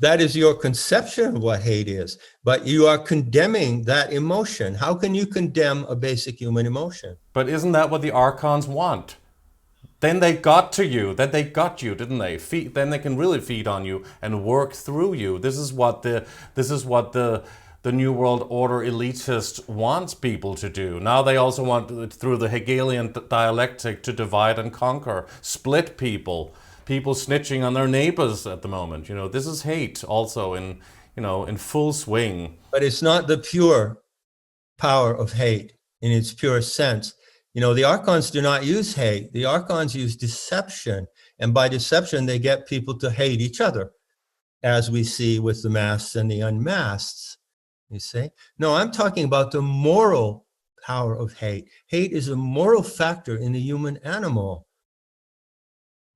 That is your conception of what hate is, but you are condemning that emotion. How can you condemn a basic human emotion? But isn't that what the Archons want? Then they got to you. Then they got you, didn't they? Then they can really feed on you and work through you. This is what the New World Order elitist wants people to do. Now they also want, through the Hegelian dialectic, to divide and conquer, split people snitching on their neighbors at the moment. This is hate also in full swing. But it's not the pure power of hate in its pure sense. The Archons do not use hate. The Archons use deception. And by deception, they get people to hate each other, as we see with the masked and the unmasked. You see? No, I'm talking about the moral power of hate. Hate is a moral factor in the human animal.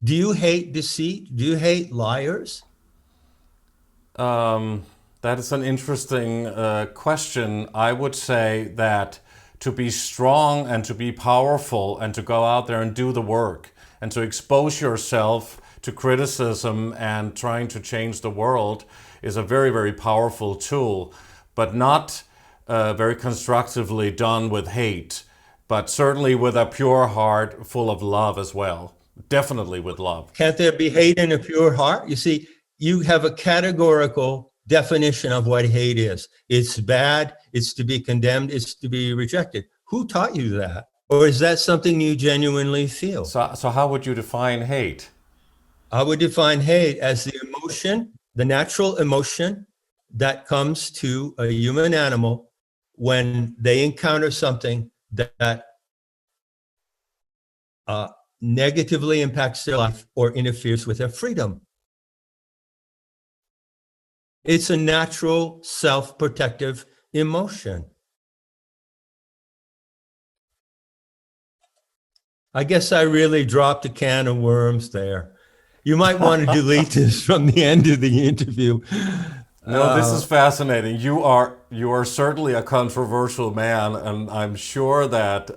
Do you hate deceit? Do you hate liars? That is an interesting question. I would say that to be strong and to be powerful and to go out there and do the work and to expose yourself to criticism and trying to change the world is a very, very powerful tool, but not very constructively done with hate, but certainly with a pure heart full of love as well. Definitely with love. Can't there be hate in a pure heart? You see, you have a categorical definition of what hate is. It's bad, it's to be condemned, it's to be rejected. Who taught you that? Or is that something you genuinely feel? So how would you define hate? I would define hate as the emotion, the natural emotion that comes to a human animal when they encounter something that negatively impacts their life or interferes with their freedom. It's a natural self-protective emotion. I guess I really dropped a can of worms there. You might want to delete this from the end of the interview. No, this is fascinating. You are certainly a controversial man, and I'm sure that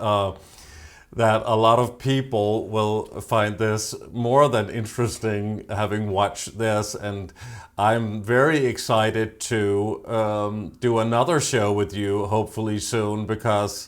that a lot of people will find this more than interesting, having watched this. And I'm very excited to do another show with you, hopefully soon, because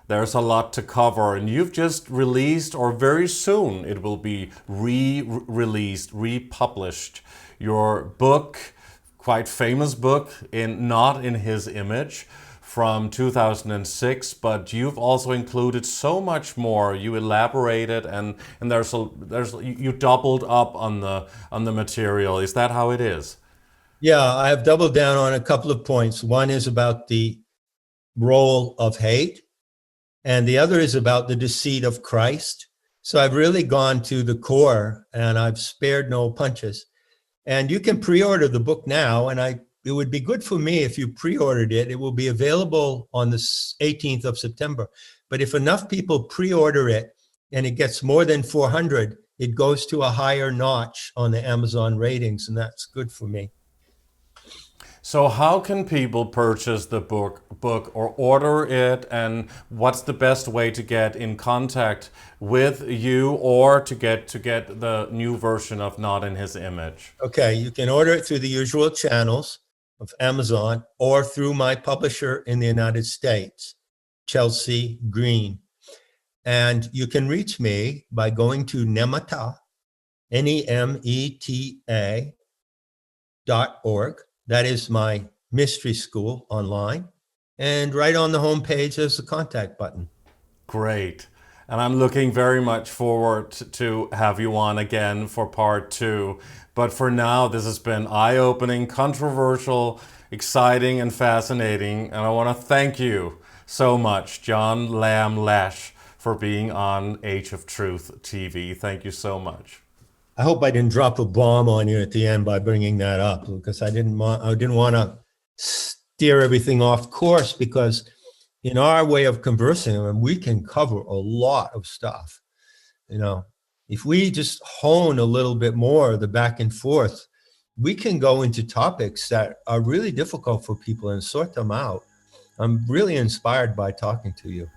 there's a lot to cover. And you've just released, or very soon it will be re-released, republished, your book, quite famous book, Not in His Image, from 2006, but you've also included so much more. You elaborated, and you doubled up on the material. Is that how it is? Yeah, I have doubled down on a couple of points. One is about the role of hate, and the other is about the deceit of Christ. So I've really gone to the core, and I've spared no punches. And you can pre-order the book now, and it would be good for me if you pre-ordered it. It will be available on the 18th of September. But if enough people pre-order it and it gets more than 400, it goes to a higher notch on the Amazon ratings, and that's good for me. So how can people purchase the book or order it, and what's the best way to get in contact with you or to get the new version of Not in His Image? Okay, you can order it through the usual channels of Amazon or through my publisher in the United States, Chelsea Green. And you can reach me by going to Nemeta, NEMETA.org. That is my mystery school online. And right on the homepage, there's the contact button. Great. And I'm looking very much forward to have you on again for part 2. But for now, this has been eye-opening, controversial, exciting, and fascinating. And I want to thank you so much, John LAMB LASH, for being on Age of Truth TV. Thank you so much. I hope I didn't drop a bomb on you at the end by bringing that up, because I didn't want to steer everything off course, because in our way of conversing, we can cover a lot of stuff. You know, if we just hone a little bit more the back and forth, we can go into topics that are really difficult for people and sort them out. I'm really inspired by talking to you.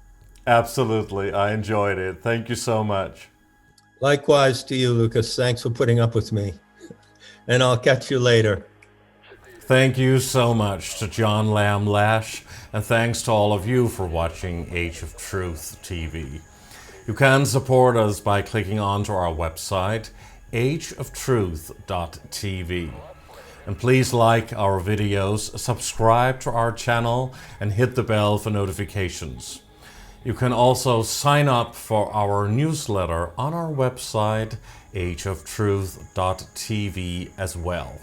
Absolutely. I enjoyed it. Thank you so much. Likewise to you, Lucas. Thanks for putting up with me. And I'll catch you later. Thank you so much to John LAMB LASH, and thanks to all of you for watching Age of Truth TV. You can support us by clicking onto our website, ageoftruth.tv. And please like our videos, subscribe to our channel, and hit the bell for notifications. You can also sign up for our newsletter on our website, ageoftruth.tv as well,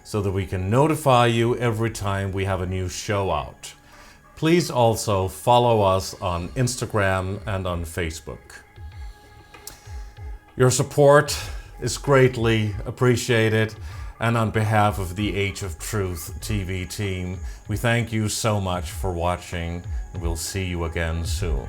so that we can notify you every time we have a new show out. Please also follow us on Instagram and on Facebook. Your support is greatly appreciated, and on behalf of the Age of Truth TV team, we thank you so much for watching. We'll see you again soon.